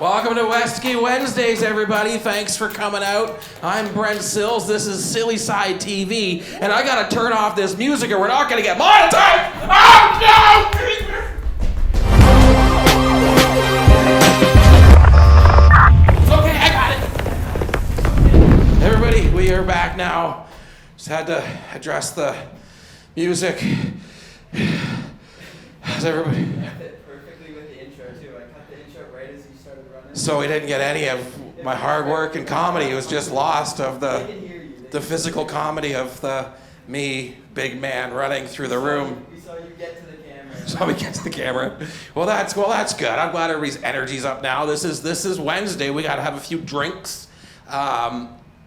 Welcome to Westgate Wednesdays, everybody. Thanks for coming out. I'm Brent Sills. This is Silly Side TV, and I gotta turn off this music or we're not gonna get monetized. Oh no! Okay, I got it. Everybody, we are back now. Just had to address the music. How's everybody? So we didn't get any of my hard work in comedy. It was just lost of the physical comedy of me, big man, running through the room. We saw you get to the camera. Saw me get to the camera. Well, that's good. I'm glad everybody's energy's up now. This is Wednesday. We got to have a few drinks.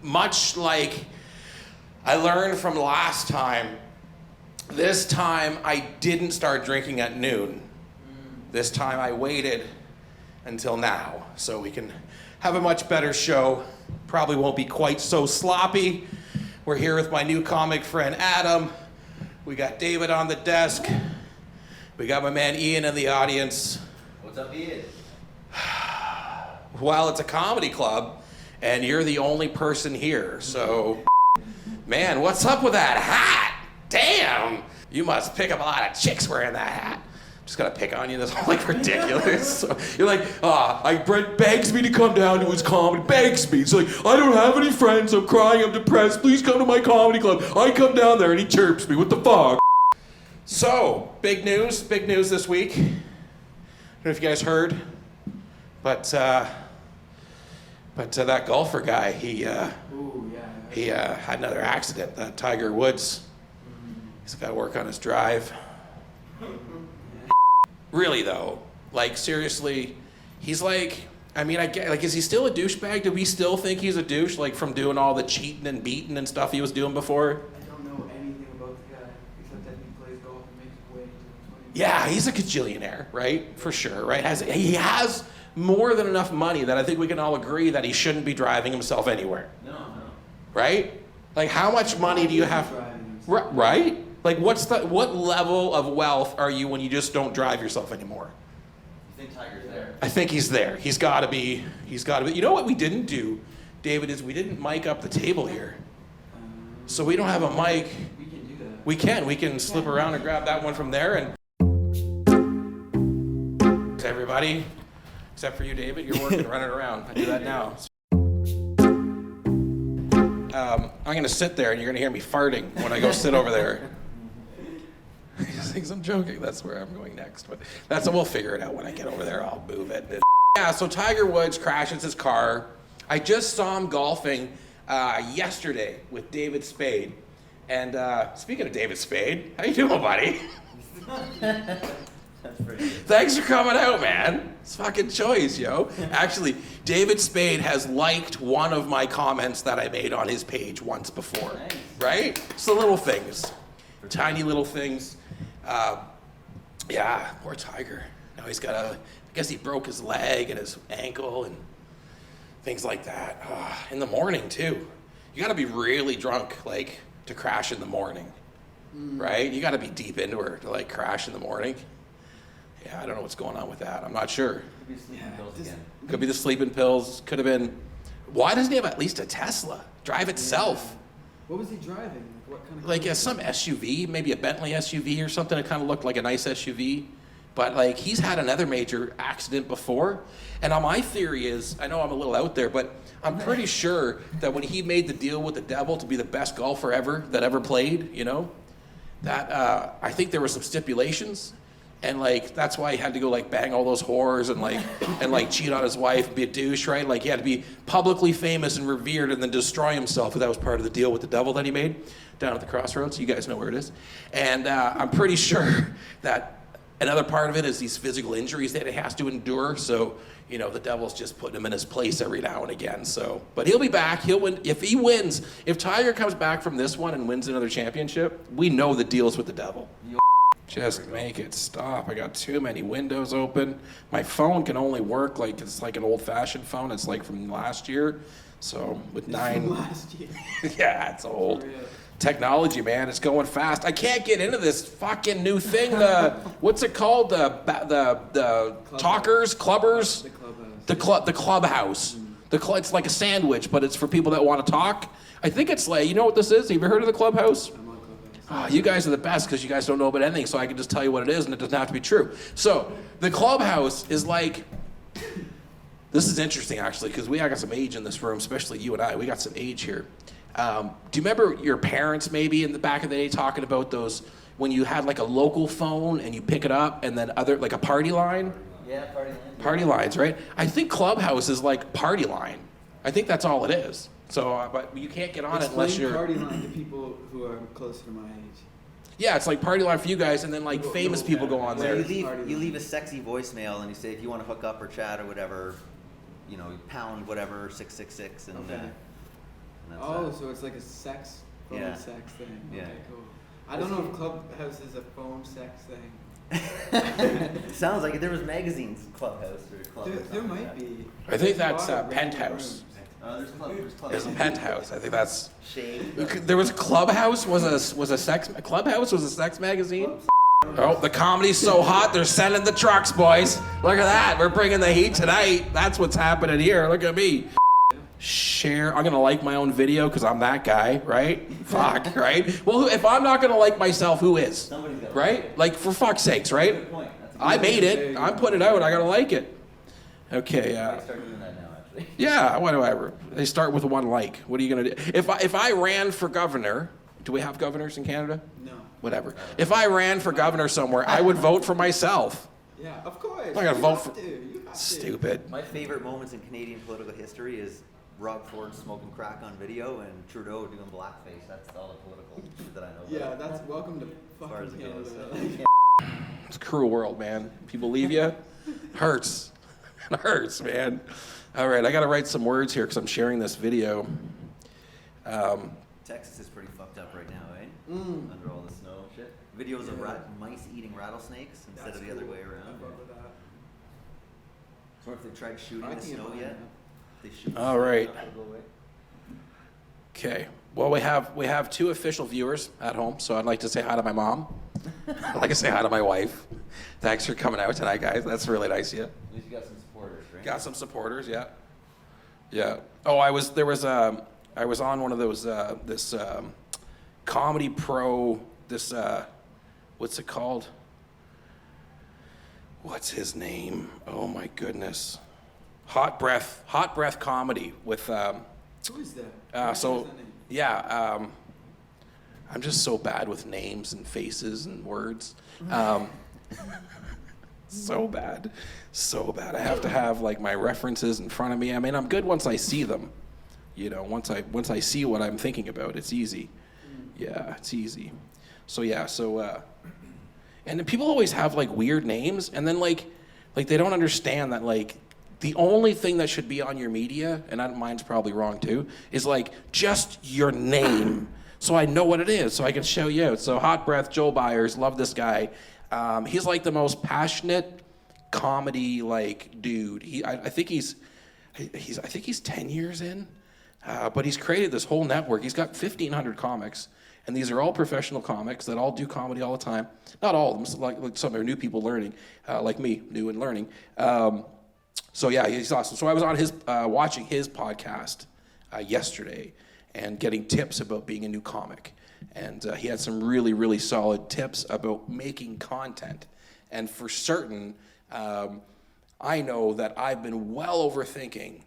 Much like I learned from last time, this time I didn't start drinking at noon. This time I waited until now, so we can have a much better show. Probably won't be quite so sloppy. We're here with my new comic friend Adam. We got David on the desk. We got my man Ian in the audience. What's up, Ian? Well, it's a comedy club, and you're the only person here, so... Man, what's up with that hat? Damn! You must pick up a lot of chicks wearing that hat. Just gotta pick on you. That's like ridiculous. So you're like, Brent begs me to come down to his comedy. Begs me. It's like, I don't have any friends. I'm crying. I'm depressed. Please come to my comedy club. I come down there and he chirps me. What the fuck? So, big news this week. I don't know if you guys heard, but that golfer guy, he had another accident. That Tiger Woods. He's got to work on his drive. Really though, like seriously, he's like, I mean, I get, like, is he still a douchebag? Do we still think he's a douche, like from doing all the cheating and beating and stuff he was doing before? I don't know anything about the guy, except that he plays golf and makes his way into the 20. Yeah, he's a gajillionaire, right? For sure, right? He has more than enough money that I think we can all agree that he shouldn't be driving himself anywhere. No. Right? Like, how much money do you have? Right? Like, what level of wealth are you when you just don't drive yourself anymore? You think Tiger's there? I think he's there. He's got to be. You know what we didn't do, David, is we didn't mic up the table here. So we don't have a mic. We can do that. We can slip around and grab that one from there. And everybody, except for you, David, you're working, running around. I do that now. I'm going to sit there and you're going to hear me farting when I go sit over there. He thinks I'm joking. That's where I'm going next. But we'll figure it out when I get over there. I'll move it. Yeah, so Tiger Woods crashes his car. I just saw him golfing yesterday with David Spade. And speaking of David Spade, how you doing, buddy? That's pretty good. Thanks for coming out, man. It's fucking choice, yo. Actually, David Spade has liked one of my comments that I made on his page once before. Nice. Right? It's the little things. Tiny little things. Yeah, poor Tiger. Now he's got I guess he broke his leg and his ankle and things like that. In the morning, too. You gotta be really drunk, like, to crash in the morning. Right? You gotta be deep into her to, like, crash in the morning. Yeah, I don't know what's going on with that. I'm not sure. Could be sleeping pills again. Could be the sleeping pills. Could have been. Why doesn't he have at least a Tesla? Drive itself. What was he driving? What kind of? Like some SUV, maybe a Bentley SUV or something. It kind of looked like a nice SUV. But like he's had another major accident before. And my theory is, I know I'm a little out there, but I'm pretty sure that when he made the deal with the devil to be the best golfer ever that ever played, you know, that I think there were some stipulations. And like that's why he had to go like bang all those whores and like cheat on his wife and be a douche, right? Like he had to be publicly famous and revered and then destroy himself. That was part of the deal with the devil that he made down at the crossroads. You guys know where it is. And I'm pretty sure that another part of it is these physical injuries that he has to endure. So, you know, the devil's just putting him in his place every now and again. So, but he'll be back. He'll win. If he wins, if Tiger comes back from this one and wins another championship, we know the deal's with the devil. Just make it stop. I got too many windows open. My phone can only work like it's like an old-fashioned phone. It's like from last year. So with From last year. Yeah, it's old. Technology, man, it's going fast. I can't get into this fucking new thing. What's it called? The talkers, clubbers. The clubhouse. The clubhouse. It's like a sandwich, but it's for people that want to talk. I think it's like, you know what this is? Have you ever heard of the clubhouse? I'm on Clubhouse. Oh, you guys are the best because you guys don't know about anything, so I can just tell you what it is, and it doesn't have to be true. So the clubhouse is like, this is interesting actually, because I got some age in this room, especially you and I. We got some age here. Do you remember your parents maybe in the back of the day talking about those when you had like a local phone and you pick it up and then like a party line? Yeah, party line. Party lines, right? I think Clubhouse is like party line. I think that's all it is. So, but you can't get on it unless Explain you're. party line to people who are closer to my age. Yeah, it's like party line for you guys, and then like Little- famous little people go better. on Well, there. you leave a sexy voicemail and you say if you want to hook up or chat or whatever, you know, pound whatever 666 and. Okay. And that's Oh, that. so it's like a sex, phone Yeah. sex thing. Yeah. Okay, cool. I don't know if Clubhouse is a phone sex thing. Sounds like it. There was magazines, Clubhouse or Club. There might be. I think There's a that's lot of random Penthouse. rooms. There's Club. There's a Penthouse. I think that's. Shade. There was Clubhouse was a sex Clubhouse was a sex magazine. Oh, the comedy's so hot, they're sending the trucks, boys. Look at that. We're bringing the heat tonight. That's what's happening here. Look at me. Share. I'm gonna like my own video because I'm that guy, right? Fuck, right? Well, if I'm not gonna like myself, who is? Somebody's got. Right? Like for fuck's sakes, right? Good point. That's a good I point. made it. I'm putting it out. I gotta like it. Okay. I start doing that now, actually. Yeah. Whatever. They start with one like. What are you gonna do? If I ran for governor, do we have governors in Canada? No. Whatever. If I ran for governor somewhere, I would vote for myself. Yeah, of course. I'm not gonna You vote have for- to. You have to. Stupid. My favorite moments in Canadian political history is Rob Ford smoking crack on video and Trudeau doing blackface. That's all the political shit that I know. Yeah, about. that's welcome to As far as fucking it goes. Canada. So. It's a cruel world, man. People leave you. Hurts. It hurts, man. All right, I got to write some words here because I'm sharing this video. Texas is pretty fucked up right now, eh? Mm. Under all the snow and shit. Videos of mice eating rattlesnakes instead That's of the other cool. way around. I fuck with that. So if they tried shooting I the think it snow might, yet? yeah. They shoot. All right. It'll go away. Okay. Well, we have two official viewers at home, so I'd like to say hi to my mom. I'd like to say hi to my wife. Thanks for coming out tonight, guys. That's really nice of you. At least you got some supporters, right? Got some supporters, yeah. Yeah. Oh, I was on one of those this comedy pro what's it called? What's his name? Oh my goodness. Hot Breath Comedy with Who is that? What so is that name? yeah, I'm just so bad with names and faces and words. So bad. I have to have like my references in front of me. I mean, I'm good once I see them. You know, once I see what I'm thinking about, it's easy. Yeah, it's easy. So yeah, and then people always have like weird names, and then like they don't understand that like the only thing that should be on your media, and mine's probably wrong too, is like just your name, so I know what it is, so I can show you out. So Hot Breath, Joel Byers, love this guy. He's like the most passionate comedy like dude. I think he's 10 years in, but he's created this whole network. He's got 1,500 comics. And these are all professional comics that all do comedy all the time. Not all of them, like some are new people learning, like me, new and learning. So yeah, he's awesome. So I was on his, watching his podcast yesterday and getting tips about being a new comic. And he had some really, really solid tips about making content. And for certain, I know that I've been well overthinking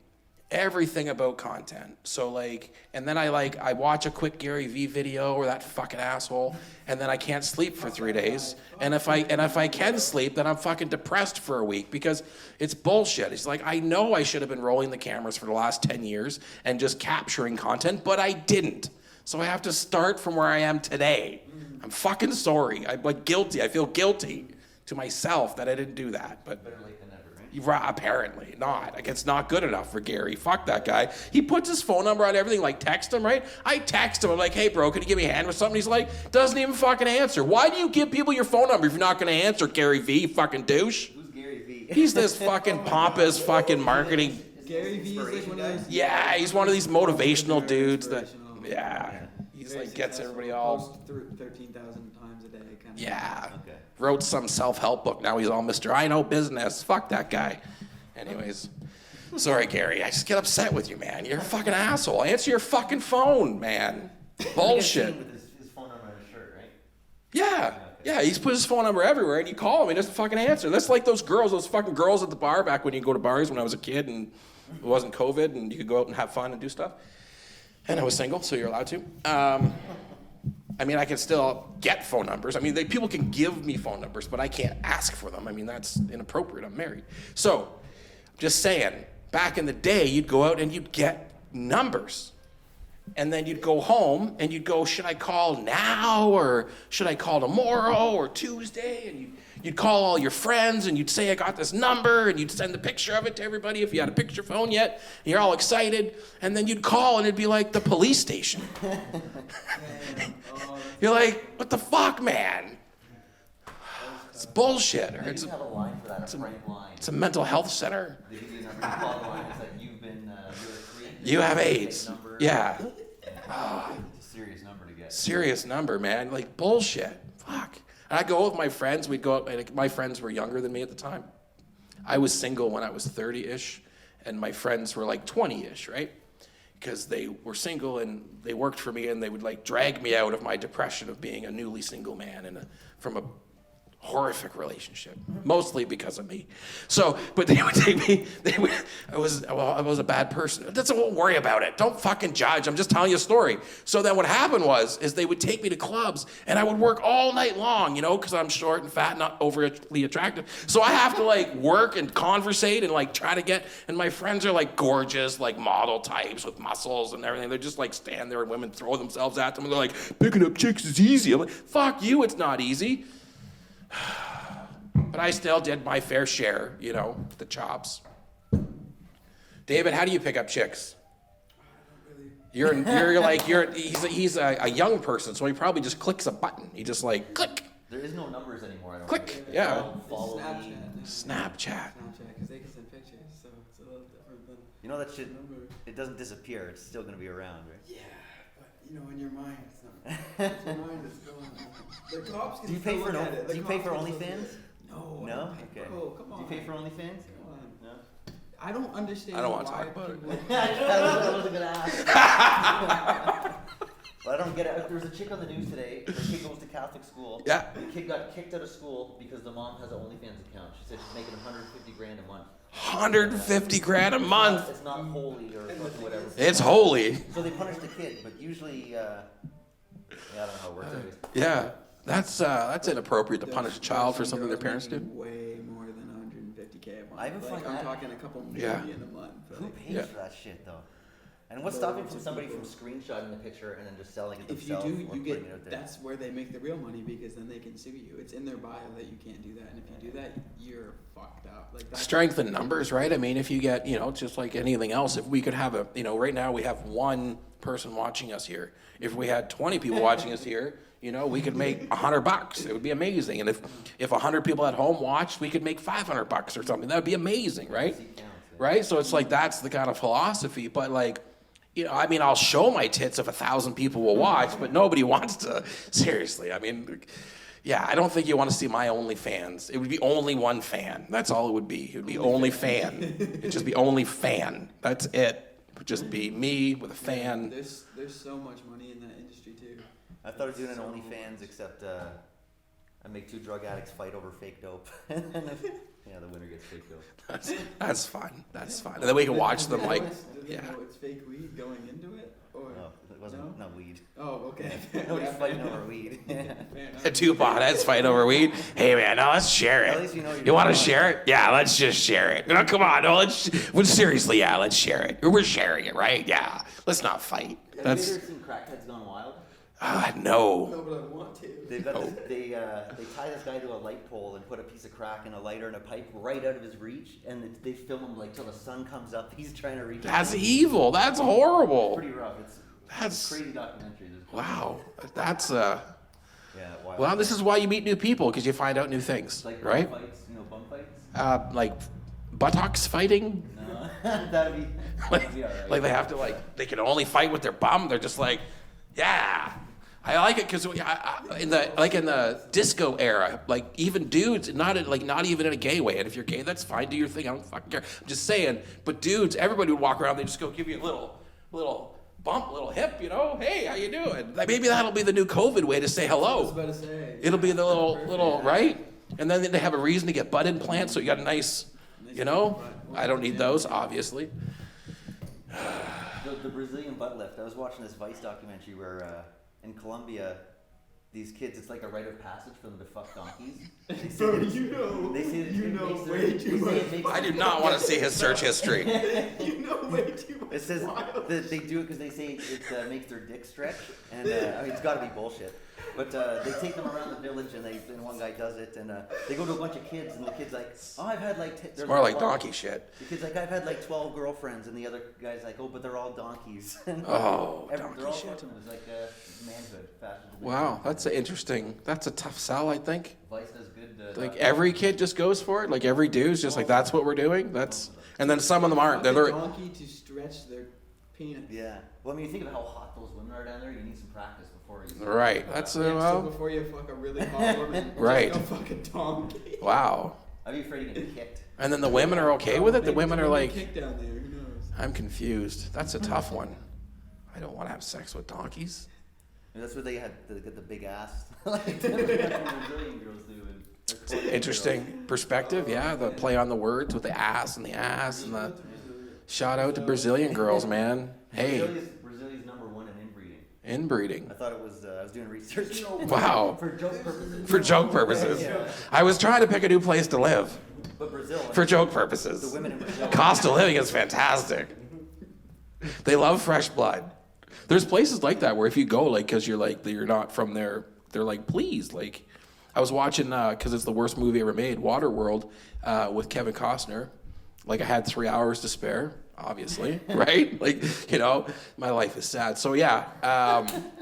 everything about content. So like, and then I watch a quick Gary Vee video or that fucking asshole, and then I can't sleep for 3 days. And if I can sleep, then I'm fucking depressed for a week because it's bullshit. It's like, I know I should have been rolling the cameras for the last 10 years and just capturing content, but I didn't. So I have to start from where I am today. I'm fucking sorry. I'm like guilty. I feel guilty to myself that I didn't do that. But Better late than never, right? apparently not. Like, it's not good enough for Gary. Fuck that guy. He puts his phone number on everything, like text him, right? I text him. I'm like, hey, bro, can you give me a hand with something? He's like, doesn't even fucking answer. Why do you give people your phone number if you're not going to answer, Gary V, you fucking douche? Who's Gary Vee? He's this fucking pompous fucking marketing. Gary Vee is like one of those. Yeah, he's one of these motivational dudes that, Inspirational. yeah. He's Very like, gets successful, everybody all, posts 13,000 times a day, kind of. yeah. Okay. Wrote some self-help book. Now he's all Mr. I know business. Fuck that guy. Anyways, Sorry, Gary. I just get upset with you, man. You're a fucking asshole. Answer your fucking phone, man. Bullshit. With his phone number on his shirt, right? Yeah, he's put his phone number everywhere, and you call him, he doesn't fucking answer. That's like those fucking girls at the bar back when you go to bars when I was a kid and it wasn't COVID and you could go out and have fun and do stuff. And I was single, so you're allowed to. I mean, I can still get phone numbers. I mean, people can give me phone numbers, but I can't ask for them. I mean, that's inappropriate. I'm married. So, just saying, back in the day, you'd go out and you'd get numbers. And then you'd go home and you'd go, should I call now or should I call tomorrow or Tuesday? And you'd call all your friends and you'd say, I got this number, and you'd send the picture of it to everybody if you had a picture phone yet. And you're all excited. And then you'd call and it'd be like the police station. You're like, what the fuck, man? It's bullshit. Or They used to have a line for that, a frank line. it's a mental health center. They give you a number, you call the line, it's like, you've been, you're free. You have AIDS. Number. Yeah. It's a serious number to get. Serious number, man. Like, bullshit. Fuck. And I go with my friends. We'd go out, like, my friends were younger than me at the time. I was single when I was 30-ish, and my friends were like 20-ish, right? Because they were single and they worked for me, and they would like drag me out of my depression of being a newly single man and from a horrific relationship, mostly because of me. So, but they would take me, I was a bad person. Don't worry about it. Don't fucking judge. I'm just telling you a story. So then what happened is they would take me to clubs and I would work all night long, because I'm short and fat, not overly attractive. So I have to like work and conversate and like try to get, and my friends are like gorgeous, like model types with muscles and everything. They're just like stand there and women throw themselves at them and they're like, picking up chicks is easy. I'm like, fuck you, it's not easy. But I still did my fair share, the chops. David, how do you pick up chicks? He's a young person, so he probably just clicks a button. He just like click. There is no numbers anymore, I don't Click, think. yeah. Follow me. Snapchat. Because they can send pictures, so it's a little different than You know that shit, number. it doesn't disappear, it's still gonna be around, right? Yeah, but in your mind, it's not. Your mind is going on. The cops can Do you pay still for look at it. The Do you pay for cops can look at OnlyFans? it. No. I No? don't pay- Okay. Bro, come on. Do you pay for OnlyFans? Come on. No. I don't understand. I don't wanna why talk about it. people- I was gonna ask. But I don't get it. There was a chick on the news today. The kid goes to Catholic school. Yeah. The kid got kicked out of school because the mom has an OnlyFans account. She said she's making 150 grand a month. 150 grand a month. It's not holy or whatever. It's holy. So they punish the kid, but usually, I don't know how it works. Anyways. Yeah, that's inappropriate to punish a child for something their parents do. Way more than 150K a month. I even find I'm that- talking a couple Yeah. million a month. Who Like, pays Yeah. for that shit though? And what's stopping from somebody from screenshotting the picture and then just selling it if you themselves do, or you putting it out get. there? That's where they make the real money because then they can sue you. It's in their bio that you can't do that, and if you do that, you're fucked up. Like that's Strength in numbers, right? I mean, if you get, just like anything else, if we could have right now we have one person watching us here. If we had 20 people watching us here, we could make $100. It would be amazing. And if 100 people at home watched, we could make $500 or something. That would be amazing, right? Right? So it's like that's the kind of philosophy. But like, I'll show my tits if 1,000 people will watch, but nobody wants to. Seriously, I mean, yeah, I don't think you want to see my OnlyFans. It would be only one fan. That's all it would be. It would be only fan. It'd just be only fan. That's it. It would just be me with a fan. There's so much money in that industry too. I thought of doing an OnlyFans, except I make two drug addicts fight over fake dope, and the winner gets fake dope. That's fun. That's fun. And then we can watch them like, Do they yeah. know it's fake weed going into it, or No, it wasn't. No? Not weed. Oh, okay. Nobody's fighting over weed. Fair enough. The two potheads fight over weed. Hey man, no, let's share At it. least you're You want to not- share it? Yeah, let's just share it. No, come on, no, seriously, yeah, let's share it. We're sharing it, right? Yeah, let's not fight. Have That's you ever seen Crackheads Gone Wild? no. No, but I want to. They've got this, they tie this guy to a light pole and put a piece of crack and a lighter and a pipe right out of his reach, and they film him like till the sun comes up. He's trying to reach. That's it. evil. That's horrible. Pretty rough. It's That's- a crazy documentary. There's Wow. That's Yeah. Wild. well, this is why you meet new people because you find out new things, like right? bum fights, bum fights. Like buttocks fighting. No, that'd be Like, all right. like they have to they can only fight with their bum. They're just like, yeah, I like it because in the disco era, like even dudes, not even in a gay way. And if you're gay, that's fine. Do your thing. I don't fucking care. I'm just saying. But dudes, everybody would walk around. They just go give you a little bump, a little hip. You know, hey, how you doing? Like maybe that'll be the new COVID way to say hello. I was about to say. It'll be the little right. And then they have a reason to get butt implants, so you got a nice, you know. I don't need those, obviously. The Brazilian butt lift. I was watching this Vice documentary where in Colombia, these kids, it's like a rite of passage for them to fuck donkeys. They say way too much. I do not want to see his search history. You know way too much. It says that they do it because they say it makes their dick stretch, and I mean it's got to be bullshit. But they take them around the village, and one guy does it, and they go to a bunch of kids, and the kid's like, "Oh, I've had like." It's more like donkey shit. The kid's like, "I've had like 12 girlfriends," and the other guy's like, "Oh, but they're all donkeys." Oh, they're donkey all shit. fucking. It was like manhood. Wow, that's interesting. That's a tough sell, I think. Vice does good. Like every kid just goes for it. Like every dude's just like that's what we're doing. That's and then some of them aren't. Fuck They're a donkey to stretch their penis. Yeah. Well, I mean, you think of how hot those women are down there. You need some practice before you. right. That's So well. before you fuck a really hot woman, Right. just go fuck a donkey. Wow. I'd be afraid of getting kicked. And then the women are okay with it. The Maybe women are there's a like, kick down there. Who knows? I'm confused. That's a tough one. I don't want to have sex with donkeys. And that's where they had the big ass, like the Brazilian girls do. Interesting perspective. Yeah, the play on the words with the ass and the shout out to Brazilian girls, man. Hey, Brazilia's number one in inbreeding. inbreeding. I thought it was. I was doing research. Wow. For joke purposes. For joke purposes. Yeah. I was trying to pick a new place to live. But Brazil. For joke The purposes. women in Brazil. Cost of living is fantastic. They love fresh blood. There's places like that where if you go, like, because you're not from there, they're like, please, like, I was watching, because it's the worst movie ever made, Waterworld, with Kevin Costner. Like, I had 3 hours to spare, obviously, right? Like, you know, my life is sad. So, yeah,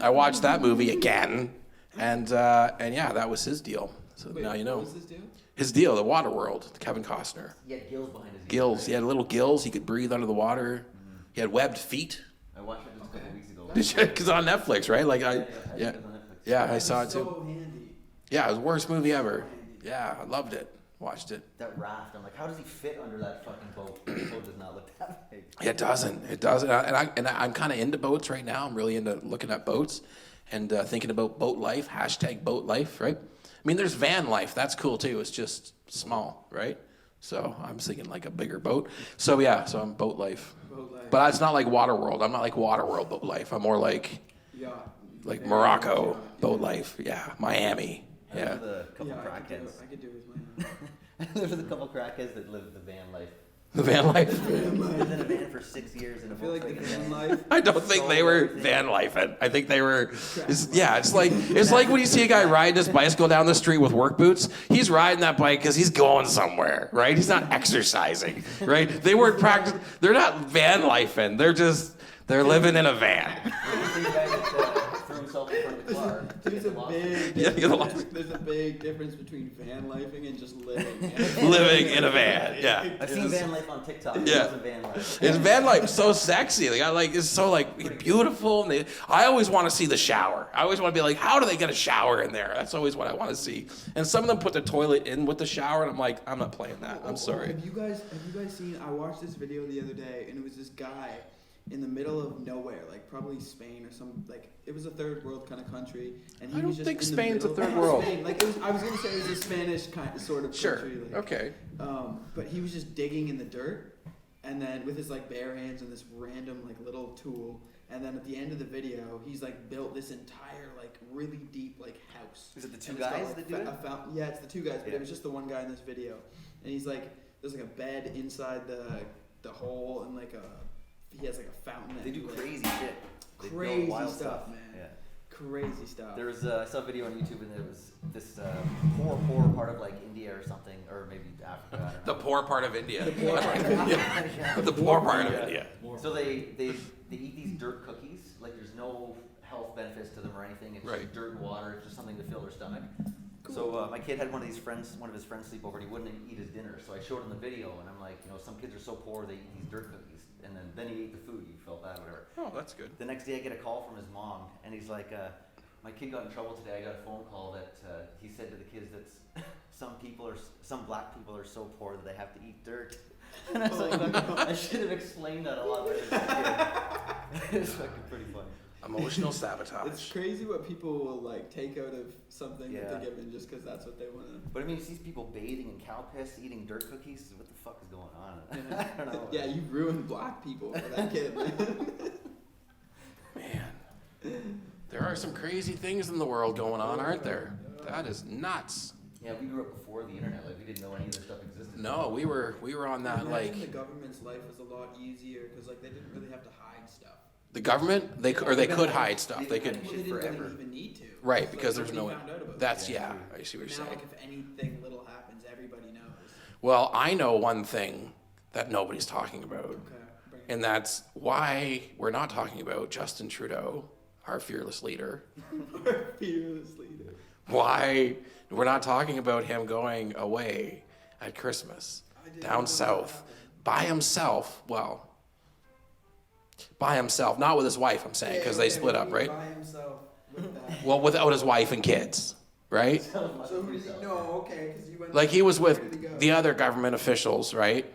I watched that movie again, and yeah, that was his deal. So Wait, now you know. What was this deal? His deal, the Waterworld, Kevin Costner. He had gills behind his ears. Gills. He had little gills. He could breathe under the water. He had webbed feet. I watched it just a couple weeks ago. Because on Netflix, right? Like Yeah. yeah, It was on Netflix. yeah, I saw it too. So handy. Yeah, it was the worst movie ever. Yeah, I loved it. Watched it. That raft. I'm like, how does he fit under that fucking boat? The boat does not look that big. It doesn't. It doesn't. And I'm kind of into boats right now. I'm really into looking at boats and thinking about boat life. Hashtag boat life, right? I mean, there's van life. That's cool too. It's just small, right? So I'm thinking like a bigger boat. So yeah, so I'm boat life. Boat life. But it's not like Waterworld. I'm not like Waterworld boat life. I'm more like Yacht. Morocco Yacht. boat life. Yeah, Miami. I Yeah. live with a couple Yeah, crackheads. I could do it with my I live with a couple crackheads that live the van life. The van life. Lived in a van for 6 years in a I feel like the Volkswagen van van. life. I don't think they were van lifing. I think they were. It's like when you see a guy riding his bicycle down the street with work boots. He's riding that bike because he's going somewhere, right? He's not exercising, right? They weren't practice. They're not van lifing. They're living in a van. The same guy that threw himself in front of the car. There's a big Yeah, you know. there's a big difference between van lifing and just living. Living in a van. Yeah. I've seen van life on TikTok. It Yeah. wasn't van life. It's van life so sexy. It's so like beautiful. And I always want to see the shower. I always want to be like, how do they get a shower in there? That's always what I want to see. And some of them put the toilet in with the shower, and I'm like, I'm not playing that. I'm sorry. Have you guys seen? I watched this video the other day, and it was this guy in the middle of nowhere, like probably Spain or some, like it was a third world kind of country, and he I don't was just think in the Spain's a middle- third world. Spain, like I was gonna say it was a Spanish kind of sort of Sure. country. Like, Okay. but he was just digging in the dirt, and then with his like bare hands and this random like little tool, and then at the end of the video, he's like built this entire like really deep like house. Is it the two And it's got, guys like, that do it? Yeah, it's the two guys, but Yeah. it was just the one guy in this video, and he's like, there's like a bed inside the hole, and like he has like a fountain. They that do he, like, crazy shit. They build Crazy wild stuff, man. Yeah. Crazy stuff. There was I saw a video on YouTube and there was this poor part of like India or something, or maybe Africa. I don't The know. poor part of India. The poor part of Yeah. The poor part of India. So they eat these dirt cookies. Like there's no health benefits to them or anything. It's Right. just dirt and water. It's just something to fill their stomach. So my kid had one of his friends sleep over, and he wouldn't eat his dinner. So I showed him the video, and I'm like, some kids are so poor they eat these dirt cookies, and then he ate the food. He felt bad, whatever. Oh, that's good. The next day I get a call from his mom, and he's like, My kid got in trouble today. I got a phone call that he said to the kids that some black people are so poor that they have to eat dirt. And I was like, I should have explained that a lot better to the kid. It's fucking pretty funny. Emotional sabotage. It's crazy what people will like take out of something that Yeah. they're given just because that's what they want to. But I mean, it's these people bathing in cow piss, eating dirt cookies. What the fuck is going on? I don't know. Yeah, you ruined black people for that kid, man. Man, there are some crazy things in the world going on, aren't there? That is nuts. Yeah, we grew up before the internet. Like, we didn't know any of this stuff existed. No, we were on that Imagine the like government's life was a lot easier because like they didn't really have to hide stuff. the government. They could hide stuff. They could. Well, they didn't forever. really even need to. Right, It's because like there's no. nobody found out about That's it. yeah. I see what you're Now, saying. like if anything little happens, everybody knows. Well, I know one thing that nobody's talking about, Okay. Bring it and that's why we're not talking about Justin Trudeau, our fearless leader. fearless leader. Why we're not talking about him going away at Christmas down south by himself. Well, by himself, not with his wife, I'm saying, because they split up, right? By himself with that. Well, without his wife and kids, right? So who did he? No, okay, because you went. Like he was where did he with go? the other government officials, right?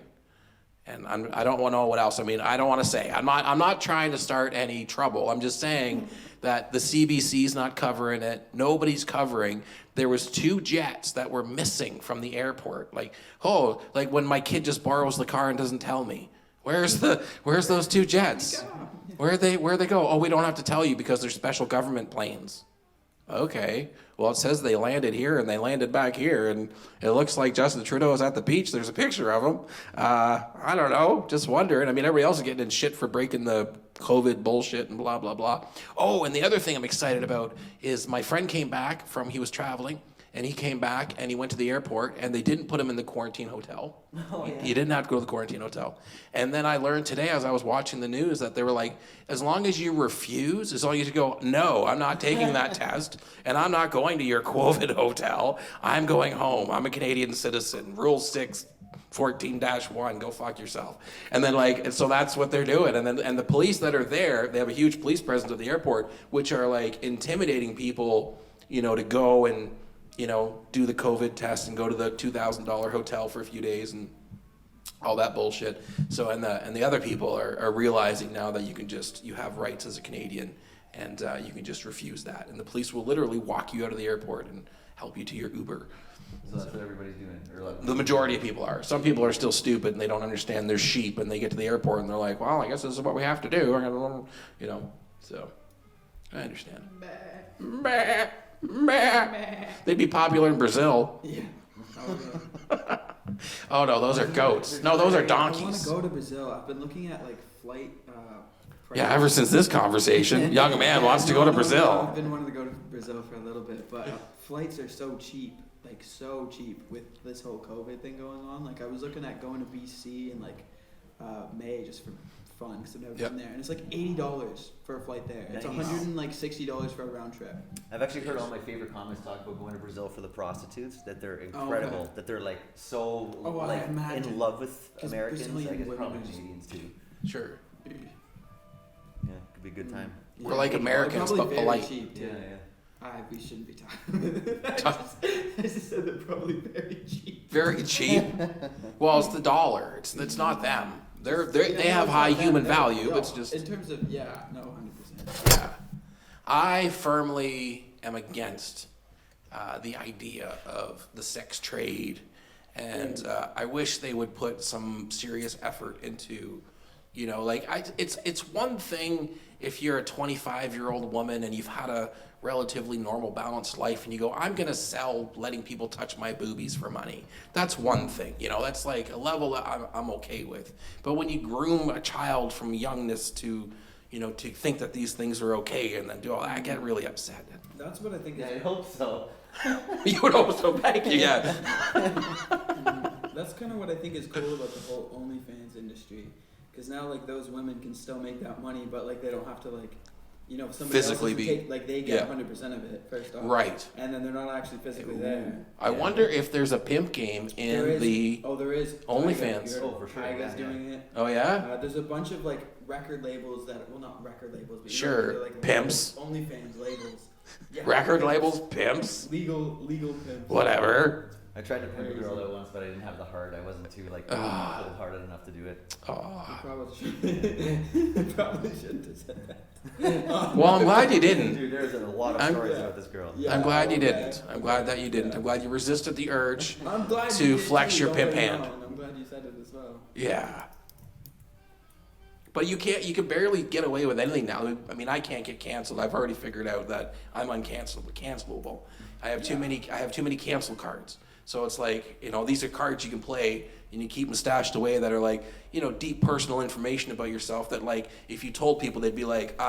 And I don't want to know what else. I mean, I don't want to say. I'm not trying to start any trouble. I'm just saying that the CBC's not covering it. Nobody's covering. There was 2 jets that were missing from the airport. Like when my kid just borrows the car and doesn't tell me. Where's those 2 jets? Where they go? Oh, we don't have to tell you because they're special government planes. Okay. Well, it says they landed here and they landed back here, and it looks like Justin Trudeau is at the beach. There's a picture of him. I don't know. Just wondering. I mean, everybody else is getting in shit for breaking the COVID bullshit and blah, blah, blah. Oh, and the other thing I'm excited about is my friend came back he was traveling, and he came back and he went to the airport, and they didn't put him in the quarantine hotel. Oh, yeah. He didn't have to go to the quarantine hotel. And then I learned today as I was watching the news that they were like, as long as you refuse, as long as you go, no, I'm not taking that test, and I'm not going to your COVID hotel. I'm going home. I'm a Canadian citizen. Rule 614-1, go fuck yourself. And then and so that's what they're doing. And the police that are there, they have a huge police presence at the airport, which are like intimidating people, to go and do the COVID test and go to the $2,000 hotel for a few days and all that bullshit. So and the other people are realizing now that you have rights as a Canadian, and you can just refuse that, and the police will literally walk you out of the airport and help you to your Uber. So that's what everybody's doing. The majority of people are. Some people are still stupid and they don't understand they're sheep, and they get to the airport and they're like, well, I guess this is what we have to do. So I understand. Bah. They'd be popular in Brazil. Yeah. Oh no, those are goats. No, those are I want donkeys. to go to Brazil. I've been looking at like flight. Yeah, ever since this conversation, young man wants to go to Brazil. I've been wanting to go to Brazil for a little bit, but flights are so cheap, like so cheap with this whole COVID thing going on. Like I was looking at going to BC in like May just for fun because I've never been there, and it's like $80 for a flight there. It's Nice. $160 for a round trip. I've actually heard all my favorite comments talk about going to Brazil for the prostitutes, that they're incredible, okay. that they're like so I like imagine. in love with 'Cause Americans. Brazilian I guess women probably are just- Canadians too. Sure. Yeah, could be a good time. We're like Americans, Probably but very polite. cheap too. Yeah. We shouldn't be talking. I just said they're probably very cheap. Very cheap. Well, it's the dollar. It's not them. They have high human value. It's just in terms of 100%. yeah. I firmly am against the idea of the sex trade, and I wish they would put some serious effort into, it's one thing if you're a 25-year-old woman and you've had a relatively normal, balanced life, and you go, I'm gonna sell letting people touch my boobies for money. That's one thing, that's like a level that I'm okay with. But when you groom a child from youngness to think that these things are okay and then do all that, I get really upset. That's what I think. Yeah, I hope so. You would also thank you, yeah. That's kind of what I think is cool about the whole OnlyFans industry, because now like those women can still make that money, but like they don't have to somebody Physically else be- take, like they get yeah. 100% of it first off, Right. and then they're not actually physically there. I wonder if there's a pimp game There in is- the there is OnlyFans. Tyga, Oh, for sure, Tyga's yeah. doing it. Oh yeah? There's a bunch of like record labels that, well, not record labels, but Sure, they're, like pimps. OnlyFans labels Yeah. Record labels, pimps, Legal pimps. whatever. I tried to pimp a girl out once, but I didn't have the heart. I wasn't too cold-hearted enough to do it. You Oh. probably shouldn't have said that. Well, I'm glad you didn't. Dude, there's a lot of stories about this girl. Yeah. I'm glad you okay. didn't. I'm glad that you didn't. I'm glad you resisted the urge I'm glad to you did flex too, your don't pimp get me hand. wrong. I'm glad you said it as well. Yeah. But you can barely get away with anything now. I mean, I can't get canceled. I've already figured out that I'm cancelable. I have too many cancel cards. So it's like, these are cards you can play and you keep them stashed away that are like, deep personal information about yourself that, like, if you told people, they'd be like,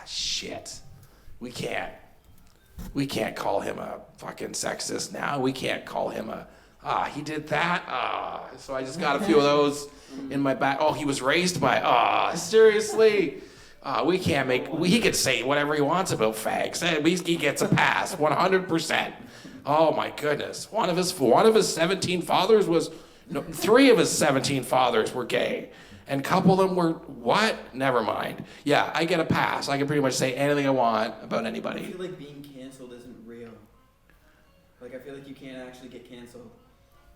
shit. We can't call him a fucking sexist now. We can't call him he did that. So I just got a few of those in my back. Oh, he was raised by, seriously. He could say whatever he wants about fags. At least he gets a pass, 100%. Oh my goodness. One of his 17 fathers was, no, 3 of his 17 fathers were gay. And a couple of them were, what? Never mind. Yeah, I get a pass. I can pretty much say anything I want about I anybody. feel like being canceled isn't real. Like, I feel like you can't actually get canceled.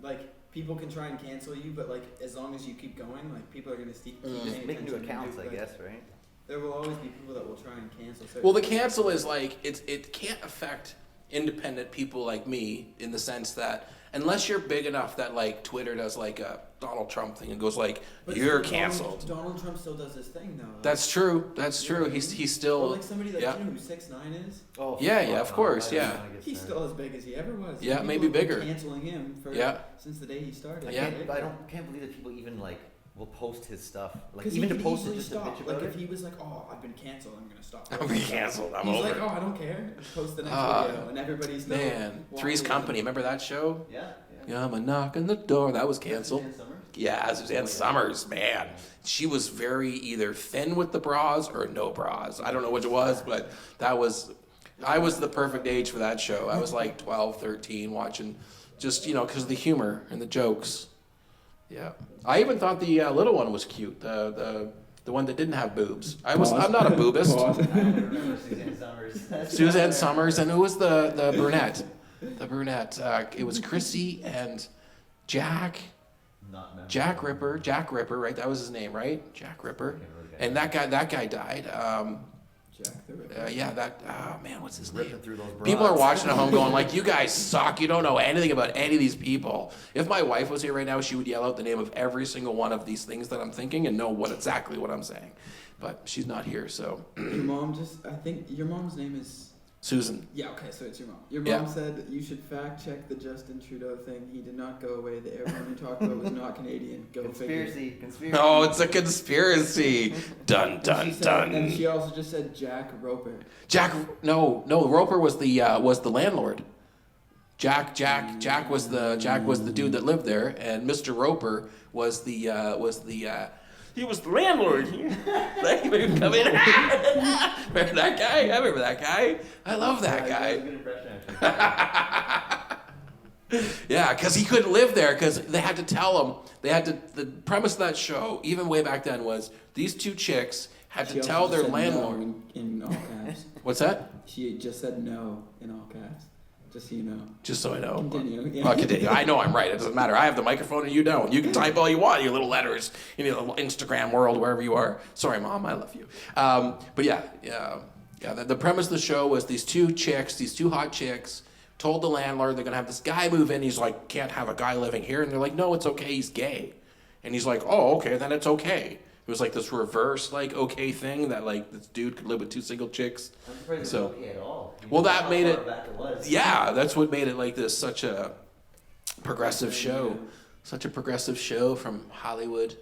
Like, people can try and cancel you, but, like, as long as you keep going, like, people are going to keep paying Just make new attention to accounts, you, I like, guess, right? There will always be people that will try and cancel certain Well, the things. cancel is like, it can't affect independent people like me in the sense that unless you're big enough that, like, Twitter does like a Donald Trump thing and goes like, But you're still, canceled. Donald Trump still does his thing, though. That's true. That's true. He's still, Or like somebody like yeah. you, who 6'9" is. Oh, Yeah, fuck of no, course, I don't yeah. wanna get He's started. still as big as he ever was. Yeah, People maybe have been bigger. canceling him for since the day he started. Yeah. Can't believe that people even will post his stuff. Like, Because even he to could post it easily just to stop. bitch Like, about if it. he was like, "Oh, I've been canceled. I'm gonna stop." I'm canceled. I'm He's over like, it. "Oh, I don't care. Post the next video," and everybody's still Man, Three's walking. Company. Remember that show? Yeah. Yeah, I'm a knock on the door. That was canceled. Suzanne Summers? Yeah, Suzanne Summers, man. She was very either thin with the bras or no bras. I don't know which it was, but I was the perfect age for that show. I was like 12, 13 watching just, because of the humor and the jokes. Yeah. I even thought the little one was cute, the one that didn't have boobs. I'm not a boobist. I only remember Suzanne Summers. Suzanne Summers, and who was the brunette? The brunette. It was Chrissy and Jack Ripper, right? That was his name, right? Jack Ripper. And that guy died. Jack the Ripper. What's his Ripping name? through those bras. People are watching at home going like, you guys suck. You don't know anything about any of these people. If my wife was here right now, she would yell out the name of every single one of these things that I'm thinking and know exactly what I'm saying. But she's not here, so. Your mom I think your mom's name is... Susan. Yeah, okay, so it's your mom. Your Yeah. mom said that you should fact check the Justin Trudeau thing. He did not go away. The airplane you talked about was not Canadian. Go figure. Conspiracy. No, it's a conspiracy. Dun, dun, She said, dun. and she also just said Jack Roper. No, Roper was the landlord. Jack was the dude that lived there, and Mr. Roper was the he was the landlord. Like, he would come in. Remember that guy? I remember that guy. I love that guy. Good impression, actually. Yeah, because he couldn't live there because they had to tell him. The premise of that show, even way back then, was these two chicks had She to also tell just their said landlord. no in all caps. What's that? She just said no in all caps. Just so you know. Just so I know. Continue. Yeah. I'll continue. I know I'm right. It doesn't matter. I have the microphone and you don't. You can type all you want, your little letters in your little Instagram world, wherever you are. Sorry, Mom. I love you. But yeah. The premise of the show was these two hot chicks, told the landlord they're going to have this guy move in. He's like, can't have a guy living here. And they're like, no, it's okay. He's gay. And he's like, oh, okay, then it's okay. It was like this reverse, like, okay thing that, like, this dude could live with 2 single chicks. I'm surprised So- it's okay at all. Well, that made it- Back it was. Yeah, that's what made it like this, such a progressive show. Such a progressive show from Hollywood.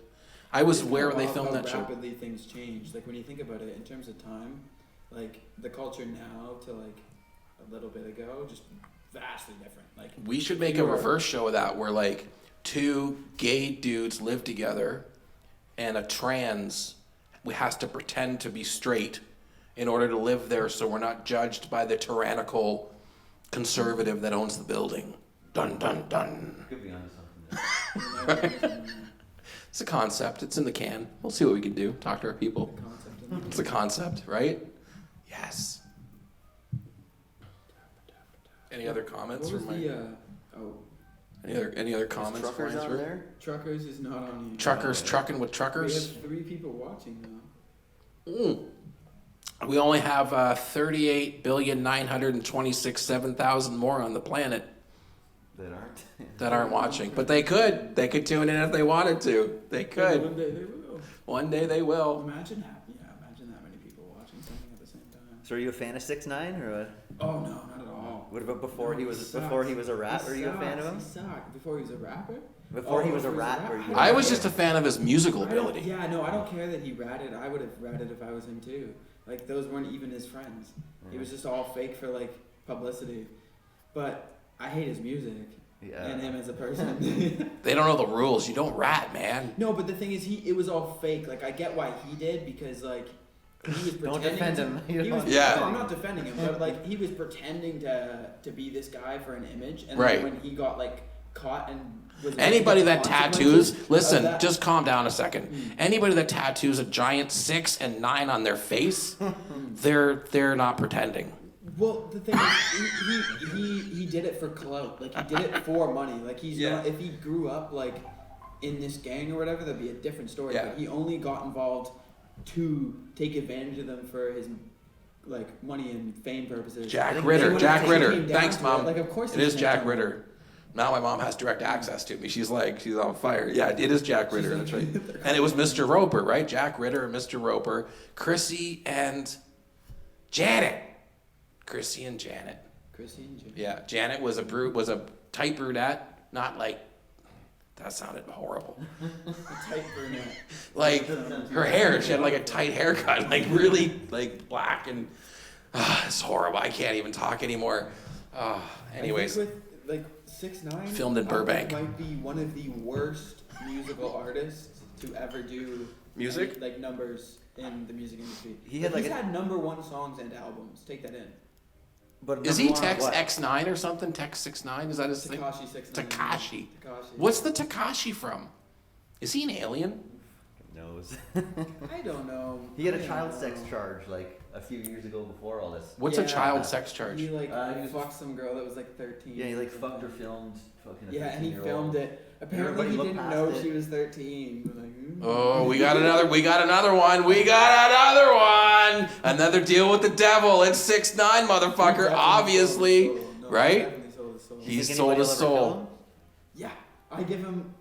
I was where they filmed that show. Rapidly things change. Like when you think about it in terms of time, like the culture now to like a little bit ago, just vastly different. Like We should make a reverse show of that where like 2 gay dudes live together and a trans has to pretend to be straight in order to live there so we're not judged by the tyrannical conservative that owns the building. Dun, dun, dun. Could be onto something. It's a concept. It's in the can. We'll see what we can do. Talk to our people. It's a concept, right? Yes. Any other comments What was from my? the, Any other comments? Truckers flying on through? there? Truckers is not on you. Truckers trucking with We truckers. have 3 people watching now. We only have 38,926,7,000 more on the planet That aren't. that aren't watching, but they could. They could tune in if they wanted to. They could. One day they will. One day they will. Imagine that many people watching something at the same time. So are you a fan of 6ix9ine or what? Oh no, not at all. What about before No, he was sucks. before he was a rat? He Were you a fan of him? He sucked. Before he was a rapper? Before he was a before rat, were you? I was just a fan of his musical I don't- ability. Yeah, no, I don't care that he ratted. I would have ratted if I was him too. Like those weren't even his friends. It was just all fake for like publicity. But I hate his music and him as a person. They don't know the rules. You don't rat, man. No, but the thing is, it was all fake. Like I get why he did because like he was pretending. Don't defend him. You He was, don't- Yeah. No, I'm not defending him, but like he was pretending to be this guy for an image, and Right. then when he got like caught and was Anybody that consequences tattoos, of listen, that- just calm down a second. Anybody that tattoos a giant 6 and 9 on their face, they're not pretending. Well, the thing is, he did it for clout. Like he did it for money. Like he's Yeah. not. If he grew up like in this gang or whatever, that'd be a different story. Yeah. But he only got involved to take advantage of them for his like money and fame purposes. Jack think Ritter, everyone Jack came Ritter. down Thanks, to Mom. it. Like, of course It he's is Jack gonna- Ritter. Now my mom has direct access to me. She's on fire. Yeah, it is Jack Ritter. That's right. And it was Mr. Roper, right? Jack Ritter and Mr. Roper, Chrissy and Janet. Chrissy and Janet. Chrissy and Jim. Yeah, Janet was a tight brunette, not like. That sounded horrible. Tight brunette. Like her hair, she had like a tight haircut, like really like black and it's horrible. I can't even talk anymore. Anyways, I think with like 6ix9ine, Filmed in I think Burbank. might be one of the worst musical artists to ever do Music? any, like numbers in the music industry. He had, like, he's a- had #1 songs and albums. Take that in. But is he number one, Tex what? X9 or something? Tex 69? Is that his thing? Tekashi 6ix9ine. Tekashi. Tekashi. What's the Tekashi from? Is he an alien? Knows. I don't know. He had I a don't child know. sex charge like a few years ago before all this. What's a Yeah. child sex charge? He like He was- fucked some girl that was like 13. Yeah, he like fucked or filmed fucking a Yeah, and he 13-year-old. filmed it. Apparently, Everybody he looked didn't past know it. she was 13. Like, Oh, we got another one. We got another one. Another deal with the devil. It's 6ix9ine, motherfucker. Obviously, right? You He's think sold anybody his will ever kill soul. him? Yeah, I give him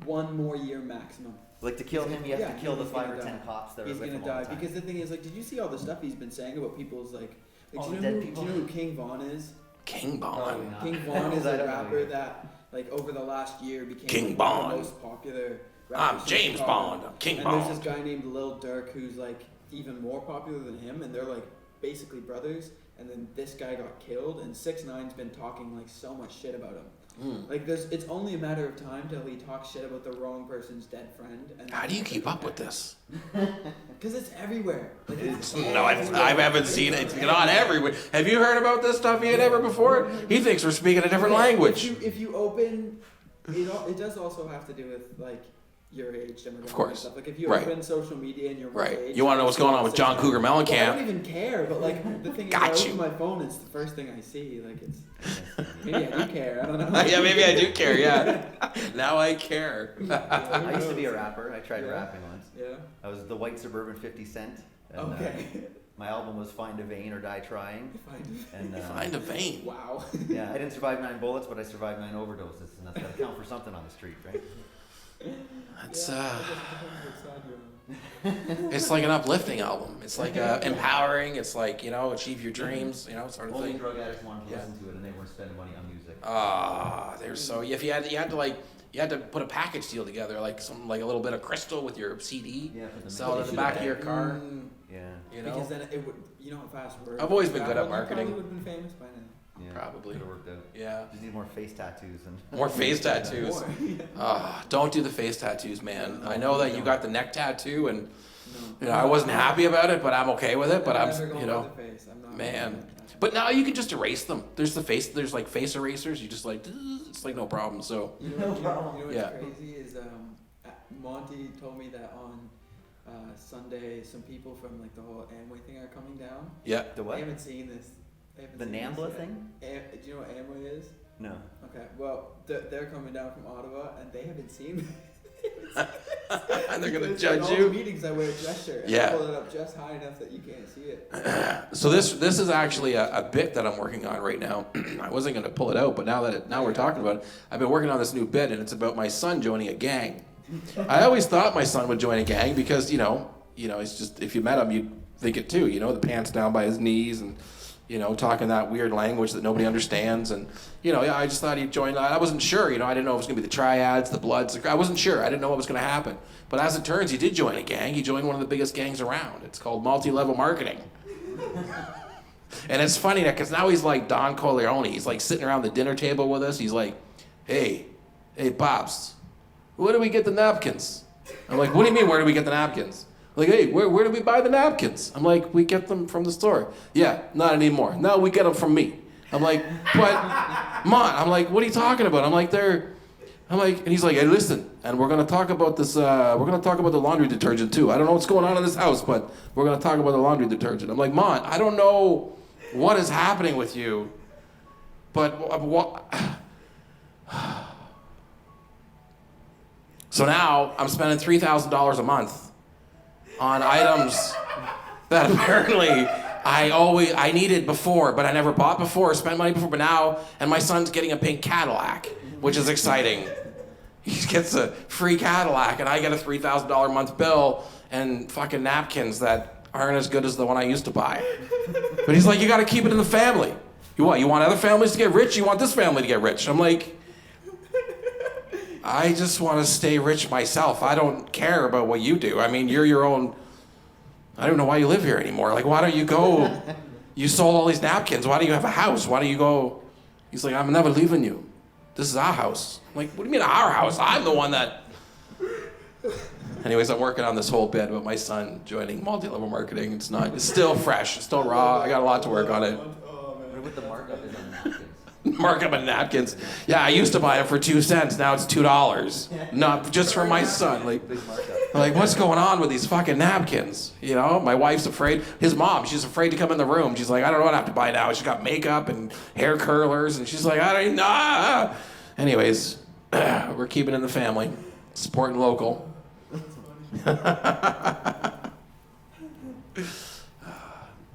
1 more year maximum. Like to kill him, you have Yeah, to kill the he's 5 gonna or 10 die. cops that He's are with gonna him all die the time. because the thing is, like, did you see all the stuff he's been saying about people's like? All do, you the know dead who, do you people? know who King Von is? King Probably Bond. not. King Von is I a don't know rapper either. that, like, over the last year became King like, Bond. one of the most popular. I'm rappers in James Chicago. Bond. I'm King And there's Bond. this guy named Lil Durk who's like even more popular than him, and they're like basically brothers. And then this guy got killed, and 6ix9ine's been talking like so much shit about him. Like it's only a matter of time till he talks shit about the wrong person's dead friend. And How do you keep up with this? Because it's everywhere. Like, No, I haven't seen it. It's not everywhere. Have you heard about this stuff yet ever before? He thinks we're speaking a different language. If you open, it does also have to do with like your age demographic Of course. and stuff. Like if you Right. open social media and you're my Right. age, You want to know what's going on with John Cougar Well, I don't Mellencamp? even care, but like the thing is, Got I you. open my phone, it's the first thing I see. Like it's maybe I do care. I don't know. Yeah, maybe I do care. Yeah. Now I care. I used to be a rapper. I tried Yeah. rapping once. Yeah. I was the white suburban 50 Cent. And, Okay. my album was Find a Vein or Die Trying. And Find a vein. Wow. yeah, I didn't survive 9 bullets, but I survived 9 overdoses, and that's got to count for something on the street, right? It's Yeah, I guess it depends what side you're on. it's like an uplifting album. It's like empowering. It's like, you know, achieve your dreams, you know, sort of Only thing. drug addicts wanted to Yeah. listen to it, and they weren't spending money on music. There's so if you had to put a package deal together, like some like a little bit of crystal with your CD, Yeah, for the sell it in the mixtape. back of your car. Yeah. You know, Because then it would, you know how fast work. I've always been good at You marketing. probably would have been famous by now. Yeah. Probably. Could have worked out. Yeah. Just need more face tattoos and. More face tattoos. More. Don't do the face tattoos, man. I know that you got the neck tattoo, and No. you know I wasn't happy about it, but I'm okay with it. But I'm I'm, never going you know, with the face. I'm not man. going with that. But now you can just erase them. There's like face erasers. You just like, it's like no problem. So You know, No what, problem. you know what's Yeah. crazy is Monty told me that on Sunday some people from like the whole Amway thing are coming down. yeah. The I what? haven't seen this. The NAMBLA thing? Do you know what Amway is? No. Okay, well, they're coming down from Ottawa, and they haven't seen And they're gonna because judge in all you. the meetings I wear a dress shirt. And Yeah. I pull it up just high enough that you can't see it. So this is actually a bit that I'm working on right now. I wasn't going to pull it out, but now we're talking about it, I've been working on this new bit, and it's about my son joining a gang. I always thought my son would join a gang because it's just, if you met him, you'd think it too. The pants down by his knees and talking that weird language that nobody understands, and I just thought he'd join. I wasn't sure. I didn't know if it was going to be the triads, the Bloods. I wasn't sure. I didn't know what was going to happen. But as it turns, he did join a gang. He joined one of the biggest gangs around. It's called multi-level marketing. And it's funny that because now he's like Don Corleone. He's like sitting around the dinner table with us. He's like, hey, Pops, where do we get the napkins? I'm like, what do you mean, where do we get the napkins? Like, hey, where do we buy the napkins? I'm like, we get them from the store. Yeah, not anymore. No, we get them from me. I'm like, but, Mom, I'm like, what are you talking about? And he's like, hey, listen, and we're going to talk about this, we're going to talk about the laundry detergent too. I don't know what's going on in this house, but we're going to talk about the laundry detergent. I'm like, Mom, I don't know what is happening with you, but what? So now I'm spending $3,000 a month on items that apparently I needed before, but I never bought before or spent money before, but now, and my son's getting a pink Cadillac, which is exciting. He gets a free Cadillac, and I get a $3,000 a month bill and fucking napkins that aren't as good as the one I used to buy. But he's like, you gotta keep it in the family. You want other families to get rich? You want this family to get rich? I'm like, I just want to stay rich myself. I don't care about what you do. I mean, you're your own. I don't know why you live here anymore. Like, why don't you go? You sold all these napkins. Why do you have a house? Why do you go? He's like, I'm never leaving you. This is our house. I'm like, what do you mean our house? I'm the one that. Anyways, I'm working on this whole bit about my son joining multi-level marketing. It's still fresh. It's still raw. I got a lot to work on it. What the markup is on napkins? Markup on napkins. Yeah, I used to buy it for 2 cents. Now it's $2. Not just for my son. Like, what's going on with these fucking napkins? My wife's afraid. His mom, she's afraid to come in the room. She's like, I don't know what I have to buy now. She's got makeup and hair curlers, and she's like, I don't even know. Anyways, we're keeping it in the family, supporting local.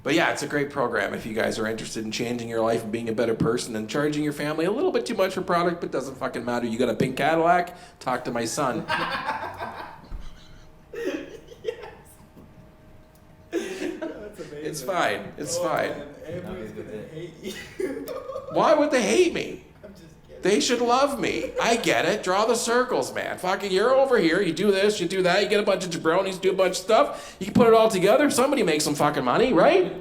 But yeah, it's a great program if you guys are interested in changing your life and being a better person and charging your family a little bit too much for product, but doesn't fucking matter. You got a pink Cadillac? Talk to my son. Yes. That's amazing. It's fine. It's fine. Man, everybody's gonna hate you. Why would they hate me? I'm just kidding. They should love me. I get it. Draw the circles, man. Fucking, you're over here. You do this, you do that. You get a bunch of jabronis, do a bunch of stuff. You can put it all together. Somebody makes some fucking money, right?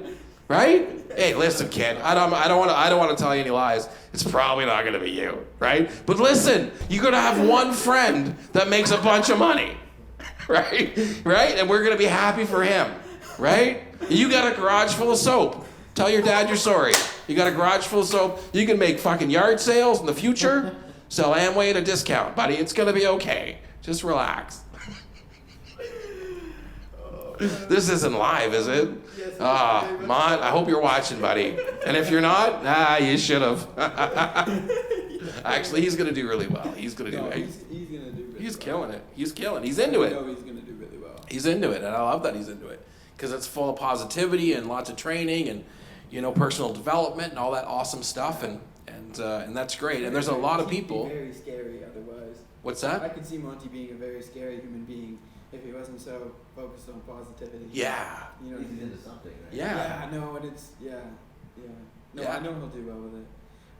Right? Hey, listen, kid. I don't want to tell you any lies. It's probably not going to be you, right? But listen, you're going to have one friend that makes a bunch of money, right? Right? And we're going to be happy for him, right? You got a garage full of soap. Tell your dad you're sorry. You got a garage full of soap. You can make fucking yard sales in the future. Sell Amway at a discount, buddy. It's going to be okay. Just relax. This isn't live, is it? Yes, Mon, I hope you're watching, buddy. And if you're not, you should have. Actually, he's going to do really well. He's going to do He's gonna do really He's well. killing it. He's killing it. He's into I it. know he's gonna do really well. He's into it, and I love that he's into it. Because it's full of positivity and lots of training and, personal development and all that awesome stuff. And that's great. And there's a lot of He'd be people. very scary otherwise. What's I that? could see Monty being a very scary human being if he wasn't so focused on positivity. Yeah. You know what I He's mean? into something, right? Yeah. No, and it's yeah. No, Yeah. I know he'll do well with it.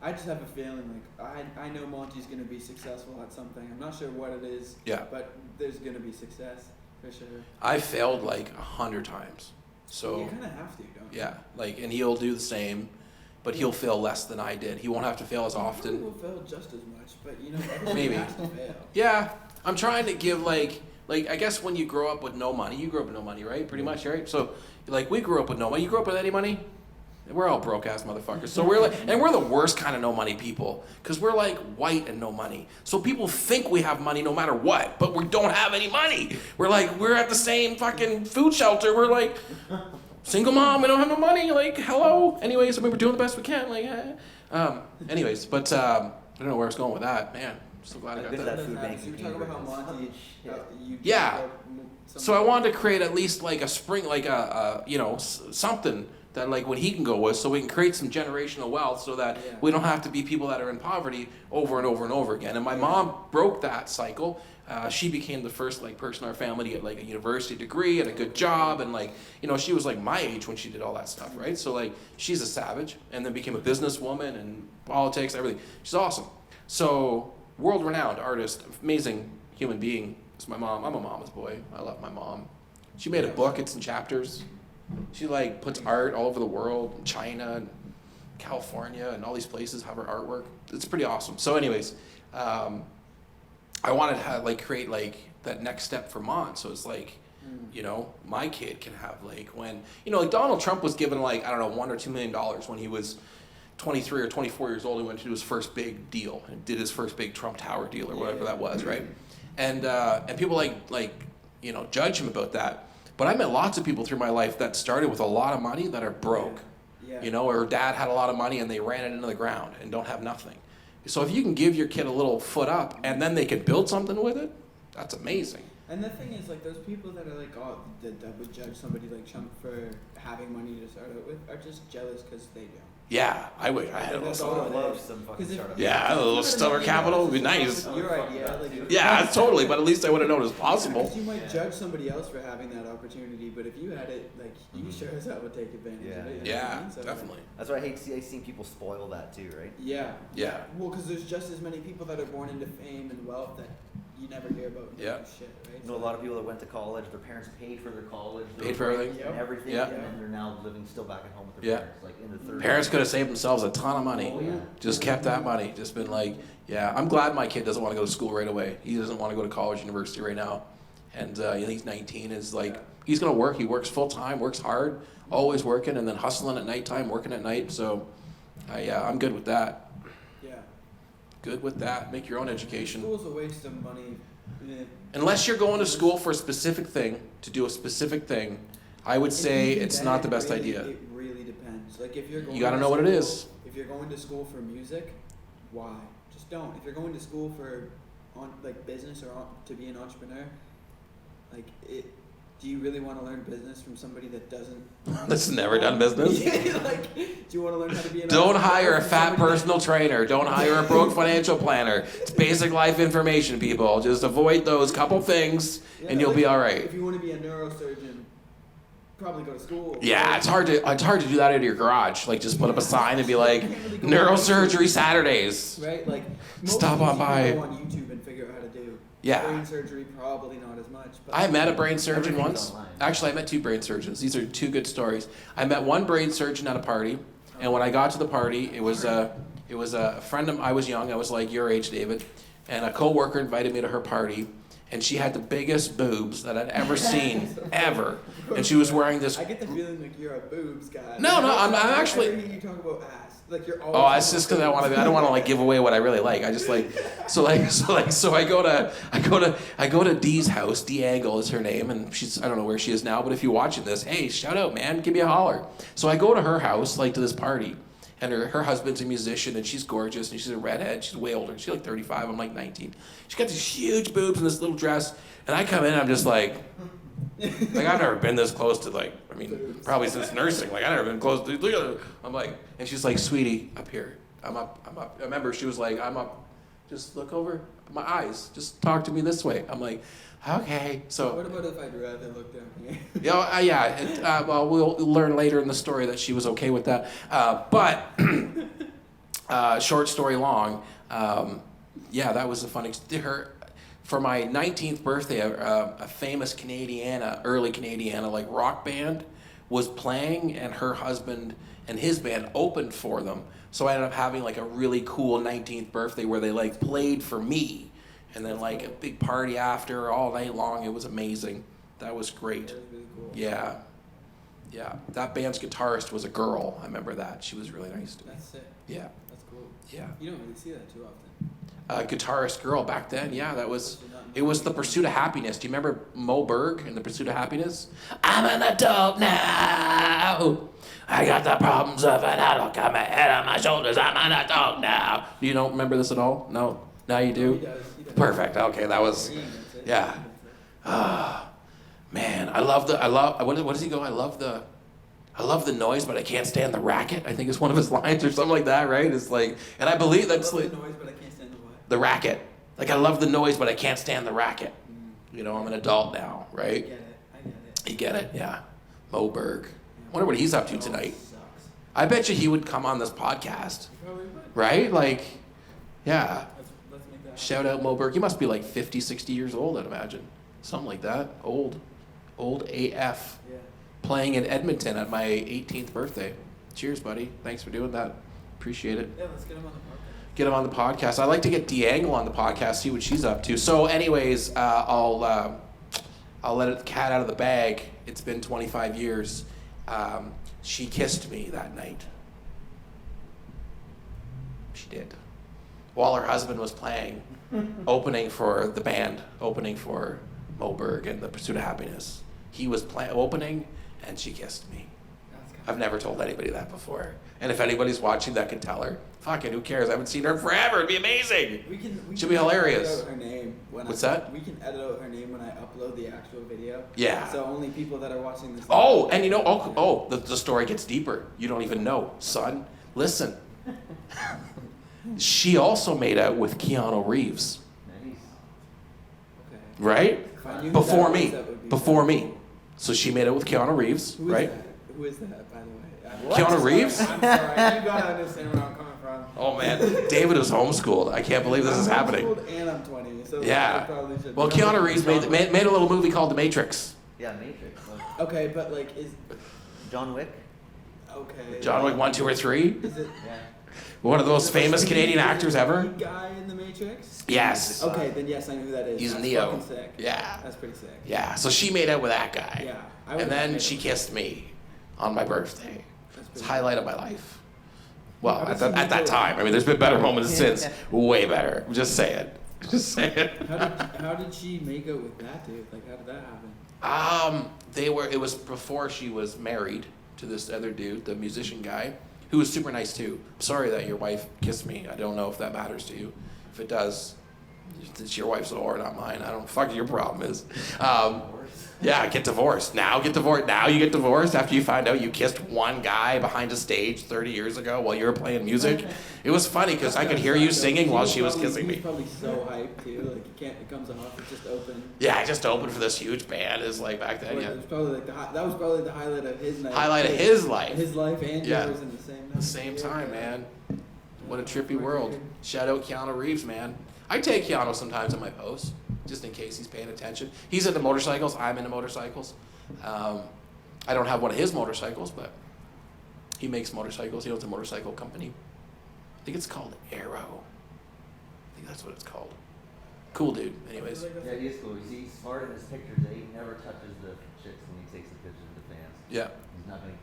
I just have a feeling I know Monty's gonna be successful at something. I'm not sure what it is. Yeah. But there's gonna be success for sure. I failed like 100 times. So. You kind of have to, don't you? Yeah, and he'll do the same, but he'll fail less than I did. He won't have to fail as He often. will fail just as much, but everybody Maybe. has to fail. Yeah, I'm trying to give like I guess when you grow up with no money, you grew up with no money, right? Pretty much, right? So we grew up with no money. You grew up with any money? We're all broke ass motherfuckers. So we're the worst kind of no money people because we're like white and no money. So people think we have money no matter what, but we don't have any money. We're at the same fucking food shelter. We're like, single mom, we don't have no money, like, hello. Anyways, I mean, we're doing the best we can, like, anyways, but I don't know where I was going with that, man. I'm so glad I got Good that. that food bank. So you were talking about how Monty, you Yeah. So I wanted to create at least like a spring, like a you know, something that like when he can go with, so we can create some generational wealth, so that Yeah. we don't have to be people that are in poverty over and over and over again. And my mom broke that cycle. She became the first like person in our family to get like a university degree and a good job, and like, you know, she was like my age when she did all that stuff, right? So like she's a savage, and then became a businesswoman and politics, everything. She's awesome. So world-renowned artist, amazing human being. It's my mom. I'm a mama's boy. I love my mom. She made a book. It's in chapters. She like puts art all over the world, in China and California and all these places have her artwork. It's pretty awesome. So anyways, I wanted to like create like that next step for Mon. So it's like, you know, my kid can have like when, you know, like Donald Trump was given like, I don't know, $1 or $2 million when he was 23 or 24 years old. He went to do his first big deal and did his first big Trump Tower deal or whatever that was, right? And people like you know, judge him about that. But I met lots of people through my life that started with a lot of money that are broke. Yeah. You know, or dad had a lot of money and they ran it into the ground and don't have nothing. So if you can give your kid a little foot up and then they can build something with it, that's amazing. And the thing is, like, those people that are like, oh, that would judge somebody like Trump for having money to start out with are just jealous because they don't. Yeah, I wish I had a That's little all something. I would love some fucking startup. Yeah, a little summer capital would be nice. Your idea, like, Yeah, totally, but at least I would have known it was possible. Because you might judge somebody else for having that opportunity, but if you had it, like, you sure as hell would take advantage of it. You know what I Yeah, mean? So, definitely. That's why I seen people spoil that too, right? Yeah. Yeah. Well, because there's just as many people that are born into fame and wealth that you never hear about. And Yeah. do shit, right? I know a lot of people that went to college, their parents paid for their college. Paid for everything. And everything, Yeah. and then they're now living still back at home with their Yeah. parents, like in the 30s. Parents could have saved themselves a ton of money. Oh, yeah. Just kept that money. Just been like, yeah, I'm glad my kid doesn't want to go to school right away. He doesn't want to go to college, university right now. And he's 19, is like, he's going to work. He works full time, works hard, always working, and then hustling at nighttime, working at night. So I'm good with that. Yeah. Good with that. Make your own education. School's a waste of money. Yeah. Unless you're going to school for a specific thing, to do a specific thing, I would say Even it's then, not the it best really- idea. It really depends. Like, if you're going You got to to know what it school- is. If you're going to school for music, why? Just don't. If you're going to school for like business or to be an entrepreneur, like it. Do you really want to learn business from somebody that doesn't? That's never done business. Yeah, like, do you want to learn how to be an Don't entrepreneur hire a from fat somebody that- personal trainer. Don't hire a broke financial planner. It's basic life information, people. Just avoid those couple things, Yeah, and you'll like, be all right. If you want to be a neurosurgeon, probably go to school. Yeah, it's hard to do that in your garage. Like, just put up a sign and be like, neurosurgery Saturdays. Right, like most Stop things on by. You can go on YouTube and figure out how to do. Yeah. Brain surgery, probably not as much. But I met a brain surgeon Everything's once. online. Actually, I met two brain surgeons. These are two good stories. I met one brain surgeon at a party, and when I got to the party, it was a friend of. I was young. I was like your age, David, and a coworker invited me to her party, and she had the biggest boobs that I'd ever seen ever, and she was wearing this. I get the feeling like you're a boobs guy. No, I'm I actually. hear you talk about ass. Like you're all. Oh, it's just because I don't want to like give away what I really like. I just like, so I go to Dee's house. Dee Angle is her name, and I don't know where she is now, but if you're watching this, hey, shout out, man, give me a holler. So I go to her house, like to this party, and her husband's a musician, and she's gorgeous, and she's a redhead. She's way older. She's like 35. I'm like 19. She's got these huge boobs in this little dress, and I come in, I'm just like I've never been this close to probably since nursing. Like I've never been close to. Look at her. I'm like, and she's like, sweetie, up here. I'm up. I remember she was like, I'm up. Just look over my eyes. Just talk to me this way. I'm like, okay. So. What about if I'd rather look down here? Well, we'll learn later in the story that she was okay with that. But short story long, that was a funny. For my 19th birthday, a famous early Canadiana like rock band was playing, and her husband and his band opened for them. So I ended up having like a really cool 19th birthday where they like played for me, and then like a big party after all night long. It was amazing. That was great. That was really cool. Yeah. That band's guitarist was a girl. I remember that. She was really nice to me. That's sick. Yeah. That's cool. Yeah. You don't really see that too often. guitarist girl back then. Yeah, it was The Pursuit of Happiness. Do you remember Mo Berg in The Pursuit of Happiness? I'm an adult now. I got the problems of an adult. Got my head on my shoulders. I'm an adult now. You don't remember this at all? No? Now you do? He does. Perfect. Okay, that was, yeah. Man, what does he go? I love the noise, but I can't stand the racket. I think it's one of his lines or something like that, right? It's like, and I believe that's like the noise, but I can't stand the what? the racket. Like, I love the noise, but I can't stand the racket. You know, I'm an adult now, I right? get it. You get it? Yeah. Moberg. Wonder what he's up to tonight. Sucks. I bet you he would come on this podcast, Probably would. right? Like, yeah. Let's make that. Shout out Moberg. He must be like 50, 60 years old, I'd imagine. Something like that. Old AF. Yeah. Playing in Edmonton at my 18th birthday. Cheers, buddy. Thanks for doing that. Appreciate it. Yeah, let's get him on the podcast. Get him on the podcast. I'd like to get D'Angle on the podcast, see what she's up to. So, anyways, I'll let the cat out of the bag. It's been 25 years. She kissed me that night. She did. While her husband was playing, opening for the band, opening for Moberg and The Pursuit of Happiness. He was opening, and she kissed me. That's kind I've never told anybody that before. And if anybody's watching that can tell her, fuck it, who cares? I haven't seen her in forever. It'd be amazing. We She'll be hilarious. Edit out her name when What's that? We can edit out her name when I upload the actual video. Yeah. So only people that are watching this. Oh, and you know, the story gets deeper. You don't even know, son. Listen. She also made out with Keanu Reeves, Nice. Okay. right? If I knew who Before that was, me. that would be Before funny. me. So she made out with Keanu Reeves, Who is right? that? Who is that, by the way? What? Keanu Reeves? I'm sorry. You gotta understand where I'm coming from. Oh man, David was homeschooled. I can't believe this is I'm happening. old and I'm 20, so I Yeah. probably should. Well, Keanu Reeves made a little movie called The Matrix. Yeah, Matrix. Okay, but like, is John Wick. okay. John Wick 1, 2, or 3. Is it? Yeah. One of the most is it like famous the Canadian lead- actors the ever. lead guy in the Matrix. Yes. Okay, then yes, I know who that is. He's That's Neo. fucking sick. Yeah. That's pretty sick. Yeah. So she made out with that guy. Yeah. I And would've then made she it. kissed me on my birthday. That's It's pretty highlight of my life. Well, How at did she that make time. I mean, there's been better moments since. Way better. Just say it. Just say it. How did she make out with that dude? Like, how did that happen? It was before she was married to this other dude, the musician guy, who was super nice too. I'm sorry that your wife kissed me. I don't know if that matters to you. If it does, it's your wife's whore, not mine. I don't fuck your problem is. Yeah, get divorced. Now get divorced. Now you get divorced after you find out you kissed one guy behind a stage 30 years ago while you were playing music. It was funny because I could hear you singing while she was kissing He was me. probably so hyped too. Like, it comes off. It's just open. Yeah, I just opened for this huge band. Is like back then, Like, yeah. it was probably like that was probably the highlight of his night. Highlight of Like, his life. His life and Yeah. yours in the same night. The same time, man. What a trippy world. Shout out Keanu Reeves, man. I take Keanu sometimes in my posts, just in case he's paying attention. He's into motorcycles. I'm into motorcycles. I don't have one of his motorcycles, but he makes motorcycles. He owns a motorcycle company. I think it's called Arrow. I think that's what it's called. Cool dude. Anyways. Yeah, he is cool. He's smart in his pictures. Eh? He never touches the chicks when he takes the pictures of the fans. Yeah.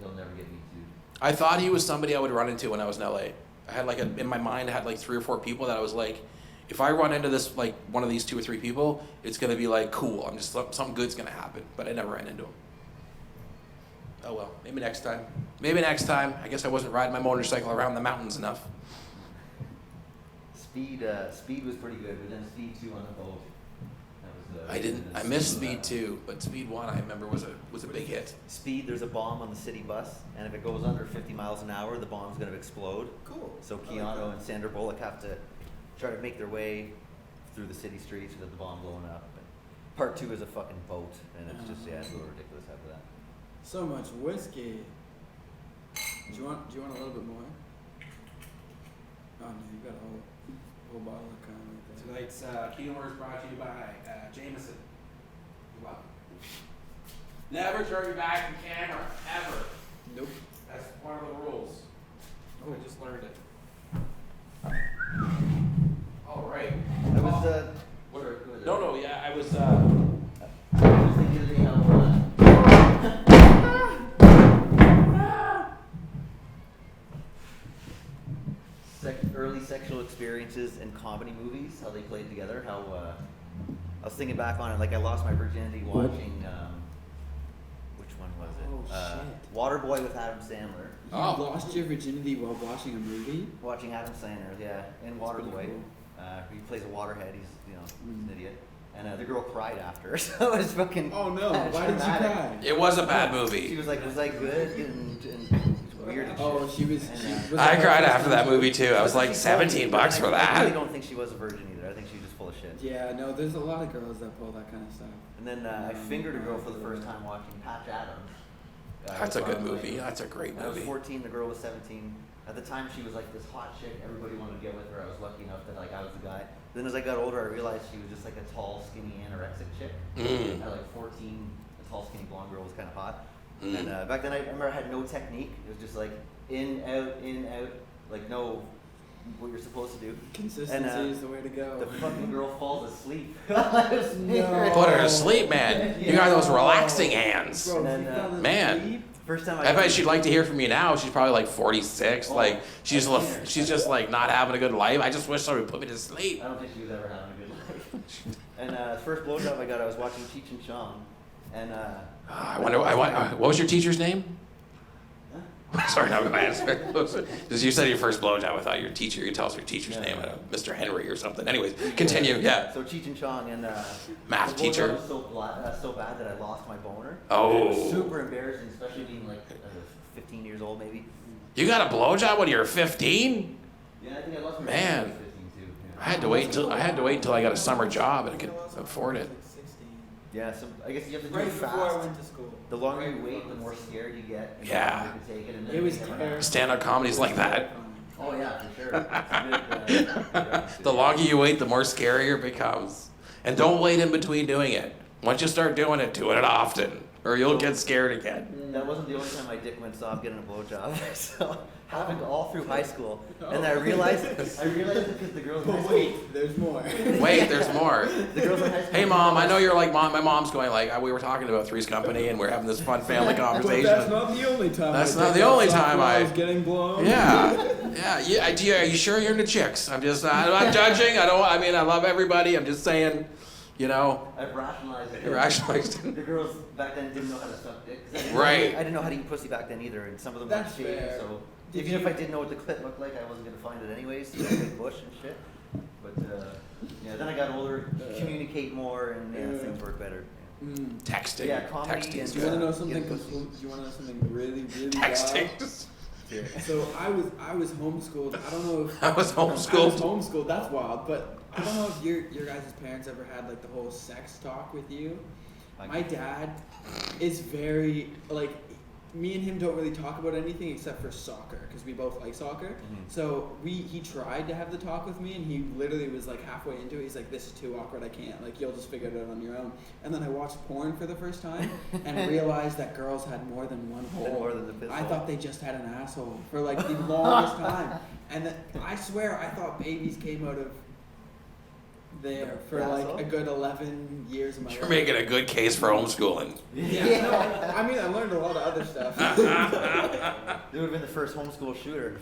He'll never get me too. I thought he was somebody I would run into when I was in LA. I had in my mind, I had like 3 or 4 people that I was like, if I run into this, like one of these 2 or 3 people, it's going to be like, cool. I'm just, something good's going to happen. But I never ran into him. Oh well, maybe next time. Maybe next time. I guess I wasn't riding my motorcycle around the mountains enough. Speed was pretty good, but then Speed 2 on the boat. That was, I missed Speed 2, but Speed 1 I remember was a big hit. Speed, there's a bomb on the city bus, and if it goes under 50 miles an hour, the bomb's going to explode. Cool. So Keanu and Sandra Bullock have to try to make their way through the city streets without the bomb blowing up. And part 2 is a fucking boat, and it's just, it's a little ridiculous after that. So much whiskey. Do you want a little bit more? Oh no, you got a whole bottle of Crown right there. Tonight's Keyword is brought to you by Jameson. You're welcome. Never turn your back to the camera, ever. Nope. That's one of the rules. Oh, I just learned it. All right. I was, No, yeah, I was. I was thinking of the early sexual experiences in comedy movies, how they played together. How I was thinking back on it, like I lost my virginity watching. Which one was it? Oh, shit. Waterboy with Adam Sandler. You lost your virginity while watching a movie? Watching Adam Sandler, yeah, in Waterboy. Cool. He plays a waterhead. He's an idiot. And the girl cried after, so it was fucking. Oh no! Why did you cry? It was a bad She movie. was like, "Was I good?" And it was weird. And Oh, shit. she was. And, I cried after that movie too. I was like, $17 for I really that. don't think she was a virgin either. I think she's just full of shit. Yeah, no, there's a lot of girls that pull that kind of stuff. And then I fingered a girl for the first time watching Patch Adams. That's a good movie. That's a great I was movie. 14. The girl was 17. At the time, she was like this hot chick. Everybody wanted to get with her. I was lucky enough that like I was the guy. Then as I got older, I realized she was just like a tall, skinny, anorexic chick. At like 14, a tall, skinny blonde girl was kind of hot. And back then, I remember I had no technique. It was just like in, out, like no what you're supposed to do. Consistency is the way to go. The fucking girl falls asleep. No. Put her to sleep, man. You got those relaxing hands. Bro, And she then, fell man. asleep? First time I bet she'd like to hear from you now. She's probably like 46. Oh, Like she's I've seen her. she's just like not having a good life. I just wish somebody would put me to sleep. I don't think she was ever having a good life. And the first blowjob I got, I was watching Cheech and Chong, and I wonder. What was your teacher's name? Sorry, not my answer. Because you said your first blowjob. I thought your teacher. You tell us your teacher's Yeah. name, Mr. Henry or something. Anyways, continue. Yeah. So Cheech and Chong and Math the blowjob teacher. was so bad that I lost my boner. Oh. It was super embarrassing, especially being like 15 years old maybe. You got a blowjob when you were 15? Yeah, I think I lost my Man. boner when I was 15 too. I had to wait until I got a summer job and I could afford it. Like 16. Yeah, so I guess you have to do Right it before fast. I went to school. The longer you wait, the more scared you get. And Yeah. The longer you take it, and then It was you never terrible. know. Stand-up comedy's like that. Oh yeah, for sure. It's a bit, The longer you wait, the more scarier it becomes. And don't wait in between doing it. Once you start doing it often, or you'll get scared again. That wasn't the only time my dick went soft getting a blowjob. So happened all through high school, and I realized it because the girls in high But school. wait, there's more. Wait, there's more. The girls in high school. Hey mom, I know you're like mom. My mom's going like we were talking about Three's Company and we're having this fun family But conversation. that's not the only time. That's I not did the that only stuff time when I- was getting blown. Yeah. Are you sure you're into chicks? I'm not judging. I love everybody. I'm just saying, I've rationalized it. you rationalized The it. girls back then didn't know how to suck dick. 'Cause Right. I didn't know how to eat pussy back then either, and some of them That's weren't shaved. fair. So Did even if you- I didn't know what the clit looked like, I wasn't gonna find it anyways. So I big bush and shit. But then I got older, communicate more, and things work better. Mm. Texting. Yeah, comedy Texting's and- Do you want to know Yeah, something? pussy. Do you want to know something really, really Texting. wild? So I was homeschooled. I don't know if I was I was homeschooled. homeschooled. That's wild. But I don't know if your guys' parents ever had like the whole sex talk with you. My dad is very like. Me and him don't really talk about anything except for soccer because we both like soccer. Mhm. So he tried to have the talk with me and he literally was like halfway into it. He's like, "This is too awkward. I can't. Like, you'll just figure it out on your own." And then I watched porn for the first time and realized that girls had more than one hole. More than the piss I hole. thought they just had an asshole for like the longest time. And then, I swear I thought babies came out of there for like Asshole? a good 11 years of my You're life. making a good case for homeschooling. Yeah, no, I mean, I learned a lot of other stuff. It would have been the first homeschool shooter.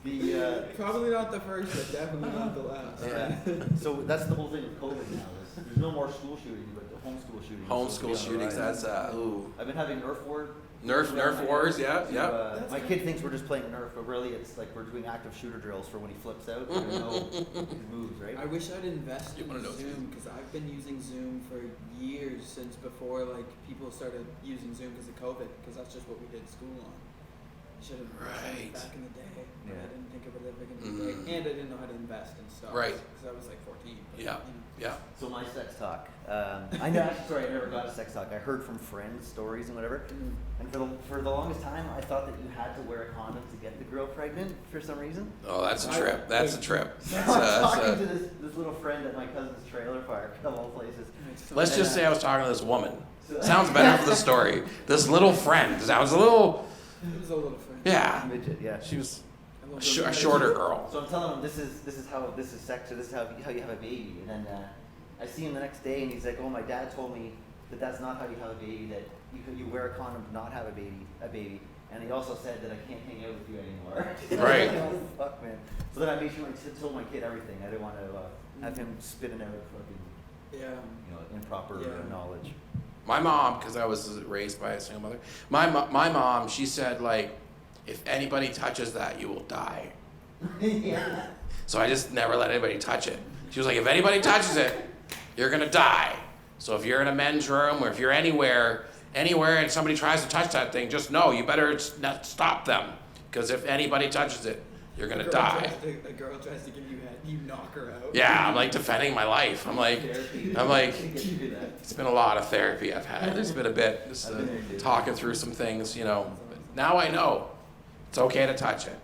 Yeah, The probably not the first, but definitely not the last. so that's the whole thing with COVID now. There's no more school shootings, but the homeschool shootings. Homeschool shootings. That's ooh. I've been having Nerf wars. Nerf wars. Yeah. That's My good. kid thinks we're just playing Nerf, but really it's like we're doing active shooter drills for when he flips out. We know his moves, right? I wish I'd invested You in wanna know Zoom because I've been using Zoom for years since before like people started using Zoom because of COVID because that's just what we did school on. I should have Right. back in the day, but Yeah. I didn't think of it ever going to be big, and I didn't know how to invest in stocks. Right. Because I was like 14. But, Yeah. Yeah. So my sex talk. I know. Sorry, I never got a sex talk. I heard from friends stories and whatever. And for the longest time, I thought that you had to wear a condom to get the girl pregnant for some reason. Oh, that's a trip. That's a trip. So That's I was talking a, to this little friend at my cousin's trailer park, of all places. let's just say I was talking to this woman. Sounds better for the story. This little friend. Sounds a little. It was a little friend. Yeah. Midget, yeah. She was A a little shorter girl. So I'm telling him this is how this is sex, or this is how you have a baby. And then I see him the next day, and he's like, "Oh, my dad told me that that's not how you have a baby. That you wear a condom to not have a baby." And he also said that I can't hang out with you anymore. Right. Oh, fuck, man. So then I made sure I told my kid everything. I didn't want to have him spitting out fucking, Yeah. improper knowledge. My mom, because I was raised by a single mother, my mom, she said, like, if anybody touches that, you will die. Yeah. So I just never let anybody touch it. She was like, if anybody touches it, you're gonna die. So if you're in a men's room or if you're anywhere and somebody tries to touch that thing, just know you better not stop them. Because if anybody touches it, you're gonna die. A girl tries to give you head, you knock her out. Yeah, I'm like defending my life. I'm like, it's been a lot of therapy I've had. There's been a bit, just talking through some things, But now I know it's okay to touch it.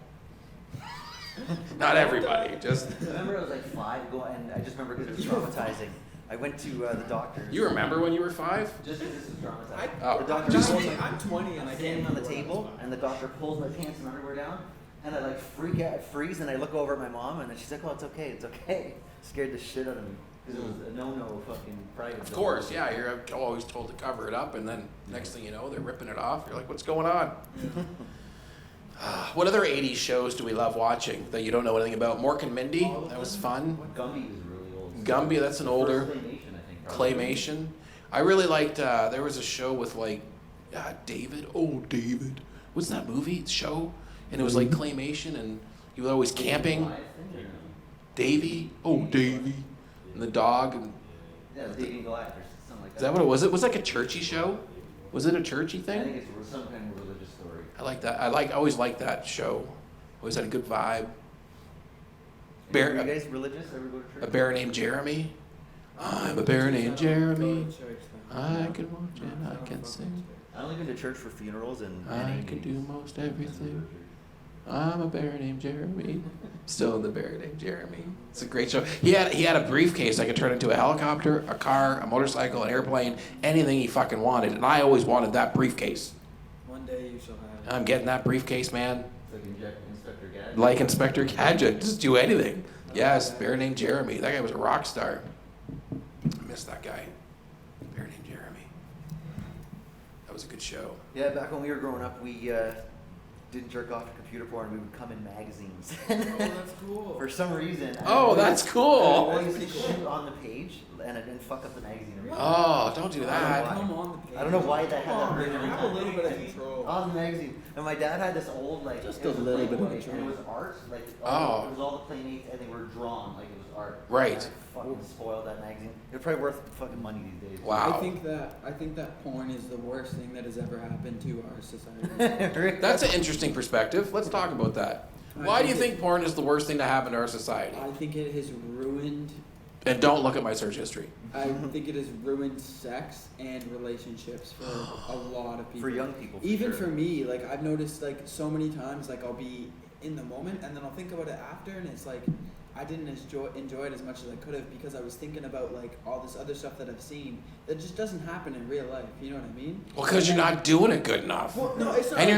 Not everybody, just. I remember I was like 5 and I just remember because it was traumatizing. I went to the doctor. You remember when you were 5? Just because this is traumatizing. Oh, The doctor just- pulls my- I'm 20 and I I'm can't standing on the remember table, what I was and the doctor pulls my pants and underwear down, and I like freeze, and I look over at my mom, and then she's like, "Oh, it's okay." Scared the shit out of me because it was a no fucking private. Of course, yeah. You're always told to cover it up, and then next thing you know, they're ripping it off. You're like, what's going on? What other 80s shows do we love watching that you don't know anything about? Mork and Mindy, that was fun. Gumby was really old. Gumby, that's an older. First Claymation, I think. Probably. Claymation. I really liked, there was a show with like, David. Oh, David. What's that movie, show? And it was like claymation, and he was always camping. Goliath thing, or no? Davy. Oh, Davy. And the dog. And Yeah, Davy and Goliath or something like that. is that what it was? It was like a churchy show? Was it a churchy I thing? think it's some kind of religious story. I like that. I always liked that show. Always had a good vibe. Are Bear, you guys religious? Ever go to church? a bear named Jeremy. I'm a bear named Jeremy. Go to church, I can watch and I can sing. I only been to church for funerals and I can do most everything. I'm a bear named Jeremy. Still in the bear named Jeremy. It's a great show. He had a briefcase I could turn into a helicopter, a car, a motorcycle, an airplane, anything he fucking wanted. And I always wanted that briefcase. One day you shall have it. I'm getting that briefcase, man. It's like Inspector Gadget. Like Inspector Gadget, just do anything. Yes, bear named Jeremy. That guy was a rock star. I miss that guy. Bear named Jeremy. That was a good show. Yeah, back when we were growing up, we didn't jerk off to computer porn. We would come in magazines. Oh, that's cool. For some reason. Oh, that's I cool. always shoot on the page, and I didn't fuck up the magazine. Or anything. Oh, don't do I that. don't Come on the page. I don't know why that had that written every Have time. a little bit of control. On the magazine. And my dad had this old, like, Just it was a little bit of Playboy, control. and it was art. Like, Oh. it was all the Playmates, and they were drawn like it was art. Right. And I fucking spoiled that magazine. It's probably worth fucking money these days. Wow. I think that porn is the worst thing that has ever happened to our society. That's an interesting perspective. Let's talk about that. Why do you think porn is the worst thing to happen to our society? I think it has ruined. And don't look at my search history. I think it has ruined sex and relationships for a lot of people. For young people. Even sure. for me, like I've noticed, like so many times, like I'll be in the moment and then I'll think about it after, and it's like I didn't enjoy it as much as I could have because I was thinking about like all this other stuff that I've seen that just doesn't happen in real life. You know what I mean? Well, because you're not doing it good enough. Well, no, it's not. And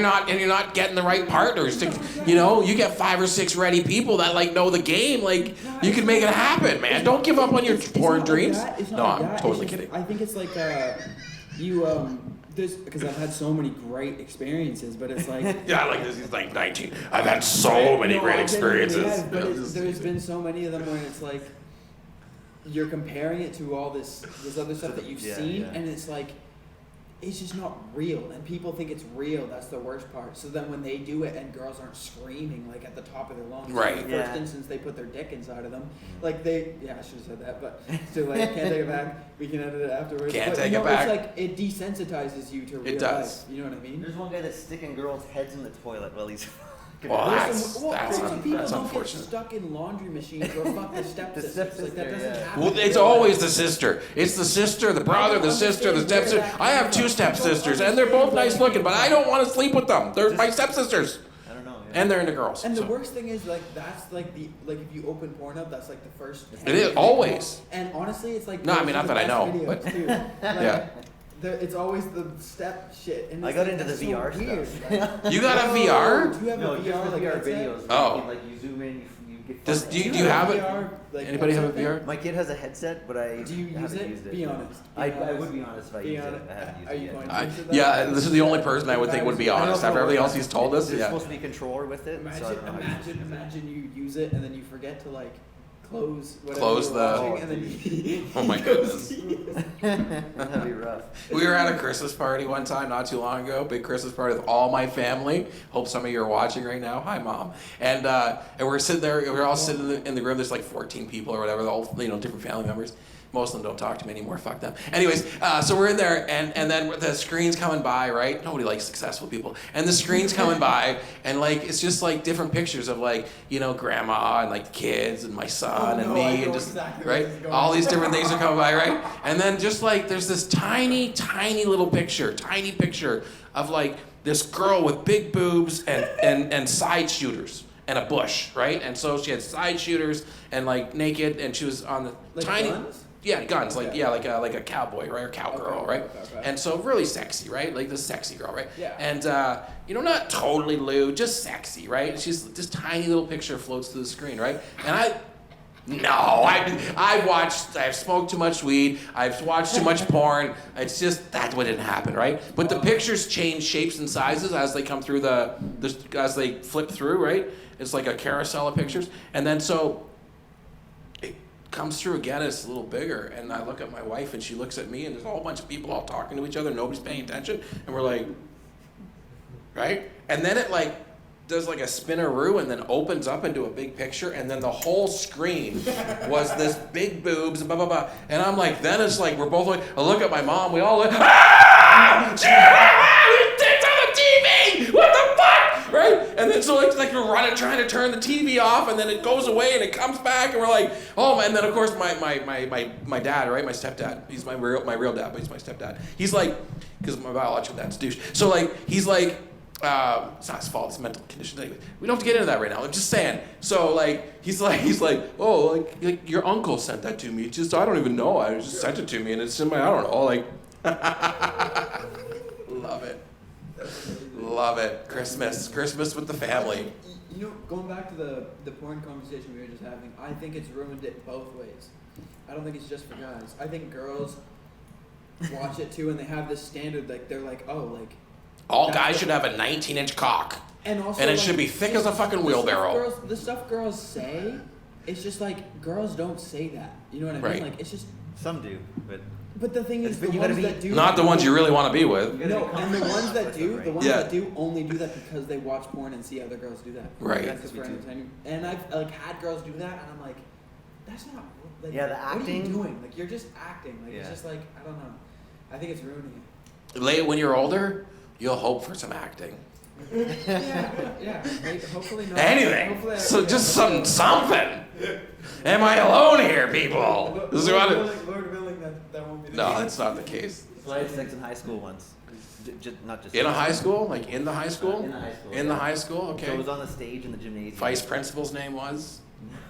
you're not getting the right partners to, you get 5 or 6 ready people that like know the game, like you can make it happen, man. Don't give up on your porn dreams. No, I'm totally kidding. I think it's like because I've had so many great experiences, but it's like Yeah, like this is like 19. I've had so many great I experiences. genuinely have, but there's been so many of them where it's like you're comparing it to all this other stuff that you've seen, and it's like it's just not real, and people think it's real. That's the worst part. So then when they do it and girls aren't screaming like at the top of their lungs, Right. in the first instance they put their dick inside of them, like I should have said that, but still, like, can't take it back. We can edit it afterwards. Can't But, take it back. It's like it desensitizes you to real does. life. You know what I mean? There's one guy that's sticking girls' heads in the toilet while he's. Well, There's that's people don't unfortunate. get stuck in laundry machines or fuck the stepsisters. Like that doesn't happen. Well, it's always the sister. It's the sister, the brother, the sister, the stepsister. I have 2 stepsisters, and they're both nice looking, but I don't want to sleep with them. They're my stepsisters, I don't know. and they're into girls. And the so. worst thing is that's like if you open Pornhub, that's like the first. It is always. And honestly, it's like No, I those mean, are not the that I best know, but- videos, too. Like, Yeah. It's always the step shit. And I it's got like, into the that's so VR weird. stuff. You got a VR? Do you have No, a just VR the like VR headset? videos. Oh. Like you zoom in, you get Does fun. do you have it? VR, like, Anybody have a headset thing? VR? My kid has a headset, but I Do you use haven't it? used it. Be honest. I would be honest if I Be used honest. it. I haven't used Are it you yet. going to I, use it? yeah, this is the only person I would think would be I don't know honest if after it'll everything work. else he's told us. There's Yeah. supposed to be a controller with it. So I don't know how to use it. Imagine you use it and then you forget to like close whatever Close you're the- watching, and then you Oh my goodness. That'd be rough. We were at a Christmas party one time not too long ago, big Christmas party with all my family. Hope some of you are watching right now. Hi, Mom. And we're sitting there. We're all sitting in the room. There's like 14 people or whatever, all different family members. Most of them don't talk to me anymore. Fuck them. Anyways, so we're in there, and then the screen's coming by, right? Nobody likes successful people. And the screen's coming by, and like it's just like different pictures of like grandma and like the kids and my son and me and just exactly where right. this is going. All these different things are coming by, right? And then just like there's this tiny little picture, of like this girl with big boobs and side shooters. And a bush, right? And so she had side shooters and like naked, and she was on the Like tiny, guns? yeah, guns, like Okay. like a cowboy, right, or cowgirl, Okay, right? okay. And so really sexy, right? Like this sexy girl, right? Yeah. And not totally lewd, just sexy, right? She's this tiny little picture floats through the screen, right? And I've smoked too much weed, I've watched too much porn. It's just that's what didn't happen, right? But the pictures change shapes and sizes as they come through as they flip through, right? It's like a carousel of pictures. And then so it comes through again, it's a little bigger, and I look at my wife and she looks at me, and there's a whole bunch of people all talking to each other, nobody's paying attention, and we're like, right? And then it like does like a spinneroo and then opens up into a big picture, and then the whole screen was this big boobs, blah, blah, blah. And I'm like, then it's like, we're both like, I look at my mom, we all look, it's on the TV! What the fuck? Right? And then so it's like we're running, trying to turn the TV off, and then it goes away and it comes back, and we're like, oh, and then of course my dad, right? My stepdad. He's my real dad, but he's my stepdad. He's like, because my biological dad's a douche. So like, he's like, it's not his fault, it's a mental condition. Anyway, we don't have to get into that right now. I'm just saying. So like, he's like, oh, like your uncle sent that to me. Just I don't even know. I just sent it to me, and it's in my, I don't know, like. Love it. Christmas with the family. Going back to the porn conversation we were just having, I think it's ruined it both ways. I don't think it's just for guys. I think girls watch it too, and they have this standard, like they're like, oh, like. All guys should have a 19-inch cock. And also, and it like, should be thick as a fucking wheelbarrow. The stuff girls say, it's just like girls don't say that. You know what I mean? Right. Like it's just. Some do, but the thing is, But the you gotta ones be- that do. Not the ones you really want to be with. No, and the ones that do, Yeah. that do only do that because they watch porn and see other girls do that. Right. That's just for entertainment. And I've like had girls do that, and I'm like, that's not. Like, Yeah, the What are acting- you doing? Like you're just acting. Like it's Yeah. just like I don't know. I think it's ruining it. Late when you're older, you'll hope for some acting. Yeah. Like, hopefully not. Anything. Hopefully So just something. Am I alone here, people? This is what Lord willing, that won't be the No, case. that's not the case. so I had sex in high school once. Not just In a high school? Like in the high school? In the high school. In the yeah. high school? So it Okay. was on the stage in the gymnasium. Vice principal's name was?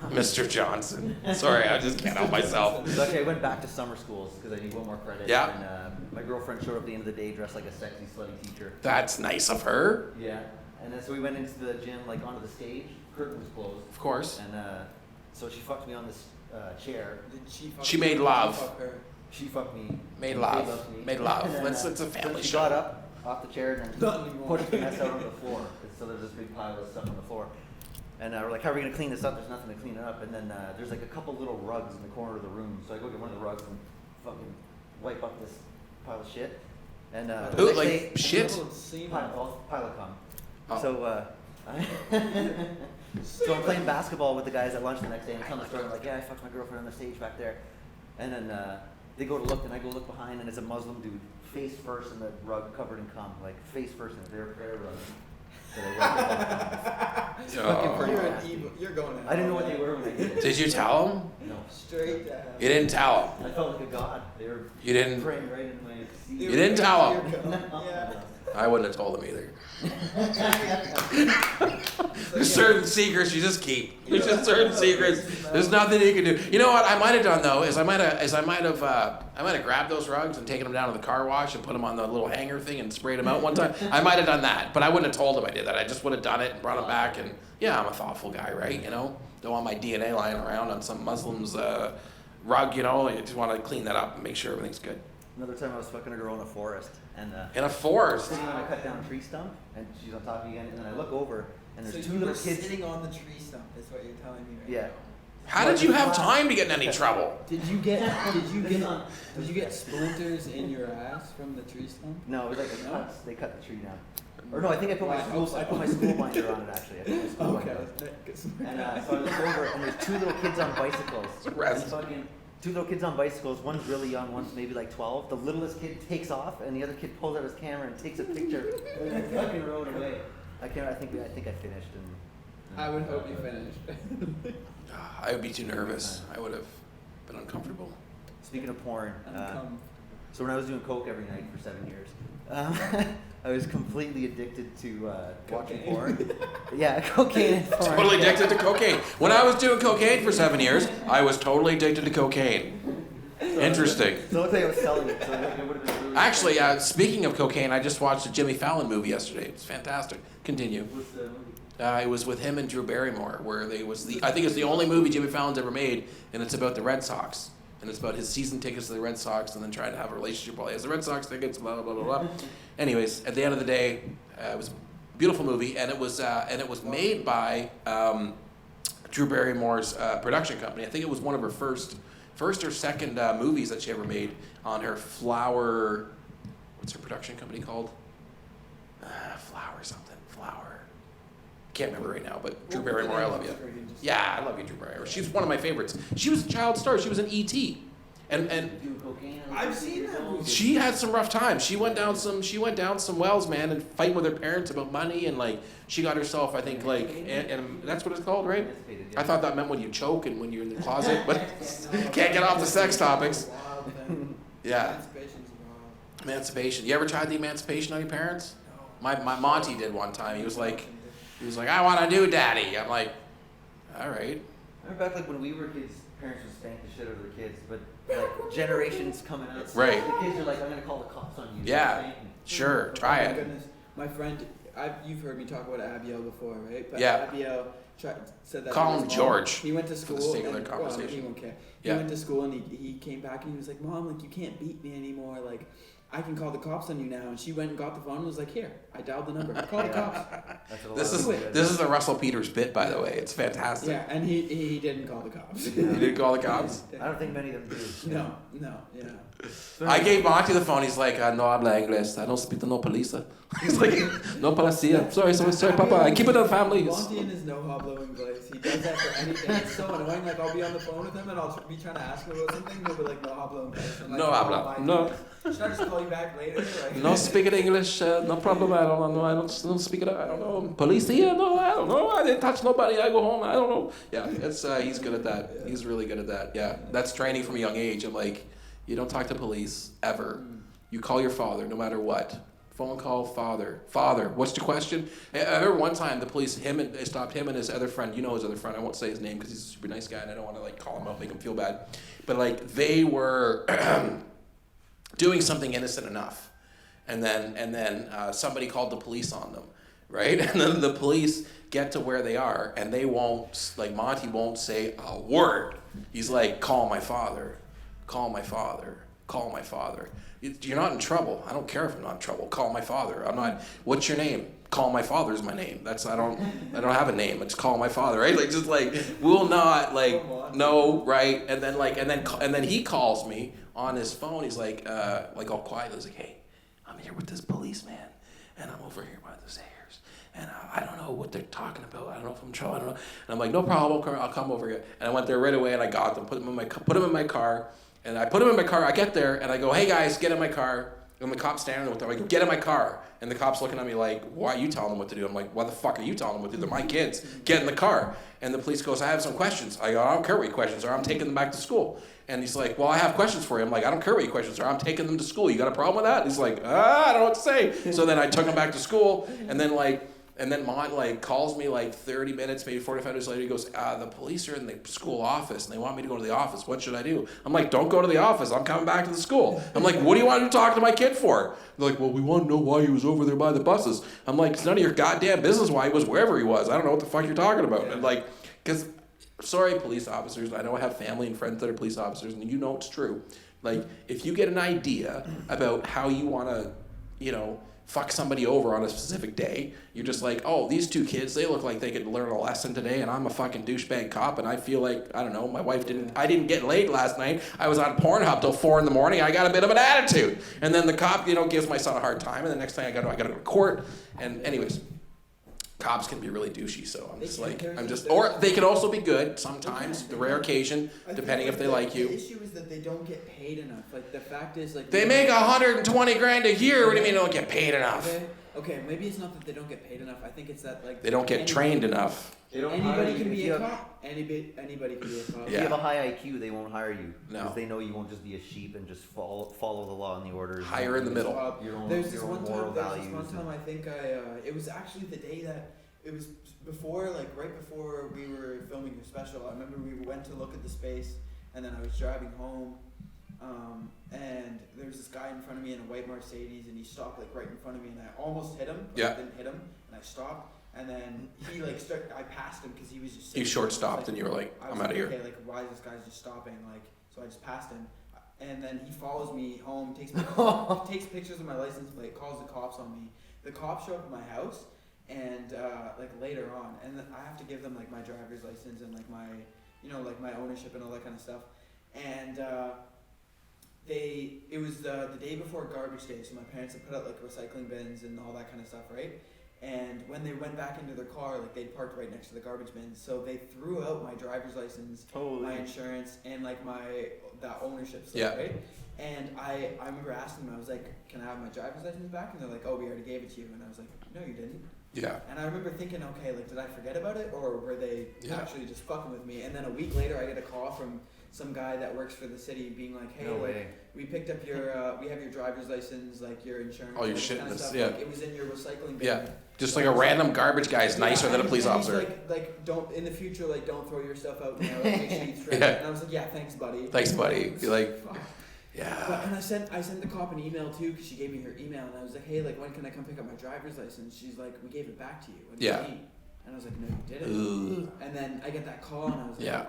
Mr. Johnson. Sorry, I just can't help myself. So actually, I went back to summer schools because I need one more credit. Yeah. And my girlfriend showed up at the end of the day dressed like a sexy, slutty teacher. That's nice of her. Yeah. And then so we went into the gym, like onto the stage. Curtain was closed. Of course. And so she fucked me on this chair. Did She made love. Fuck her. She fucked me. Made She love. loved me. Made love. And then, It's a family so she show. got up off the chair and Not then anymore. pushed the mess out on the floor. And so there's this big pile of stuff on the floor. And we're like, how are we going to clean this up? There's nothing to clean it up. And then there's like a couple little rugs in the corner of the room. So I go get one of the rugs and fucking wipe up this pile of shit. And Who, next like, day- shit? pile of cum. Oh. So so I'm playing basketball with the guys at lunch the next day, and I tell them the story. I'm like, yeah, I fucked my girlfriend on the stage back there. And then they go to look, and I go look behind, and it's a Muslim dude, face first in the rug, covered in cum, like face first in their rug. That I wiped it off. Fucking pretty You're an nasty. evil. You're going. I didn't know what they were when I did it. Did you tell him? No. Straight down. You didn't tell him. I felt like a god. They were You didn't. praying right into my seat. You didn't tell him. Yeah. I wouldn't have told him either. There's certain secrets you just keep. There's just certain secrets. There's nothing you can do. You know what I might have done though is I might have grabbed those rugs and taken them down to the car wash and put them on the little hanger thing and sprayed them out one time. I might have done that, but I wouldn't have told him I did that. I just would have done it and brought them back. And yeah, I'm a thoughtful guy, right? You know. Don't want my DNA lying around on some Muslim's rug, you know. I just want to clean that up and make sure everything's good. Another time I was fucking a girl in a forest, and In a forest. sitting on a cut down tree stump, and she's on top of me again, and then I look over, and there's So two you were little kids. sitting on the tree stump. Is what you're telling me right Yeah. now. How did you have time to get in any trouble? Did you get splinters in your ass from the tree stump? No, it was like a No? cuts. They cut the tree down. Or no, I think I put Well, my I school. hope so. I put my school binder on it actually. I put my school binder on it. And so I look over, and there's two little kids on bicycles. Rest. And fucking two little kids on bicycles. One's really young, one's maybe like 12. The littlest kid takes off, and the other kid pulls out his camera and takes a picture. And then fucking rode away. I think I finished. And I would hope you finished. I would be too nervous. I would have been uncomfortable. Speaking of porn, Uncom- so when I was doing coke every night for 7 years, I was completely addicted to watching Cocaine. porn. Yeah, cocaine and porn. Totally addicted to cocaine. When I was doing cocaine for 7 years, I was totally addicted to cocaine. Interesting. So I'll tell you I was selling it, so it would have been really Actually, speaking of cocaine, I just watched a Jimmy Fallon movie yesterday. It's fantastic. Continue. What's the movie? It was with him and Drew Barrymore, where I think it's the only movie Jimmy Fallon's ever made, and it's about the Red Sox. And it's about his season tickets to the Red Sox and then trying to have a relationship while he has the Red Sox tickets, blah, blah, blah, blah. Anyways, at the end of the day, it was a beautiful movie, and it was made by Drew Barrymore's production company. I think it was one of her first or second movies that she ever made on her Flower, what's her production company called? Flower something. Can't remember right now, but Drew Barrymore, I love you. Yeah, I love you, Drew Barrymore. She's one of my favorites. She was a child star. She was in E.T. And Doing cocaine. I've seen that movie. she had some rough times. She went down some wells, man, and fighting with her parents about money, and like she got herself, I think, like, and that's what it's called, right? Emancipated, yeah. I thought that meant when you choke and when you're in the closet, but can't get off the sex topics. Wild thing. Yeah, Emancipation's wild. emancipation. You ever tried the emancipation on your parents? No. My Monty did one time. He was like, I want to do daddy. I'm like, all right. I remember back like when we were kids, parents would spank the shit out of their kids, but like generations coming out. Right. The kids are like, I'm gonna call the cops on you. Yeah. Spank me. Sure, try Oh my it. goodness. My friend, you've heard me talk about Abiel before, right? But Yeah. Abiel said that. Call to him his mom. George He went to for the school. sake of and, their well, conversation. he won't care. Yeah. He went to school and he came back and he was like, Mom, like you can't beat me anymore. Like I can call the cops on you now. And she went and got the phone and was like, here, I dialed the number. Call the cops. That's what a This lot is of them this do. is the Russell Peters bit, by the way. It's fantastic. Yeah, and he didn't call the cops. You didn't call the cops? I don't think many of them do. No, yeah. I gave Monty the phone. He's like, no habla inglés. I don't speak to no police. He's like, no policia. Sorry, Papa. I keep it in families. Monty in his no hablo inglés. He does that for anything. It's so annoying. Like I'll be on the phone with him and I'll be trying to ask him about something. He'll be like, no hablo inglés. I'm like, No "Oh, habla. my No. goodness. Should I just call you back later? Like, No speak it English. No problem. I don't know. I don't speak it. I don't know. Policia? No, I don't know. I didn't touch nobody. I go home. I don't know. Yeah, it's he's good at that. He's really good at that. Yeah, that's training from a young age. I'm like, you don't talk to police ever. You call your father, no matter what. Phone call, father. Father, what's the question? I remember one time the police, they stopped him and his other friend. You know his other friend. I won't say his name because he's a super nice guy and I don't want to like call him out, make him feel bad. But like they were doing something innocent enough, and then somebody called the police on them, right? And then the police get to where they are and they won't, like Monty won't say a word. He's like, call my father, call my father, call my father. You're not in trouble. I don't care if I'm not in trouble. Call my father. I'm not. What's your name? Call my father's my name. I don't have a name. It's call my father, right? Like just like will not like no, right? And then he calls me on his phone. He's like all quiet. He's like, hey, I'm here with this policeman, and I'm over here by the stairs, and I don't know what they're talking about. I don't know if I'm in trouble. I don't know. And I'm like, no problem. I'll come over here. And I went there right away, and I got them. Put them in my car. And I put him in my car. I get there, and I go, hey, guys, get in my car. And the cop's standing there with them. I go, get in my car. And the cop's looking at me like, why are you telling them what to do? I'm like, why the fuck are you telling them what to do? They're my kids. Get in the car. And the police goes, I have some questions. I go, I don't care what your questions are. I'm taking them back to school. And he's like, well, I have questions for you. I'm like, I don't care what your questions are. I'm taking them to school. You got a problem with that? And he's like, I don't know what to say. So then I took him back to school, and then Mont like calls me like 30 minutes, maybe 45 minutes later. He goes, the police are in the school office and they want me to go to the office. What should I do? I'm like, don't go to the office. I'm coming back to the school. I'm like, what do you want to talk to my kid for? They're like, well, we want to know why he was over there by the buses. I'm like, it's none of your goddamn business why he was wherever he was. I don't know what the fuck you're talking about. And like, because sorry, police officers. I know I have family and friends that are police officers, and you know it's true. Like, if you get an idea about how you want to, fuck somebody over on a specific day, you're just like, oh, these two kids, they look like they could learn a lesson today, and I'm a fucking douchebag cop, and I feel like, I don't know, I didn't get laid last night. I was on Pornhub till 4 a.m. I got a bit of an attitude. And then the cop, gives my son a hard time, and the next thing I got to go to court. And anyways, cops can be really douchey, so or they can also be good sometimes, the rare occasion, depending if they like you. The issue is that they don't get paid enough. Like, the fact is, like... They make $120,000 a year. What do you mean they don't get paid enough? Okay, maybe it's not that they don't get paid enough. I think it's that, like... They don't get trained enough. Anybody can be a cop. Anybody can be a cop. If you have a high IQ, they won't hire you. No. Because they know you won't just be a sheep and just follow the law and the orders. Hire in the middle. There's this one time I think it was actually the day that... It was before, right before we were filming your special. I remember we went to look at the space, and then I was driving home, and there was this guy in front of me in a white Mercedes, and he stopped right in front of me, and I almost hit him, but I didn't hit him, and I stopped, and then he I passed him because he was just. You short stopped, and you were like, I'm out of here. Okay, why is this guy just stopping? So I just passed him, and then he follows me home, takes pictures of my license plate, calls the cops on me. The cops show up at my house. And later on, and then I have to give them my driver's license and my my ownership and all that kind of stuff. And it was the day before garbage day, so my parents had put out recycling bins and all that kind of stuff, right? And when they went back into their car, they'd parked right next to the garbage bins, so they threw out my driver's license, my insurance, and that ownership stuff, right? And I remember asking them, I was like, "Can I have my driver's license back?" And they're like, "Oh, we already gave it to you." And I was like, "No, you didn't." Yeah. And I remember thinking, okay, did I forget about it, or were they actually just fucking with me? And then a week later, I get a call from some guy that works for the city, being like, "Hey, we picked up your, we have your driver's license, your insurance, all your shit, kind of stuff. yeah. It was in your recycling bin." Yeah. Just a random garbage guy is nicer than a police officer. Don't in the future, don't throw your stuff out now. Make sure you throw it. And I was like, "Yeah, thanks, buddy." Thanks, buddy. You're like. Yeah. And I sent the cop an email too, because she gave me her email, and I was like, "Hey, when can I come pick up my driver's license?" She's like, "We gave it back to you." What do you mean? And I was like, "No, you didn't." Ooh. And then I get that call, and I was like, "Yeah,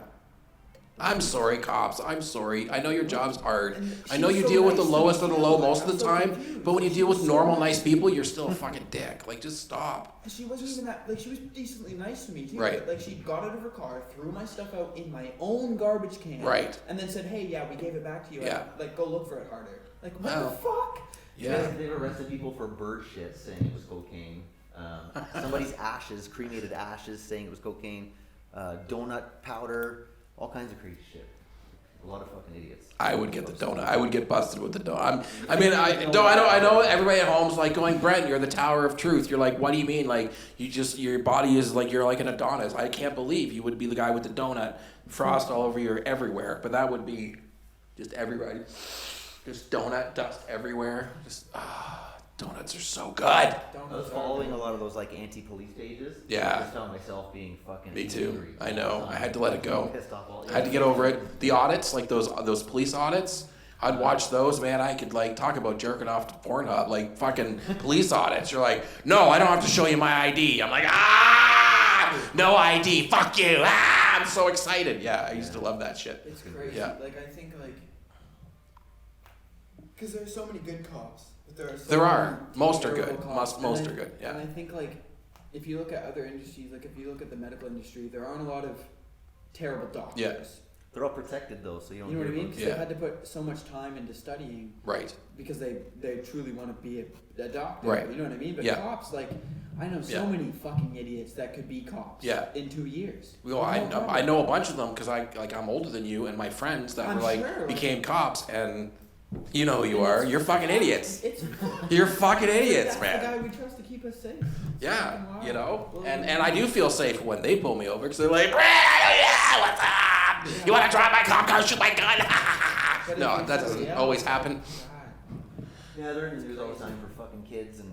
I'm sorry, cops. I'm sorry. I know your job's hard. I know you deal with the lowest of the low most of the time, but when you deal with normal, nice people, you're still a fucking dick. Just stop." And she wasn't even that. She was decently nice to me too. Right. But, she got out of her car, threw my stuff out in my own garbage can. Right. And then said, "Hey, yeah, we gave it back to you. Yeah. Go look for it harder." What Wow. the fuck? Yeah. They've arrested people for bird shit, saying it was cocaine. Somebody's ashes, cremated ashes, saying it was cocaine. Donut powder, all kinds of crazy shit. A lot of fucking idiots. I would get the donut. I would get busted with the donut. I know everybody at home's going, "Brent, you're the tower of truth." You're like, "What do you mean? Your body is you're like an Adonis." I can't believe you would be the guy with the donut, frost all over your everywhere. But that would be just everybody. Just donut dust everywhere. Donuts are so good. I was following a lot of those anti-police pages. Yeah. I just found myself being fucking Me too. angry. I know. I had to let it go. Pissed off all I had to get over it. The audits, those police audits, I'd watch those, man. I could talk about jerking off to Pornhub, fucking police audits. You're like, "No, I don't have to show you my ID." I'm like, no ID, fuck you, I'm so excited. Yeah, I used to love that shit. It's crazy. Yeah. I think because there are so many good cops, but There are. Most are good. Cops. Most are good. Yeah. And I think if you look at other industries, if you look at the medical industry, there aren't a lot of terrible doctors. Yeah. They're all protected though, so you don't. You know what I mean? Because Because they've had to put so much time into studying. Right. Because they truly want to be a doctor. Right. You know what I mean? But Yeah. cops, I know so many fucking idiots that could be cops. Yeah. In 2 years. Well, I know a bunch of them because I'm older than you, and my friends that became cops, and you know who you are. You're fucking idiots. You're fucking idiots, man. That's the guy we trust to keep us safe. Yeah, Well, and I do feel safe when they pull me over because they're like, "Yeah, what's up? You want to drive my cop car? Shoot my gun?" No, that doesn't always happen. Yeah, they're in the news all the time for fucking kids and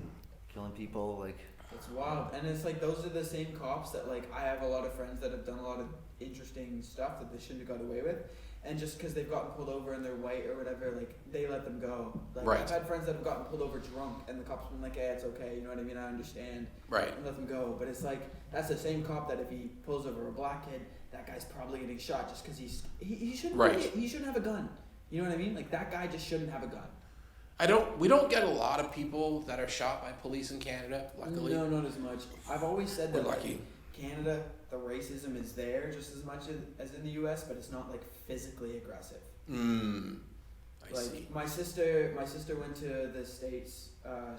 killing people. It's wild, and it's those are the same cops that I have a lot of friends that have done a lot of interesting stuff that they shouldn't have got away with, and just because they've gotten pulled over and they're white or whatever, they let them go. Right. I've had friends that have gotten pulled over drunk, and the cops have been like, "Hey, it's okay," you know what I mean? I understand. Right. And let them go, but it's that's the same cop that if he pulls over a black kid that guy's probably getting shot just because he shouldn't Right. he shouldn't have a gun. You know what I mean? Like that guy just shouldn't have a gun. We don't get a lot of people that are shot by police in Canada, luckily. No, not as much. I've always said We're that lucky. like, Canada, the racism is there just as much as in the U.S., but it's not like physically aggressive. I Like see. my sister went to the States.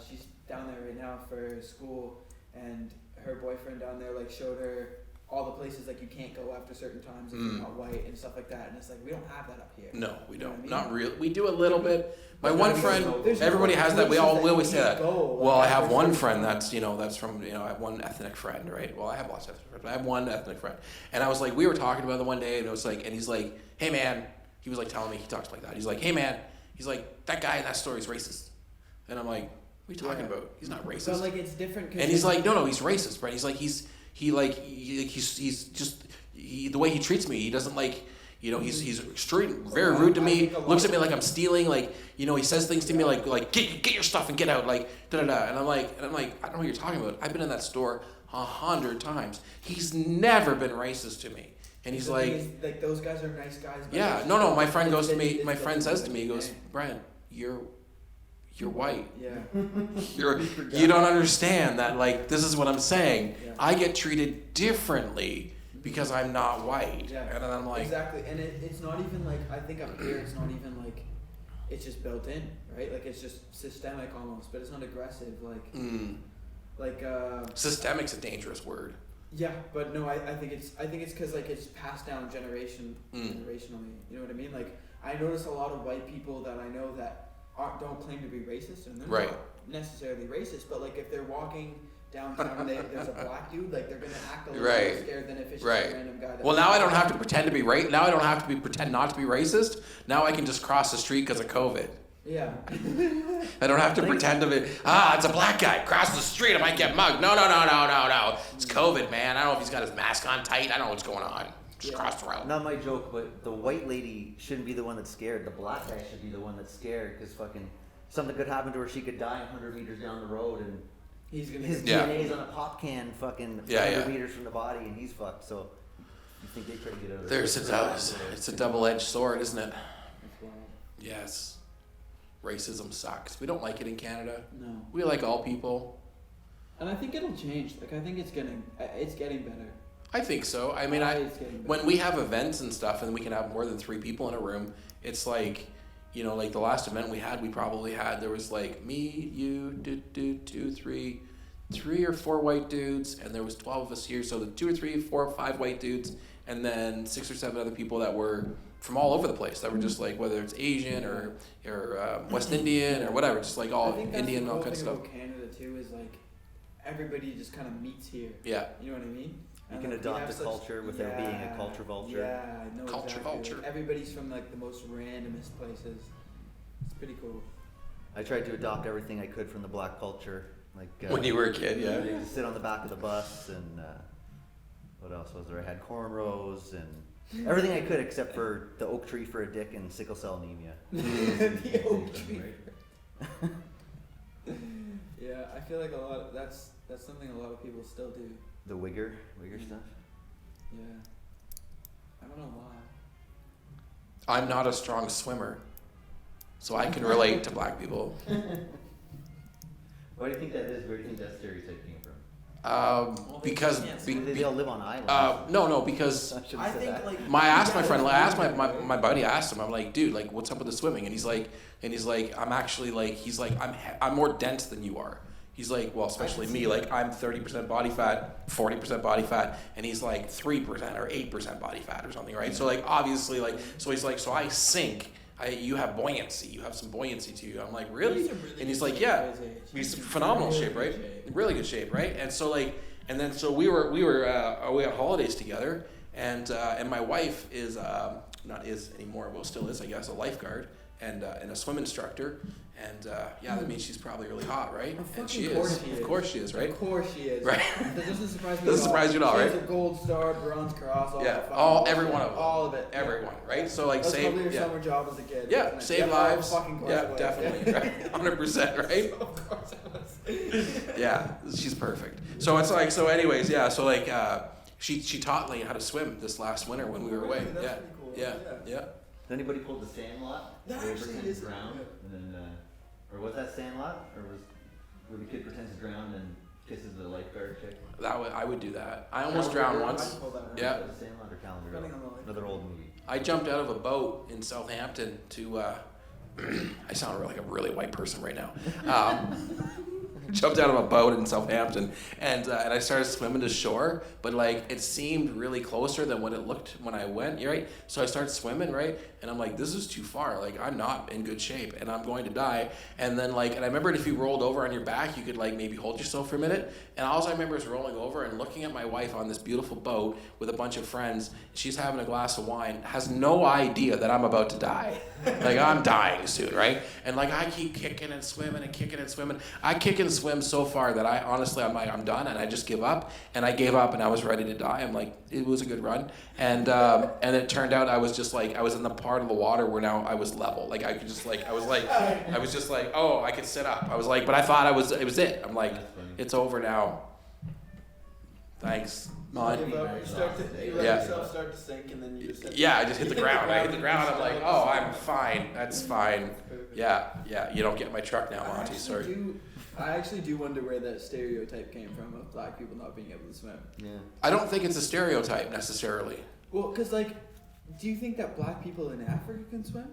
She's down there right now for school, and her boyfriend down there like showed her all the places like you can't go after certain times if you're not white and stuff like that. And it's like we don't have that up here. No, we You know don't. what I mean? Not really. We do a little bit. My But one there's friend, no- there's no everybody has that. We places always you say can't that. go, like, Well, I have after one certain friend times. that's from, I have one ethnic friend, right? Well, I have lots of ethnic friends, but I have one ethnic friend. And I was like, we were talking about it one day, and it was like, and he's like, hey man, he was like telling me, he talks like that. He's like, hey man, he's like, that guy in that story is racist. And I'm like, what are you talking about? He's not racist. But like it's different. And he's like, no, he's racist, Brent. He's like, he's just the way he treats me. He doesn't like, he's extreme, very rude to me. Looks at me like I'm stealing. Like, he says things to me like get your stuff and get out. Like da da da. And I'm like, I don't know what you're talking about. I've been in that store 100 times. He's never been racist to me. And he's The like, thing is, like those guys are nice guys. but yeah, it's- no. My friend goes to it's- me. it's My friend says to me, he different. goes, Brent, you're white. Yeah. You don't understand that, like, this is what I'm saying. Yeah. I get treated differently because I'm not white. Yeah. And then I'm like, Exactly, and it's not even like I think up here. It's not even like it's just built in, right? Like it's just systemic almost, but it's not aggressive. Like systemic's a dangerous word. yeah, but no, I think it's because like it's passed down generationally. You know what I mean? Like I notice a lot of white people that I know that don't claim to be racist, and they're Right. not necessarily racist. But like if they're walking downtown and there's a black dude, like they're gonna act a little Right. more scared than if it's just Right. a random guy. That Well, now I don't have to pretend to be Now I don't have to pretend not to be racist. Now I can just cross the street because of COVID. Yeah. I don't have to pretend to be, it's a black guy. Cross the street, I might get mugged. No. It's COVID, man. I don't know if he's got his mask on tight. I don't know what's going on. Just Yeah. cross the road. Not my joke, but the white lady shouldn't be the one that's scared. The black guy should be the one that's scared because fucking something could happen to her. She could die 100 meters down the road, and He's gonna. his Yeah. DNA is on a pop can, fucking Yeah, 100 yeah. meters from the body, and he's fucked. So you think they try to get out of there? It's a double-edged sword, isn't it? That's wild. Yes. Racism sucks. We don't like it in Canada. No. We like all people. And I think it'll change. Like I think it's getting better. I think so. I mean, It's getting better. when we have events and stuff and we can have more than 3 people in a room, it's like, like the last event we had, there was like me, you, 3 or 4 white dudes, and there was 12 of us here. So the 2 or 3, 4 or 5 white dudes, and then 6 or 7 other people that were from all over the place. That were just like, whether it's Asian or West Indian or whatever, just like all I think that's Indian, the all cool kinds of thing stuff. about Canada too is like everybody just kind of meets here. Yeah. You know what I mean? You And, can like, we adopt have a such- culture without being a culture vulture. Yeah, I know Culture exactly. vulture. Like, everybody's from like the most randomest places. It's pretty cool. I tried to adopt everything I could from the black culture, like When you were a kid, yeah. to sit on the back of the bus, and what else was there? I had cornrows and everything I could except for the oak tree for a dick and sickle cell anemia. The oak tree. Yeah, I feel like that's something a lot of people still do. The wigger stuff. Yeah. I don't know why. I'm not a strong swimmer, so I can relate to black people. Why do you think that is? Where do you think that stereotype came from? Because They all live on islands. no, because I shouldn't I have said think that. like I asked my buddy asked him, I'm like, dude, like, what's up with the swimming? And he's like, I'm actually like, he's like, I'm more dense than you are. He's like, well, especially me, like, I'm 30% body fat, 40% body fat, and he's like 3% or 8% body fat or something, right? So like, obviously, like, so he's like, so I sink. You have buoyancy. You have some buoyancy to you. I'm like, really? He's in really And he's good like, shape yeah. for his age. He's He's in phenomenal really shape, good right? shape. Really good shape, right? And so like, and then so we were away on holidays together, and my wife is not is anymore, well still is I guess, a lifeguard and a swim instructor, and yeah, that means she's probably really hot, right? Of And she fucking is. course she Of is. course she is, right? Of course she is. Right. That doesn't surprise me. Doesn't surprise you at all, She right? has a gold star, bronze cross, all Yeah, that fucking all bullshit. every one of them. All of it. Everyone, right? So like That's save, probably her yeah, summer job as a kid. yeah, wasn't it? save Yeah, lives. fucking course Yeah, it was. definitely, right? 100%, right? Of course it was. Yeah, she's perfect. So it's like, so anyways, yeah, so like, She taught Lane how to swim this last winter when we were away. That's Yeah. pretty cool. Yeah. Has anybody pulled the Sandlot? That Where actually pretend is to drown, and then, or was that Sandlot, or was where the kid pretends to drown and kisses the lifeguard chick? I would do that. I almost drowned once. Yeah. Was it Sandlot or Calendar Girl? Depending on the lifeguard. Another old movie. I jumped out of a boat in Southampton to. I sound like a really white person right now. Jumped out of a boat in Southampton, and I started swimming to shore, but like it seemed really closer than what it looked when I went, right? So I started swimming, right? And I'm like, this is too far. Like I'm not in good shape, and I'm going to die. And then and I remembered if you rolled over on your back, you could like maybe hold yourself for a minute. And all I remember is rolling over and looking at my wife on this beautiful boat with a bunch of friends. She's having a glass of wine, has no idea that I'm about to die. Like I'm dying soon, right? And like I keep kicking and swimming and kicking and swimming. I kick and swim so far that I'm like I'm done and I just give up. And I gave up and I was ready to die. I'm like it was a good run. And it turned out I was just like I was in the part of the water where now I was level. Like I could just like I was just like oh I could sit up. I was like but I thought it was it. I'm like it's over now. Thanks. You let Yeah. yourself start to sink, and then you just. Yeah, I just hit the ground. I hit the ground. I'm like, oh, I'm fine. That's fine. Yeah. You don't get my truck now, Monty. Sorry. I actually do wonder where that stereotype came from of black people not being able to swim. Yeah. I don't think it's a stereotype necessarily. Well, because like, do you think that black people in Africa can swim?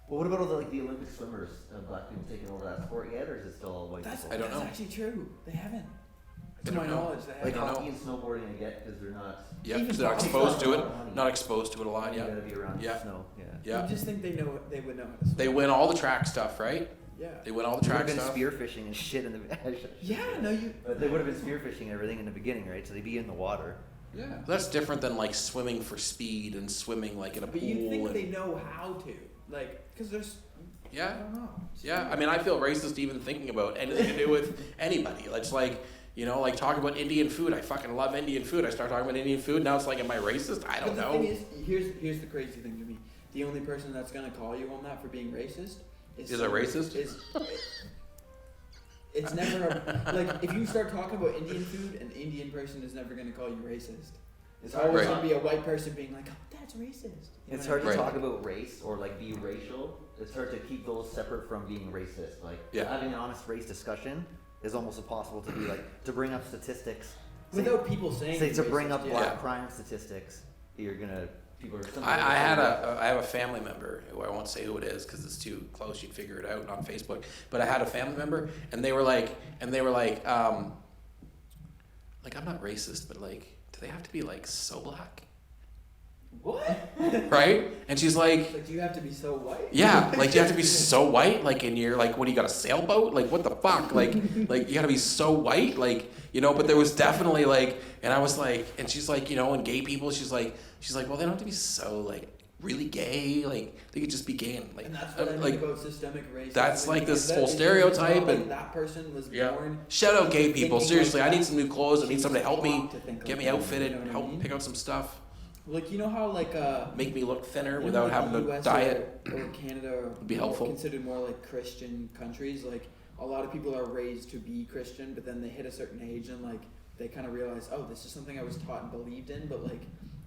Well, what about all the Olympic swimmers? Black people taking over that sport yet, or is it still all white That's people? I don't know. actually true. They haven't. I To don't my know. knowledge, they Like haven't. hockey and snowboarding, I get because they're not. Yeah, Even because they're not hockey. exposed to it. Honey. Not exposed to it a lot. You Yeah. gotta be around Yeah. snow. Yeah. Yeah. You just think they would know how to swim. They win all the track stuff, right? Yeah. They win all the They would track have been stuff. spearfishing and shit in the. Yeah. No, you. But they would have been spearfishing and everything in the beginning, right? So they'd be in the water. Yeah. That's different than like swimming for speed and swimming like in a But pool. you think and, they know how to, like, because there's. I yeah. don't know. Yeah. I mean, I feel racist even thinking about anything to do with anybody. It's like. You know, like talk about Indian food. I fucking love Indian food. I start talking about Indian food. Now it's like, am I racist? I don't But the know. thing is, here's the crazy thing to me. The only person that's gonna call you on that for being racist is Is a racist? It's never like if you start talking about Indian food, an Indian person is never gonna call you racist. It's always Right. gonna be a white person being like, "Oh, that's racist." You know It's what hard I to mean? Right. talk about race or like be racial. It's hard to keep those separate from being racist. Like Yeah. having an honest race discussion is almost impossible to do. Like to bring up statistics. Without people saying. Say to racist, bring up yeah. black crime statistics, you're gonna people are. I have a family member who I won't say who it is because it's too close. You'd figure it out on Facebook. But I had a family member, and they were like, I'm not racist, but like, do they have to be like so black, What? right? And she's like, Like, do you have to be so white? yeah, like you have to be so white, like, and you're like, what do you got a sailboat? Like, what the fuck? Like you got to be so white, like, you know. But there was definitely like, and I was like, and she's like, you know, and gay people, she's like, well, they don't have to be so like really gay, like they could just be gay and like, And that's what I mean like about systemic racism. that's like because this whole it's stereotype not like and- that person was yeah. born. Shout out gay people, thinking seriously. like I need that. some new clothes. I need She's somebody to help me, taught to think get like me that, outfitted, you know what I help mean? pick out some stuff, Like, you know how like make me look thinner you know, without like having the to US diet. or Canada are be helpful. considered more like Christian countries. Like a lot of people are raised to be Christian, but then they hit a certain age and like they kind of realize, oh, this is something I was taught and believed in, but like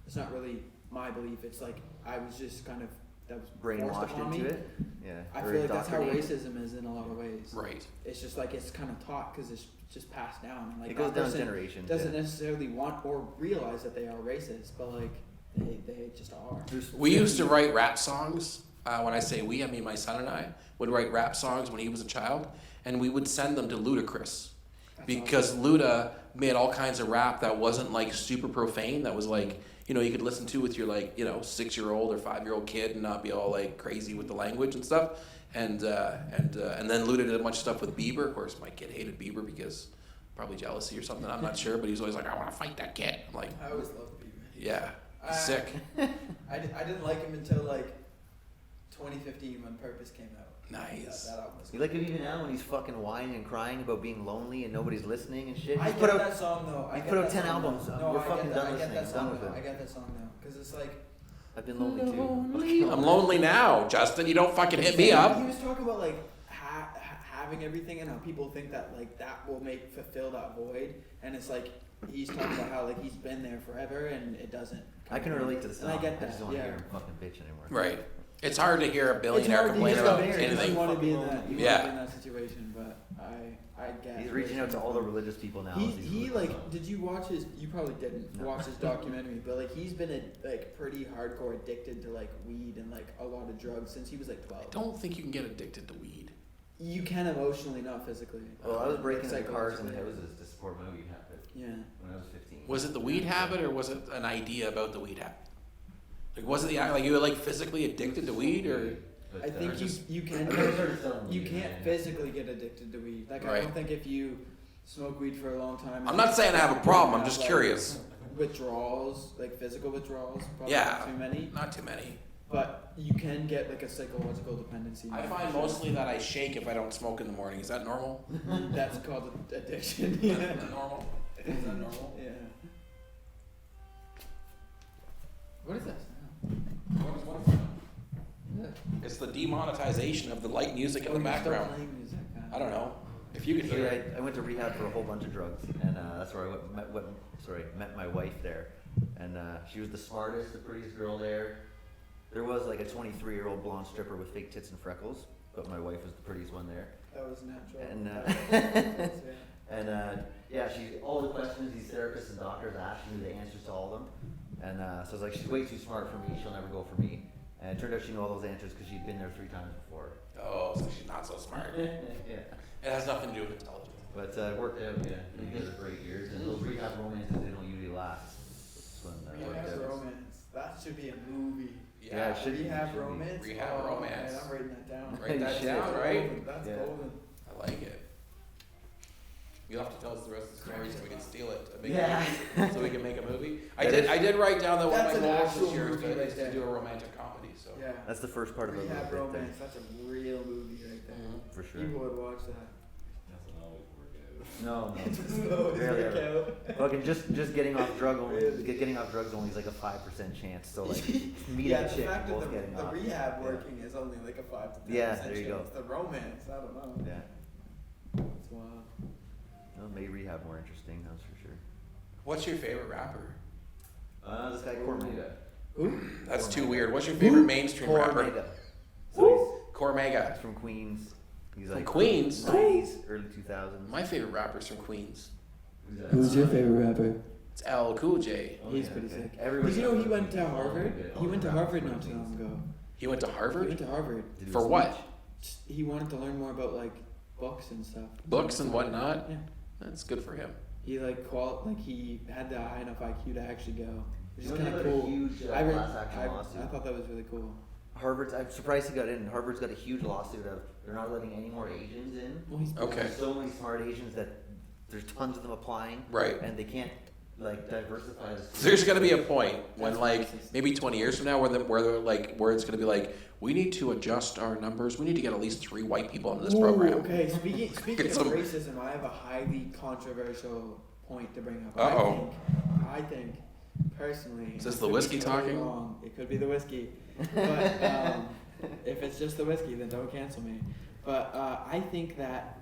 it's not really my belief. It's like I was just kind of that was forced brainwashed upon into me. it. Yeah. I or feel like that's how indoctrinated. racism is in a lot of ways. Right. It's just like it's kind of taught because it's just passed down. And like It goes that down person generations. doesn't yeah. necessarily want or realize that they are racist, but like they just are. We used to write rap songs. When I say we, I mean my son and I would write rap songs when he was a child, and we would send them to Ludacris. That's Because Luda made all kinds of rap that wasn't like super profane, that was like, you know, you could listen to with your like, you know, 6-year-old or 5-year-old kid and not be all like crazy with the language and stuff. And then Luda did a bunch of stuff with Bieber. Of course, my kid hated Bieber because probably jealousy or something. I'm not sure, but he's always like, I want to fight that kid. I'm like, I always loved Bieber. yeah, he's sick. I didn't like him until like 2015 when Purpose came out. Nice. That album was You like him even now when he's fucking whining and crying about being lonely and nobody's listening and shit. I He's get put out that song though. I he's get put out that 10 song albums. now. No, We're I fucking get done that, I listening. get that I'm song done with now. it. I get that song now because it's like I've been lonely too. I'm lonely now, Justin. You don't fucking hit me up. He was talking about like having everything and how people think that like that will fulfill that void, and it's like he's talking about how like he's been there forever and it doesn't. I can relate to the song. And I get that. just don't want to Yeah. hear him fucking bitch anymore. Right. It's hard to hear a billionaire It's hard to complain hear about somebody because anything. You want to be in that. You Yeah. want to be in that situation, but I get. He's reaching out to all the religious people now. He like. Did you watch his? You probably didn't No. watch his documentary, but like he's been like pretty hardcore addicted to like weed and like a lot of drugs since he was like 12. I don't think you can get addicted to weed. You can emotionally, not physically. Well, I was breaking Like into cars and psychologically. houses to support my weed habit Yeah. when I was 15. Was it the weed habit or was it an idea about the weed habit? Like, was it the like you were like physically addicted to weed or? But, I think you can. I started selling You weed, can't man. physically get addicted to weed. Like I Right. don't think if you smoke weed for a long time. I'm not saying I have a problem. I'm have, just like, curious. Withdrawals, like physical withdrawals. Probably Yeah. not too many. Not too many. But you can get like a psychological dependency. I find mostly that I shake if I don't smoke in the morning. Is that normal? That's called addiction. Is Yeah. that normal? Is that normal? Yeah. What is that sound? It's the demonetization of the light music in the Oh, you start background. playing music, huh? I don't know. If you could So, hear yeah, it. I went to rehab for a whole bunch of drugs, and that's where I met my wife there, and she was the smartest, the prettiest girl there. There was like a 23-year-old blonde stripper with fake tits and freckles, but my wife was the prettiest one there. That was natural. And Yeah. and yeah, she all the questions these therapists and doctors asked, she knew the answers to all of them, and so I was like, she's way too smart for me. She'll never go for me. And it turned out she knew all those answers because she'd been there 3 times before. Oh, so she's not so smart. Yeah. It has nothing to do with intelligence. But it worked out, yeah. You guys are great years, and those rehab romances, they don't usually last. This one worked Rehab out. romance. That should be a movie. Yeah, it should be. Rehab should be. romance. Rehab Oh, romance. Man, I'm writing that down. Write that Shit. down, right? That's Yeah. golden. I like it. You'll have to tell us the rest of the story so we can steal it. and make Yeah. so we can make a movie. I did write down that one of That's my an goals actual this year is movie to, right is to there. do a romantic comedy. So Yeah. That's the first part of the movie Rehab right romance. That's a real movie right there. Mhm. For sure. People would watch that. Doesn't always work out. No, Just no. know it's Rarely work ever. out. Fucking just getting off drug only. Really? Getting off drugs only is like a 5% chance. So like meeting Yeah, a the chick, fact that both getting the off. rehab Yeah. working is only like a 5 to 10%. Yeah, there you go. chance. The romance, I don't know. Yeah. That's wild. That made rehab more interesting. That's for sure. what's your favorite rapper? This guy Cormega. Who? That's too Cormega. weird. What's your favorite mainstream rapper? Cormega. So Cormega. he's from Queens. He's From like Queens? 90s, early 2000s. My favorite rapper's from Queens. Who's that? Who's your favorite rapper? It's L Cool J. Oh, He's yeah, pretty okay. sick. Everybody Did you know he knows went to Queens. Harvard? Oh, He went to okay. Harvard not too long ago. He went to He Harvard? went to Harvard. Did he For do a what? speech? He wanted to learn more about like books and stuff. Books and whatnot? Yeah. That's good for him. He like he had the high enough IQ to actually go, which is You know, kind of they had a cool. huge, I, read, class action I lawsuit. thought that was really cool. Harvard's. I'm surprised he got in. Harvard's got a huge lawsuit of they're not letting any more Asians in. Well, he's Okay. There's so many smart Asians that there's tons of them applying, Right. and they can't like diversify. This There's gonna be a point when That's like racist. maybe 20 years from now where it's gonna be like, we need to adjust our numbers. We need to get at least 3 white people into this Ooh, program. Okay, speaking Get of some- racism, I have a highly controversial point to bring up. Uh-oh. I think personally. Is this it the could be whiskey totally talking? wrong. It could be the whiskey, but if it's just the whiskey, then don't cancel me. But I think that.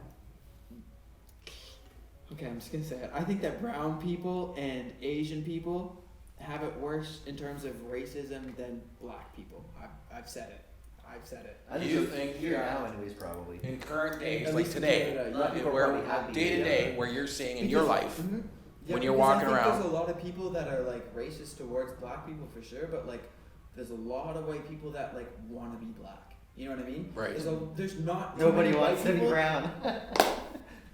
Okay, I'm just gonna say it. I think that brown people and Asian people have it worse in terms of racism than black people. I've said it. I've said it. I You so think- here now, anyways, probably. In current days, At like least in today, Canada, A lot of people where probably have day to been, day, yeah. where you're seeing in your life, Mhm. when you're because walking I think around. there's a lot of people that are like racist towards black people for sure, but like there's a lot of white people that like want to be black. You know what I mean? Right. There's not too Nobody many wants white to be people- brown.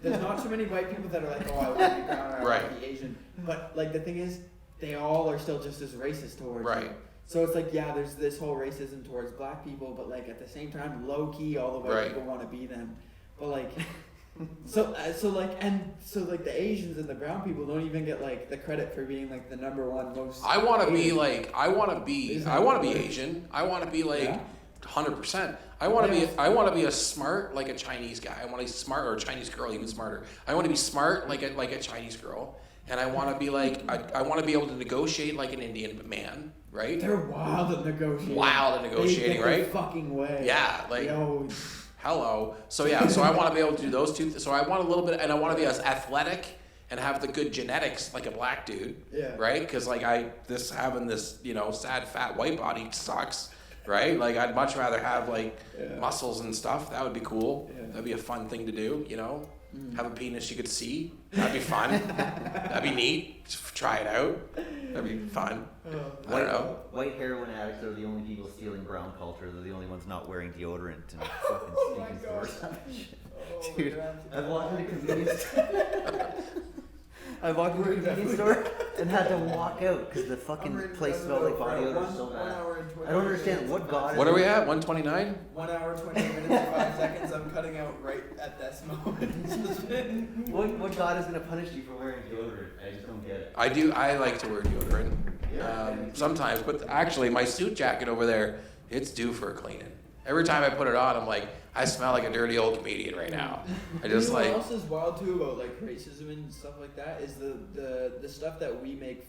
There's not too many white people that are like, oh, I want to be brown or I want Right. to be Asian. But like the thing is, they all are still just as racist towards Right. you. So it's like, yeah, there's this whole racism towards black people, but like at the same time, low key, all the white Right. people want to be them. But like, so the Asians and the brown people don't even get like the credit for being like the number one most. I want to be hated. like, I want to be Asian. I want to be like Yeah. 100%. I want to Yeah. be, I want to be a smart, like a Chinese guy. I want to be smart, or a Chinese girl, even smarter. I want to be smart like a Chinese girl. And I want to be like, I want to be able to negotiate like an Indian man, right? They're wild at negotiating. Wild at negotiating, they get their right? fucking way. Yeah, like, Yo, Hello. So yeah, so I want to be able to do those two. So I want a little bit, and I want to be as athletic and have the good genetics like a black dude. Yeah. Right? Because like having this sad fat white body sucks. Right? Like I'd much rather have like muscles and stuff. That would be cool. Yeah. That'd be a fun thing to do. Have a penis you could see. That'd be fun. That'd be neat. Just try it out. That'd be fun. I don't know. White heroin addicts are the only people stealing brown culture. They're the only ones not wearing deodorant and fucking stinking stores. Dude, I've walked into a convenience I walked into a convenience store and had to walk out because the fucking place smelled like body odor so bad. I don't understand what God. What are we at? 129? 1 hour, 20 minutes, and 5 seconds. I'm cutting out right at this moment. What God is going to punish you for wearing deodorant? I just don't get it. I like to wear deodorant. Sometimes, but actually my suit jacket over there, it's due for a cleaning. Every time I put it on, I'm like, I smell like a dirty old comedian right now. I just What else is wild too about like racism and stuff like that is the stuff that we make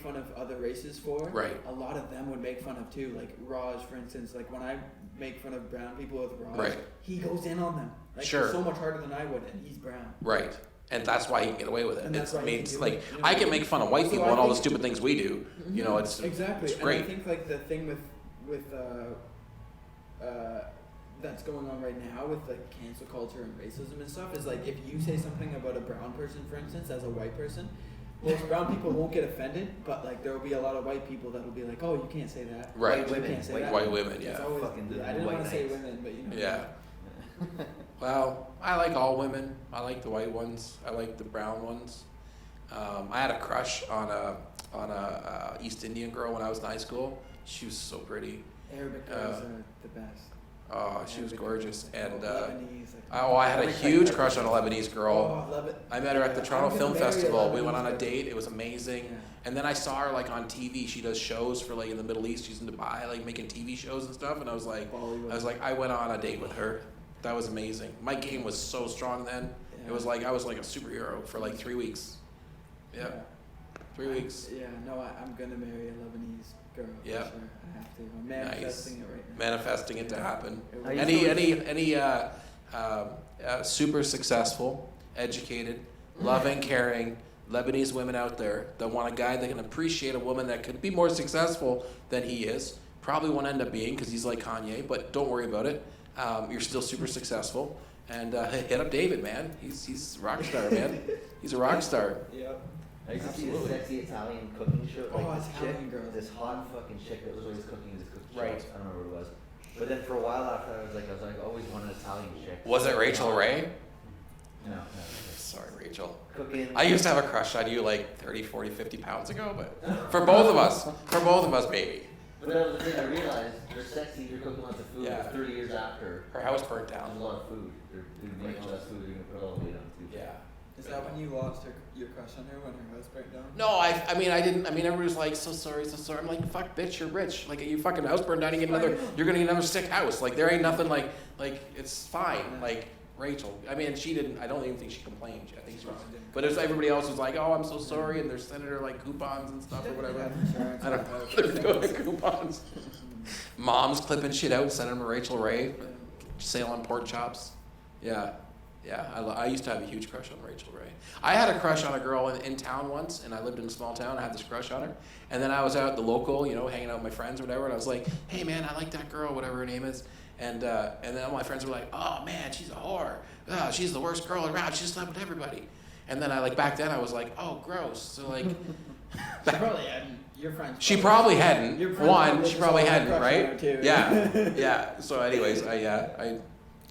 fun of other races for. Right. A lot of them would make fun of too. Like Raj, for instance. Like when I make fun of brown people with Raj, Right. he goes in on them. Like Sure. so much harder than I would, and he's brown. Right. And that's why he can get away with it. And that's It's, I why mean, he it's can do like, it, I can make fun of white So people I and all the think- stupid things we do. It's exactly. it's great. And I think like the thing with that's going on right now with like cancel culture and racism and stuff is like if you say something about a brown person, for instance, as a white person, most brown people won't get offended, but like there will be a lot of white people that will be like, oh, you can't say that. Right. You can't say that. White women, It's yeah. always, Fucking I didn't white want to say knights. women, but you know. Yeah. Well, I like all women. I like the white ones. I like the brown ones. I had a crush on a East Indian girl when I was in high school. She was so pretty. Arabic girls are the best. Oh, she was gorgeous. And Lebanese, like, I had a huge crush on a Lebanese girl. Oh, I love it. I met her at the Yeah, Toronto I'm Film gonna marry a Festival. We Lebanese went on a girl. date. It was amazing. Yeah. And then I saw her like on TV. She does shows for like in the Middle East. She's in Dubai, like making TV shows and stuff. And I was like, I went on a date with her. That was amazing. My game was so strong then. Yeah. It was like I was like a superhero for like 3 weeks. Yeah, 3 weeks. Yeah, no, I'm gonna marry a Lebanese girl. Yeah. For sure. I have to. I'm manifesting it right now. Manifesting it to happen. It I will- Any super successful, educated, loving, caring Lebanese women out there that want a guy that can appreciate a woman that could be more successful than he is. Probably won't end up being because he's like Kanye, but don't worry about it. You're still super successful. And hit up David, man. He's a rock star, man. He's a rock star. Yep. I used to see this sexy Italian cooking show. Oh, Like this Italian chick, girls. this hot fucking chick that was always cooking this cooking show. Right. I don't remember what it was. But then for a while after, I was like, always wanted an Italian chick. Was it Rachel Ray? No. Sorry, Rachel. Cooking. I used to have a crush on you like 30, 40, 50 pounds ago, but for both of us, maybe. But that was the thing I realized. They're sexy. They're cooking lots of food. Yeah. But 30 years after, Her house burnt there's down. a lot of food. They're making all that food. They're gonna put all the weight on too. Yeah. Is that when you lost your crush on her when her house burnt down? No, I mean, I didn't. I mean, everybody was like, so sorry, so sorry. I'm like, fuck, bitch, you're rich. Like, your fucking house burned down. You're gonna get another sick house. Like, there ain't nothing like, it's fine. Like, Rachel. I mean, she didn't. I don't even think she complained. I think she was. But it was everybody else was like, oh, I'm so sorry, and they're sending her like coupons and stuff or whatever. I don't know. They're doing coupons. Mom's clipping shit out, sending them to Rachel Ray. Sale on pork chops. Yeah. Yeah, I used to have a huge crush on Rachel Ray. I had a crush on a girl in town once, and I lived in a small town. I had this crush on her. And then I was out at the local, hanging out with my friends or whatever, and I was like, hey, man, I like that girl, whatever her name is. And then all my friends were like, oh, man, she's a whore. Oh, she's the worst girl around. She slept with everybody. And then back then I was like, oh, gross. So, She probably hadn't. Your friends. she probably hadn't. Your friends One, she just probably all had hadn't, a crush on her, right? too. Yeah, yeah. So anyways,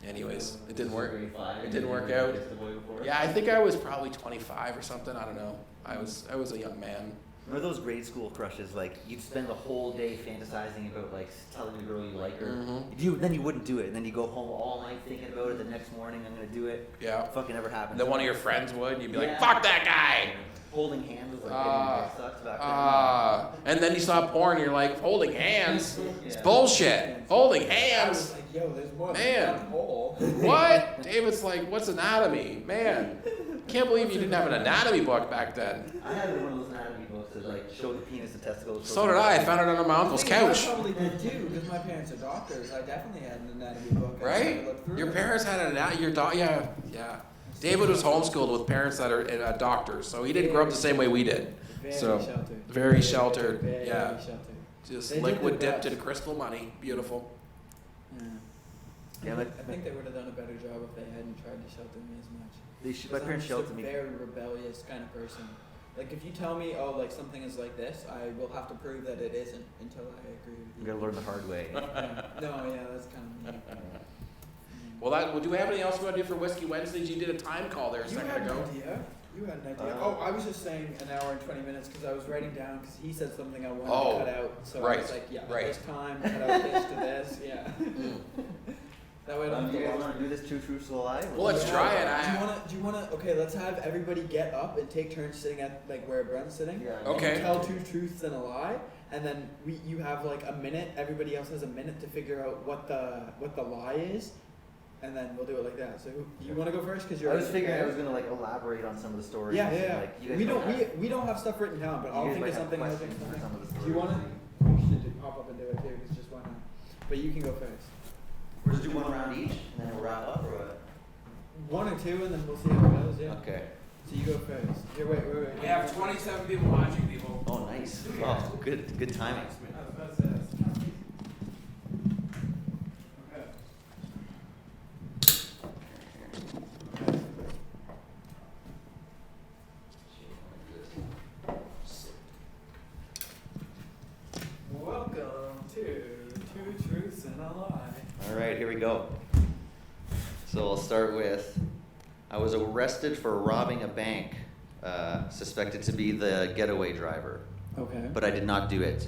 anyways, it didn't work. Grade 5, It didn't you work never out. kissed a boy before? Yeah, I think I was probably 25 or something. I don't know. I was a young man. Remember those grade school crushes? Like you'd spend the whole day fantasizing about like telling the girl you like her. Mhm. Then you wouldn't do it, and then you go home all night thinking about it. The next morning, I'm gonna do it. Yeah. Fucking never happened. Then one of your friends would, and you'd be like, Yeah. "Fuck that guy!" Holding hands was like Ah. getting dick sucks back then. And then you saw porn, and you're like, "Holding hands? It's Yeah. bullshit. Holding I hands." was like, Yo, there's more Man. than one hole. What? David's like, what's anatomy? Man, can't believe you didn't have an anatomy book back then. I had one of those anatomy books that like showed the penis and testicles. So did I. I found it under my uncle's couch. I probably did too, because my parents are doctors. I definitely had an anatomy book. I had to Right? look through Your it. parents had an anatomy. Yeah. David was homeschooled with parents that are doctors, so he didn't grow up the same way we did. Very So sheltered. very sheltered. Very Yeah, sheltered. just They did liquid their dipped best. in crystal money. Beautiful. Yeah. Yeah, I think they would have done a better job if they hadn't tried to shelter me as much. my 'Cause parents I'm sheltered me. just a very rebellious kind of person. Like if you tell me, oh, like something is like this, I will have to prove that it isn't until I agree with You you. gotta learn the hard way. Yeah. No, yeah, that's kind of me. Well, do we have anything else we want to do for Whiskey Wednesdays? You did a time call there a You second had an ago. idea. You had an idea. Uh, I was just saying an hour and 20 minutes because I was writing down because he said something I wanted Oh, to cut out. So I right, was like, yeah, right. this time, cut out this to this. Yeah. That way I don't have Do you to guys watch. want to do this two truths and a lie? Well, let's try it. Do you wanna? Okay, let's have everybody get up and take turns sitting at like where Brent's sitting. Yeah. Okay. And tell two truths and a lie, and then you have like a minute. Everybody else has a minute to figure out what the lie is, and then we'll do it like that. So you want to go first? Because you're. I was figuring I was gonna like elaborate on some of the stories. Yeah, and, yeah. Like, you guys We might we don't have stuff written down, but you I'll guys think might of have something. I'll think questions of for something. some of the Do you stories. wanna? We should pop up and do it too. Because just why not? But you can go first. We'll just do one round each, and then we'll wrap up, or what? One or two, and then we'll see how it goes. Yeah. Okay. So you go first. Here, wait. We have 27 people watching, people. Oh, nice. Oh, good timing. Welcome to Two Truths and a Lie. All right, here we go. So I'll start with, I was arrested for robbing a bank, suspected to be the getaway driver, Okay. but I did not do it.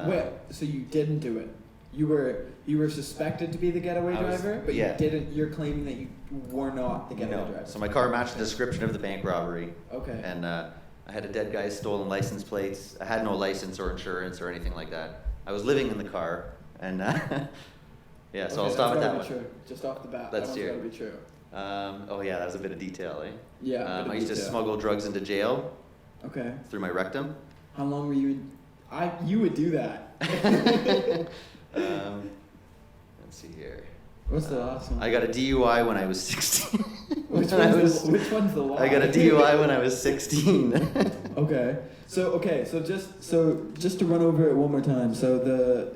Wait, so you didn't do it? You were suspected to be the getaway I was- driver, but yeah. you didn't. You're claiming that you were not the getaway No. driver. So my car matched the description of the bank robbery, Okay. and I had a dead guy's stolen license plates. I had no license or insurance or anything like that. I was living in the car, and yeah, so I'll Okay, stop at that's that gotta one. be true. Just off the bat, That's that true. one's gotta be true. Oh yeah, that was a bit of detail, eh? Yeah. a bit I of used to detail. smuggle drugs into jail Okay. through my rectum. How long were you? You would do that. Let's see here. What's the last one? I got a DUI when I was 16. Which When I one's was- which one's the lie? I got a DUI when I was 16. Okay. So just to run over it one more time. So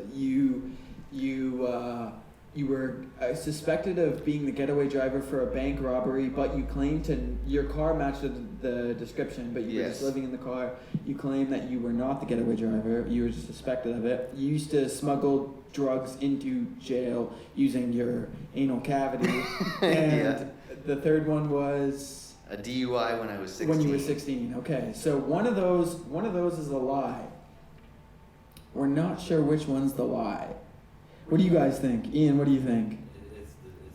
you were suspected of being the getaway driver for a bank robbery, but you claimed your car matched the description, but you were just Yes. living in the car. You claimed that you were not the getaway driver. You were just suspected of it. You used to smuggle drugs into jail using your anal cavity. And Yeah. the third one was A DUI when I was 16. when you were 16. Okay, so one of those is a lie. We're not sure which one's the lie. What do you guys think? Ian, what do you think? It's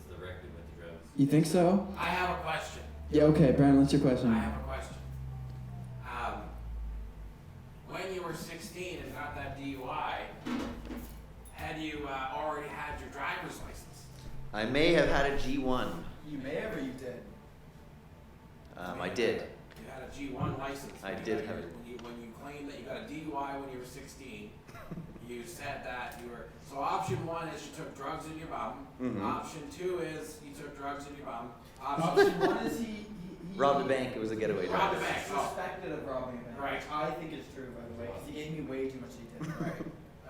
the rectum with the drugs. You think so? I have a question. Yeah, okay, Brent, what's your question? I have a question. When you were 16 and got that DUI, had you already had your driver's license? I may have had a G1. You may have or you did. I did. You had a G1 license. I When you did got have your- it. when you claimed that you got a DUI when you were 16, you said that you were. So option one is you took drugs in your bum. Mhm. Option two is you took drugs in your bum. Option one is he Robbed a bank. It was a getaway Robbed driver. a bank. Oh. suspected of robbing a bank. Right. I think it's true, by the way, because he gave me way too much detail. Right.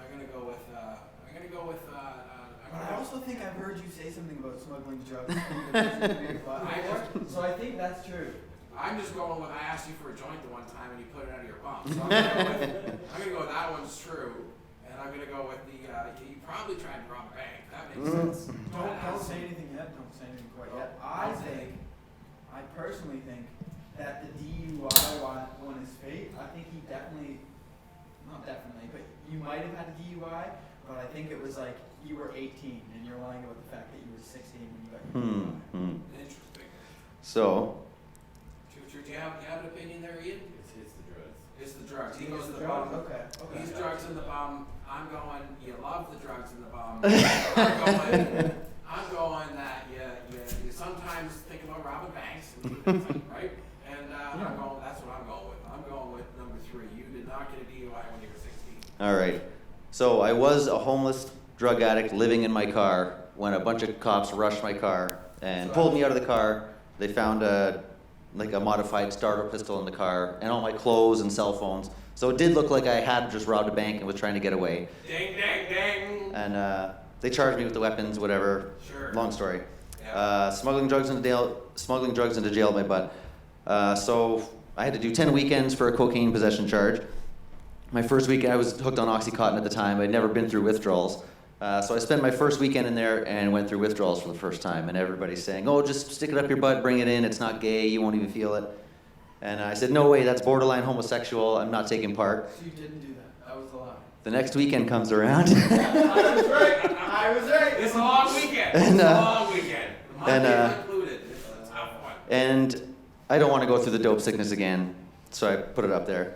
I'm gonna go with. I'm gonna go with. But I also think I've heard you say something about smuggling drugs. So I think that's true. I'm just going with. I asked you for a joint the one time and you put it out of your bum. So I'm gonna go with that one's true, and I'm gonna go with the. You probably tried to rob a bank. That makes sense. Don't say anything yet. Don't say anything quite yet. I personally think that the DUI one is fake. I think he not definitely, but you might have had a DUI, but I think it was like you were 18 and you're lying about the fact that you were 16 when you got your DUI. Interesting. So, Do you have an opinion there, Ian? It's the drugs. It's the drugs. He He goes goes to the drugs? bum. Okay. He's drugs in the bum. I'm going, you love the drugs and the bomb. I'm going that you sometimes think about robbing banks, and things like, right? And I'm going, that's what I'm going with. I'm going with number 3. You did not get a DUI when you were 16. All right. So I was a homeless drug addict living in my car when a bunch of cops rushed my car and pulled me out of the car. They found a modified starter pistol in the car and all my clothes and cell phones. So it did look like I had just robbed a bank and was trying to get away. Ding, ding, ding. And they charged me with the weapons, whatever. Sure. Long story. Yeah. Smuggling drugs into jail with my butt. So I had to do 10 weekends for a cocaine possession charge. My first weekend, I was hooked on Oxycontin at the time. I'd never been through withdrawals. So I spent my first weekend in there and went through withdrawals for the first time. And everybody's saying, oh, just stick it up your butt, bring it in. It's not gay. You won't even feel it. And I said, no way, that's borderline homosexual. I'm not taking part. So you didn't do that. That was the lie. The next weekend comes around. I was right. It's a long weekend. It's a long weekend. Monday included. It's a tough one. And I don't want to go through the dope sickness again, so I put it up there.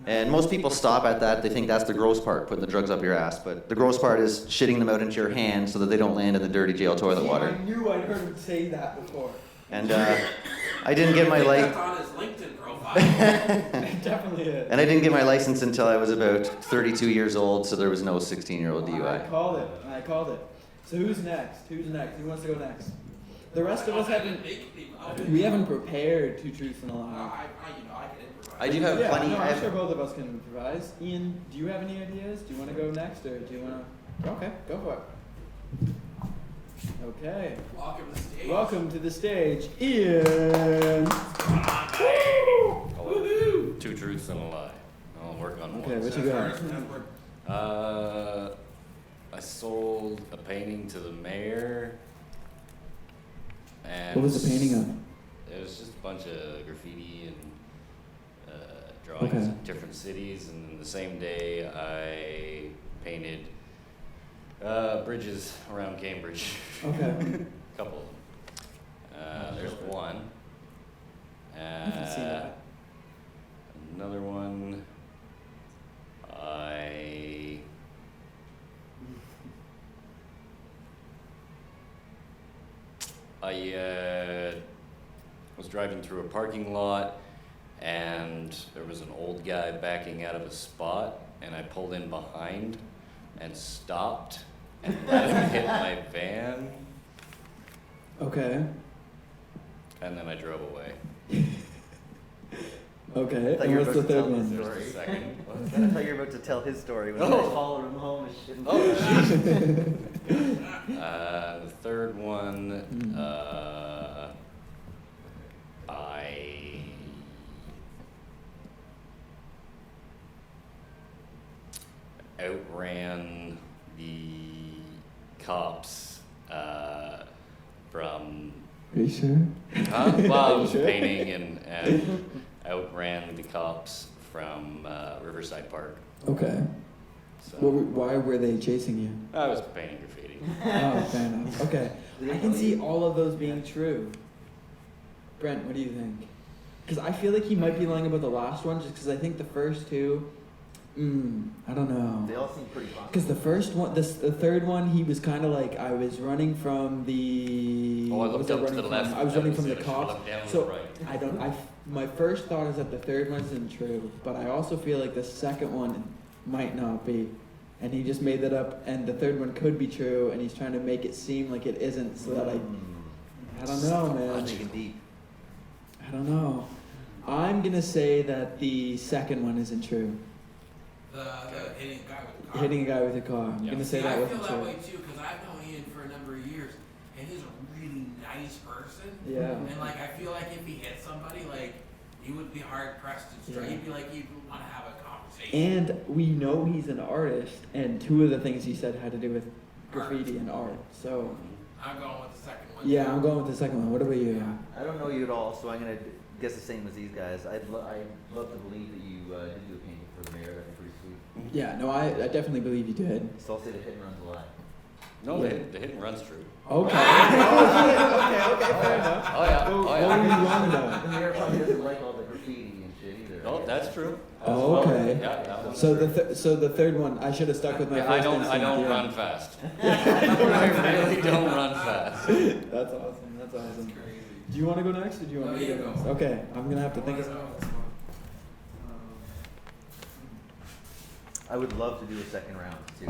And most people stop at that. They think that's the gross part, putting the drugs up your ass. But the gross part is shitting them out into your hand so that they don't land in the dirty jail toilet water. I knew I'd heard him say that before. And I didn't get my That's license. on his LinkedIn profile. It definitely is. And I didn't get my license until I was about 32 years old, so there was no 16-year-old I DUI. called it. So who's next? Who wants to go next? The rest of us haven't. We haven't prepared 2 truths and a lie. I can improvise. I do have Yeah, plenty. no, I I'm have- sure both of us can improvise. Ian, do you have any ideas? Do you want to go next, or do you want to? Okay, go for it. Okay. Welcome to the stage. Welcome to the stage, Ian. Woohoo! 2 truths and a lie. I'll work on one. Okay, what you got? I sold a painting to the mayor. And What was the painting of? It was just a bunch of graffiti and drawings Okay. of different cities. And then the same day, I painted bridges around Cambridge. Okay. A couple of them. There's one. I can see that. Another one. I was driving through a parking lot, and there was an old guy backing out of a spot, and I pulled in behind and stopped and let him hit my van, Okay. and then I drove away. Okay. thought And you were what's the about to third tell one? the Just a story. second. I thought you were about to tell his story when I followed him home and shit. The third one, I outran the cops from Are you sure? well, I was Sure? painting and outran the cops from Riverside Park. Okay. So Why were they chasing you? I was painting graffiti. Oh, fair enough. Okay. I can see all of those being true. Brent, what do you think? Because I feel like he might be lying about the last one, just because I think the first two, I don't know. They all seem pretty fun. Because the first one, the third one, he was kind of like, I was running from the. Oh, I what was looked up to running the from? left. I was That running from was the it. I should've cops. looked down to So the right. I don't. My first thought is that the third one isn't true, but I also feel like the second one might not be, and he just made that up. And the third one could be true, and he's trying to make it seem like it isn't, so that I don't know, man. Digging deep. I don't know. I'm gonna say that the second one isn't true. The hitting guy with the car. Hitting a guy with a car. I'm Yeah. gonna say See, that I wasn't feel that true. way too, because I've known Ian for a number of years, and he's a really nice person. Yeah. And like, I feel like if he hit somebody, like, he would be hard pressed to straight. Yeah. He'd be like, he'd want to have a conversation. And we know he's an artist, and 2 of the things he said had to do with graffiti and art. So I'm going with the second one. yeah, too. I'm going with the second one. What about you? I don't know you at all, so I'm gonna guess the same as these guys. I'd love to believe that you did do a painting for the mayor. That'd be pretty sweet. Yeah, no, I definitely believe you did. So I'll say the hit and run's a lie. No, Yeah. the hit and run's true. Okay. okay, fair enough. Oh yeah. Well, Oh what yeah. were you wrong about? The mayor probably doesn't like all the graffiti and shit either. No, I guess. that That's true. Oh, okay. Yeah, that one's So true. the third one, I should have stuck with my Yeah, first I instinct. don't yeah. run fast. I really don't run fast. That's awesome. That's awesome. Do you want to go next, or do you want me to go next? Okay, I'm gonna have to think of. I would love to do a second round too.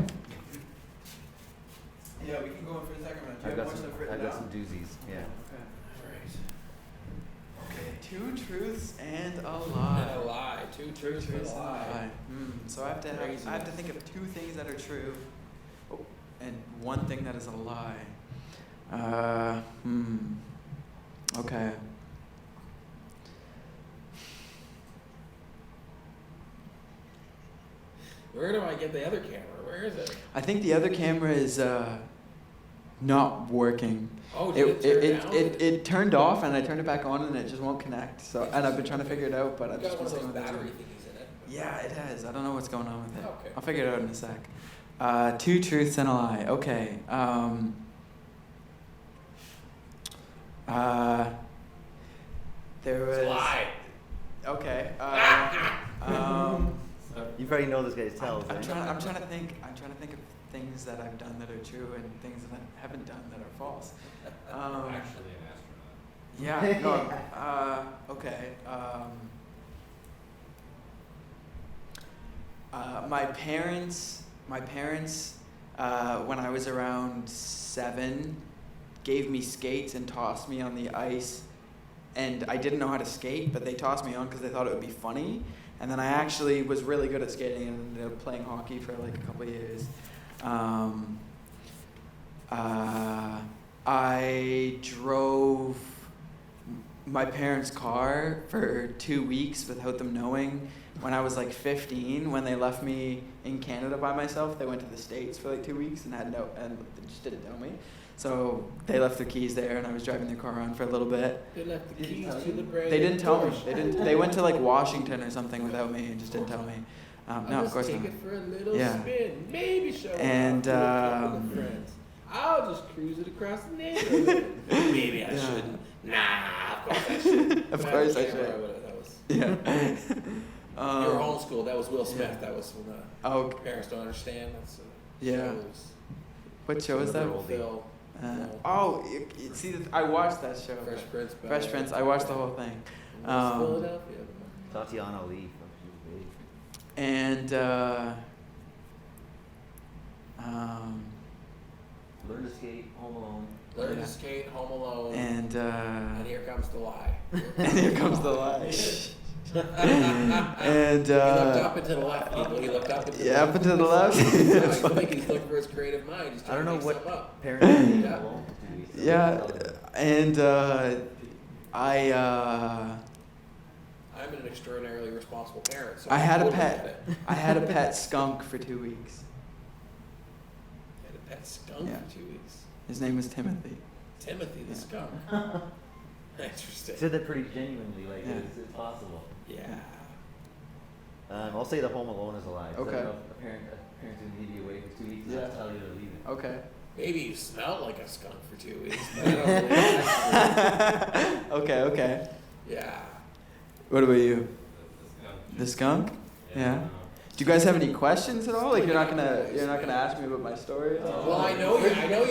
Yeah, we can go in for the second round. Do you I've have got more some. stuff written I've got down? some doozies. Yeah. Okay, 2 truths and a lie. And a lie. Two truths and a lie. So I have to think of 2 things that are true, and 1 thing that is a lie. Okay. Where do I get the other camera? Where is it? I think the other camera is not working. Oh, did it turn down? It turned off, and I turned it back on, and it just won't connect. So, and I've been trying to figure it out, but I've It's just got been one of sticking those with battery it. thingies in it. Yeah, it has. I don't know what's going on with it. Okay. I'll figure it out in a sec. 2 truths and a lie. Okay. There was. Lie. Okay. You probably know this guy's tells. I'm eh? trying to think of things that I've done that are true and things that I haven't done that are false. Actually, an Yeah. No. Okay. My parents, when I was around 7, gave me skates and tossed me on the ice. And I didn't know how to skate, but they tossed me on because they thought it would be funny. And then I actually was really good at skating and ended up playing hockey for like a couple of years. I drove my parents' car for 2 weeks without them knowing. When I was like 15, when they left me in Canada by myself, they went to the States for like 2 weeks and and they just didn't know me. So they left their keys there, and I was driving their car around for a little bit. They left the keys to the brand. They didn't tell me. They went to like Washington or something without me and just didn't tell me. No, of course take not. it for a little Yeah. spin. Maybe show it And, off to a couple of friends. I'll just cruise it across the neighborhood. Maybe I Yeah. shouldn't. Nah, of course I should. Of If I course had I a camera, should. would've- That was. Yeah. You were homeschooled. That was Will Smith. yeah. That was when Oh, parents don't understand. That's Yeah. shows. what show is that? Another oldie. Phil, See, I watched that show. Fresh Prince. Fresh Prince. I watched the whole thing. Philadelphia. Tatiana Lee from She Was Big. And Learn to skate, Home Alone. Learn Yeah. to skate, Home Alone, and and here comes the lie. and here comes the lie. And He looked up and to the left. He looked up and to the yeah, left. up and to the left. I It's think funny. he's looking for his creative mind. He's I trying don't to know make what stuff up. parents leave Yeah. alone to do, so Yeah, tell them. and I'm an extraordinarily responsible parent. So I had a totally pet. get it. I had a pet skunk for 2 weeks. I had a pet skunk Yeah. for 2 weeks. His name was Timothy. Timothy the Yeah. skunk. Interesting. Said that pretty genuinely, like Yeah. it's possible. Yeah. I'll say the Home Alone is a lie. 'cause I Okay. know a parent's gonna leave you away for 2 weeks and Yeah. not tell you to leave it. Okay. Maybe you smelled like a skunk for 2 weeks. But I don't believe that's Okay. Okay. true. Yeah. What about you? The skunk? Yeah. Do you guys have any questions at all? Like you're not gonna ask me about my story? Well, I know your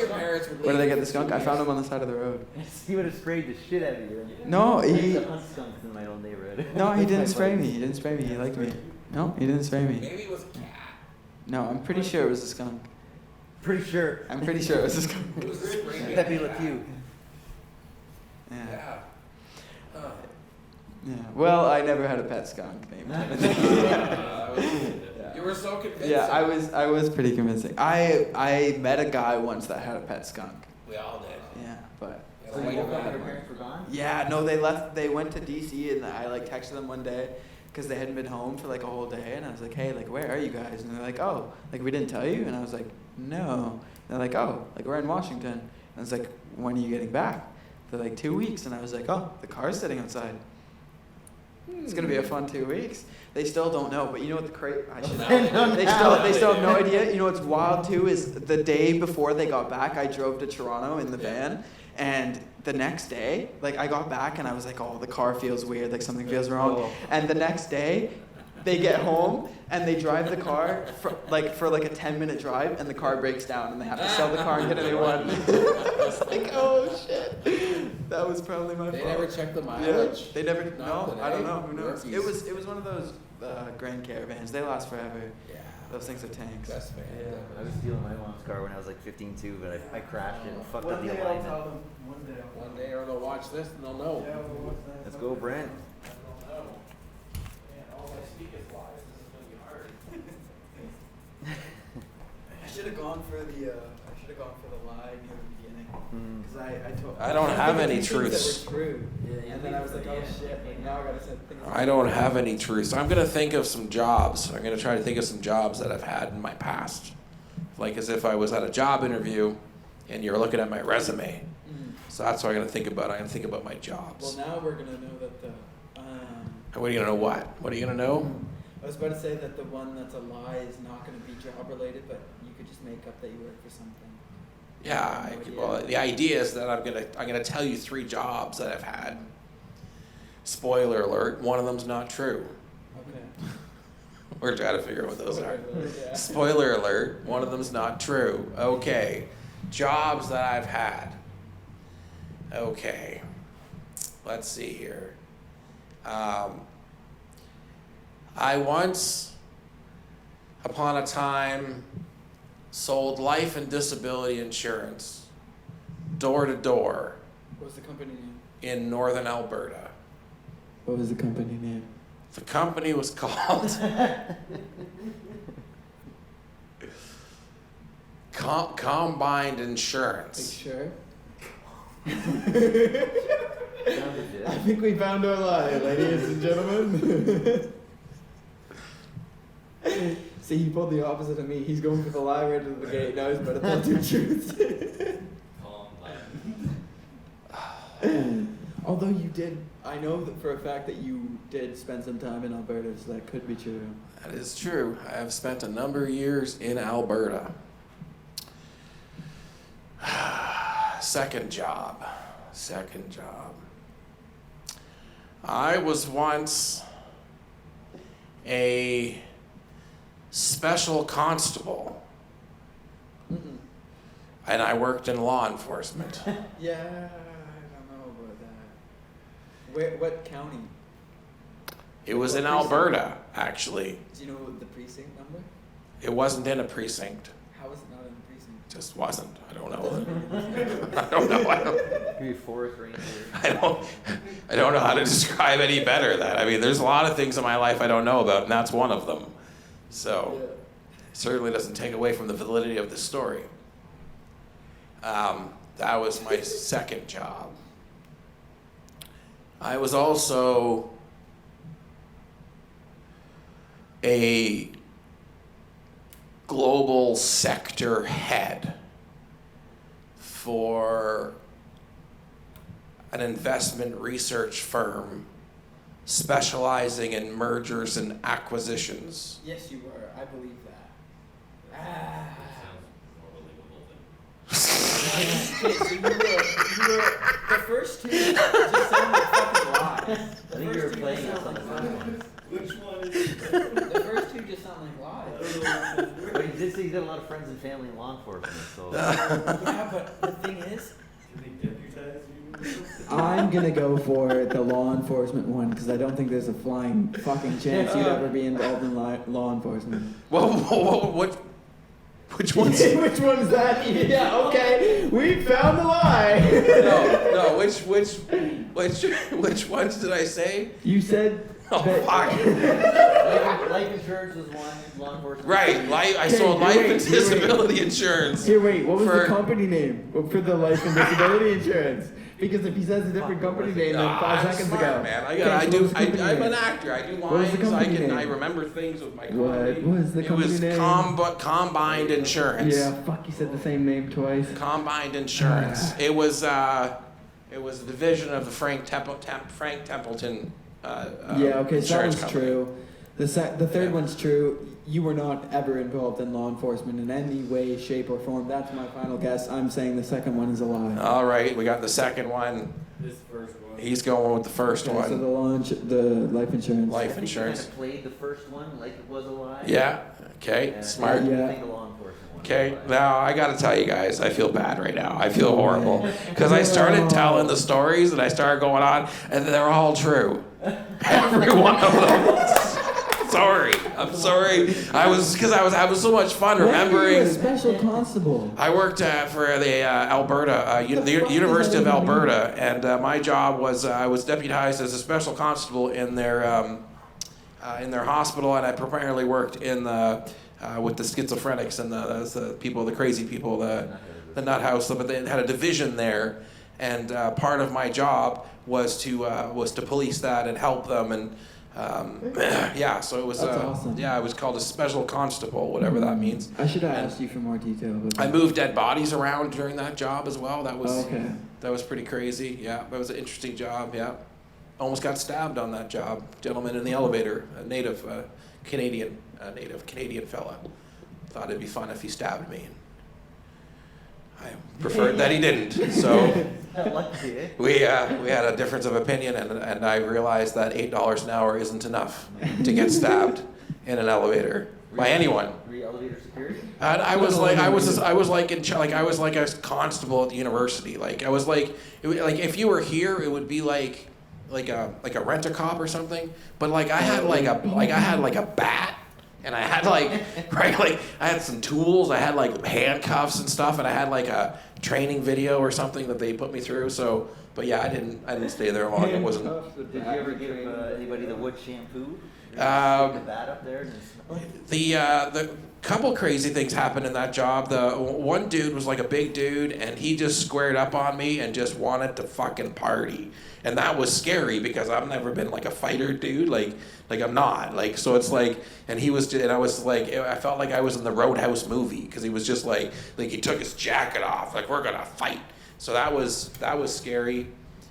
parents would leave. Where did I get you the for skunk? 2 I found weeks. him on the side of the road. He would have sprayed the shit out of you. No, I used he to hunt skunks in my own neighborhood. no, he didn't My spray me. buddies. He didn't spray me. He liked me. No, he didn't spray me. Maybe it was a cat. No, I'm pretty sure it was a skunk. Pretty sure. I'm pretty sure it was a skunk. It was a spray Pepe cat. Le Pew. Yeah. Yeah. Huh. Yeah. Well, I never had a pet skunk named Timothy. You were so convincing. Yeah, I was pretty convincing. I met a guy once that had a pet skunk. We all did. Yeah, but Yeah, So like, you woke up yeah. and your parents were gone? yeah, no, they left. They went to DC, and I like texted them one day because they hadn't been home for like a whole day, and I was like, hey, like where are you guys? And they're like, oh, like we didn't tell you, and I was like, no. And they're like, oh, like we're in Washington. And I was like, when are you getting back? They're like 2 weeks, and I was like, oh, the car's sitting outside. It's gonna be a fun 2 weeks. They still don't know, but you know what they still have no idea. You know what's wild too is the day before they got back, I drove to Toronto in the van, and the next day, like I got back and I was like, oh, the car feels weird, like something feels wrong. Oh. And the next day, they get home and they drive the car for like a 10-minute drive, and the car breaks down and they have to sell the car and get a new one. It's like, oh shit. That was probably my They fault. never checked the mileage? Yeah, they never. No, Nothing, I don't eh? know. Who knows? Rookies. It was one of those Grand Caravans. They last forever. Yeah. Those things are tanks. Best fan. I was stealing my mom's car when I was like 15 too, but I crashed it and fucked up One the day I'll alignment. tell them. One day. One day or they'll watch this and they'll know. Yeah, we'll watch that. Let's go, Brent. I should have gone for the lie near the beginning, because I told. I don't have any things that were truths. true. And then I was like, oh shit! Like now I gotta say things. I don't have any truths. I'm gonna think of some jobs. I'm gonna try to think of some jobs that I've had in my past, like as if I was at a job interview, and you're looking at my resume. So that's what I'm gonna think about. I'm gonna think about my Well, jobs. now we're gonna know that the. And what are you gonna know? What are you gonna know? I was about to say that the one that's a lie is not gonna be job related, but you could just make up that you work for something. Yeah. Well, the idea is that I'm gonna tell you 3 jobs that I've had. Spoiler alert: one of them's not true. Okay. We're trying to figure out what those are. Yeah. Spoiler alert: one of them's not true. Okay. Jobs that I've had. Okay. Let's see here. I once, upon a time, sold life and disability insurance door to door What was the company name? in northern Alberta. What was the company name? The company was called Combined Like, Insurance. sure. Sounds legit. I think we found our lie, ladies and gentlemen. See, he pulled the opposite of me. He's going for the lie right to the gate. Now he's better tell 2 truths. Although you did, I know that for a fact that you did spend some time in Alberta, so that could be true. That is true. I have spent a number of years in Alberta. Second job. I was once a special constable, and I worked in law enforcement. Yeah, I don't know about that. What county? It was in What precinct? Alberta, actually. Do you know the precinct number? It wasn't in a precinct. How is it not in the precinct? Just wasn't. I don't know. I don't know. Could be a forest ranger. I don't know how to describe any better that. I mean, there's a lot of things in my life I don't know about, and that's one of them. So, Yeah. it certainly doesn't take away from the validity of the story. That was my second job. I was also a global sector head for an investment research firm specializing in mergers and acquisitions. Yes, you were. I believe that. Ah. Okay, so you were the first 2 just sound like fucking lies. I think you were playing us on the first one. Which one is The first 2 just sound like lies. But he did say he's got a lot of friends and family in law enforcement, so. Yeah, but the thing is, Did they deputize you? I'm gonna go for the law enforcement one because I don't think there's a flying fucking chance you'd ever be involved in law enforcement. Which one's? Which one's that? Yeah, okay, we found the lie. No, which ones did I say? You said. Oh, that- fuck. Life insurance was one, law enforcement. Right, I sold Okay, life wait, and wait. disability insurance. Here, wait. What was For- the company name for the life and disability insurance? Because if he says a different company name than 5 I'm seconds smart, ago, man. Okay, so what was the company I'm an name? actor. I do What was the lines. company name? I remember things with my What comedy. was the company It name? was Combined Insurance. Yeah, fuck. You said the same name twice. Combined Insurance. It was a division of the Frank Templeton. Yeah, okay, so that insurance one's company. true. The third Yeah. one's true. You were not ever involved in law enforcement in any way, shape, or form. That's my final guess. I'm saying the second one is a lie. All right, we got the second one. This first one. He's going with the first Okay, so one. the life insurance. Life I think insurance. You kind of played the first one like it was a lie. Yeah. Okay. And Smart. Yeah. I think the law enforcement one Okay, was a lie. now I gotta tell you guys, I feel bad right now. I feel horrible because I started telling the stories and I started going on, and they're all true. Every one of them. Sorry, I'm sorry. I was having so much fun Why are you a remembering. special constable? I worked for the Alberta, the University of Alberta, and my job was I was deputized as a special constable in their hospital, and I primarily worked in the with the schizophrenics and the people, the crazy people, the nut house. But they had a division there, and part of my job was to police that and help them, and yeah. So it was That's awesome. yeah, it was called a special constable, whatever that means. I should have asked you for more detail. But I moved dead bodies around during that job as well. That was Okay. that was pretty crazy. Yeah, that was an interesting job. Yeah, almost got stabbed on that job. Gentleman in the elevator, a native Canadian fella. Thought it'd be fun if he stabbed me. I preferred that he didn't. So Lucky, eh? we had a difference of opinion, and I realized that $8 an hour isn't enough to get stabbed in an elevator by anyone. Were you elevator security? And I was like a constable at the university. Like I was like if you were here, it would be like a rent-a-cop or something. But like I had like a bat, and I had I had some tools. I had like handcuffs and stuff, and I had like a training video or something that they put me through. So, but yeah, I didn't stay there long. It wasn't. Did you ever give anybody the wood shampoo? Stick the bat up there and The couple crazy things happened in that job. The one dude was like a big dude, and he just squared up on me and just wanted to fucking party, and that was scary because I've never been like a fighter dude, like I'm not, like, so it's like, and he was, and I was like, I felt like I was in the Roadhouse movie because he was just like he took his jacket off, like we're gonna fight. So that was scary.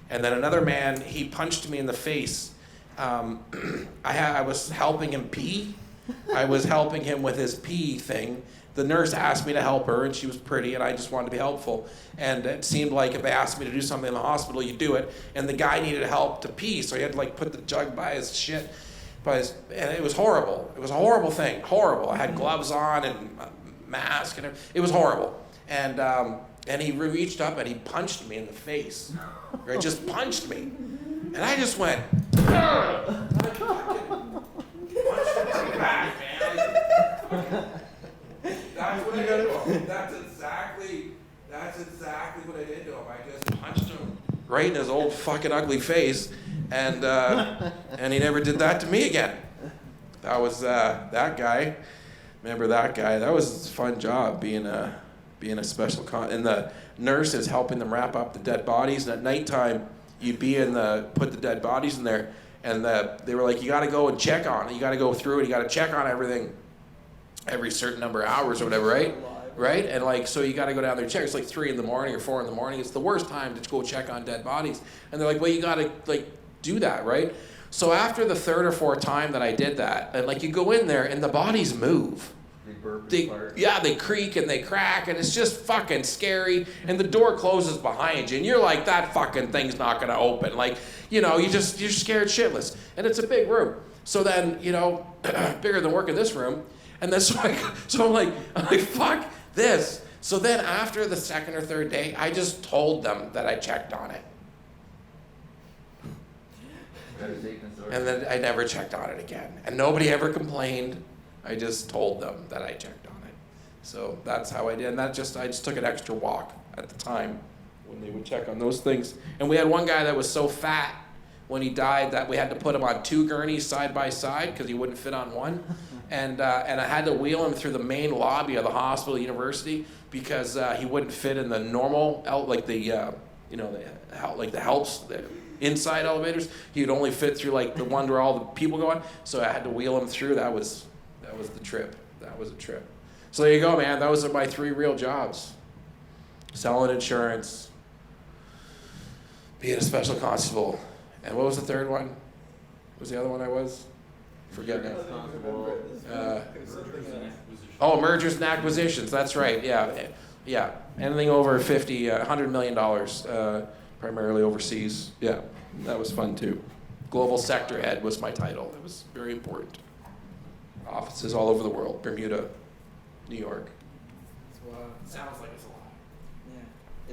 And then another man, he punched me in the face. I was helping him pee. I was helping him with his pee thing. The nurse asked me to help her, and she was pretty, and I just wanted to be helpful. And it seemed like if they asked me to do something in the hospital, you do it. And the guy needed help to pee, so he had to like put the jug by his shit, and it was horrible. It was a horrible thing, horrible. I had gloves on and a mask, and it was horrible. And he reached up and he punched me in the face. Right, just punched me, and I just went. Back, man. That's what I did to him. That's exactly what I did to him. I just punched him right in his old fucking ugly face, and he never did that to me again. That was that guy. Remember that guy? That was a fun job being a special and the nurse is helping them wrap up the dead bodies. And at nighttime, you'd be put the dead bodies in there. And they were like, you got to go and check on it. You got to go through it. You got to check on everything every certain number of hours or whatever, right? Right? And like, so you got to go down there and check. It's like 3 a.m. or 4 a.m. It's the worst time to go check on dead bodies. And they're like, well, you got to like do that, right? So after the 3rd or 4th time that I did that, and like you go in there and the bodies move. They creak and they crack, and it's just fucking scary. And the door closes behind you, and you're like, that fucking thing's not gonna open. Like, you know, you're scared shitless. And it's a big room. So then, you know, bigger than working this room. And then so I'm like, fuck this. So then after the 2nd or 3rd day, I just told them that I checked on it. And then I never checked on it again. And nobody ever complained. I just told them that I checked on it. So that's how I did. And I just took an extra walk at the time when they would check on those things. And we had one guy that was so fat when he died that we had to put him on 2 gurneys side by side because he wouldn't fit on one. And I had to wheel him through the main lobby of the hospital university because he wouldn't fit in the normal, the helps, the inside elevators. He would only fit through like the one where all the people go on. So I had to wheel him through. That was the trip. That was a trip. So there you go, man. Those are my 3 real jobs. Selling insurance, being a special constable, and what was the 3rd one? What was the other one I was? Forget now. Mergers and acquisitions. That's right. Yeah. Anything over $100 million. primarily overseas. Yeah, that was fun too. Global Sector Head was my title. It was very important. Offices all over the world, Bermuda, New York. Wow. Sounds like it's a lot.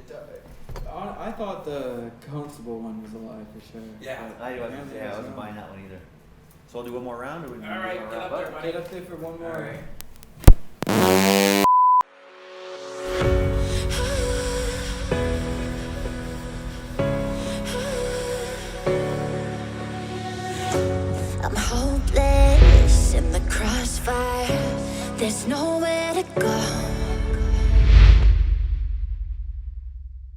Yeah. I thought the constable one was a lie for sure. Yeah. but I apparently it's wasn't not. buying that one either. So I'll do one more round, or we All right, wanna get wrap up there, buddy. Get up there for one more. All right. I'm hopeless in the crossfire. There's nowhere to go.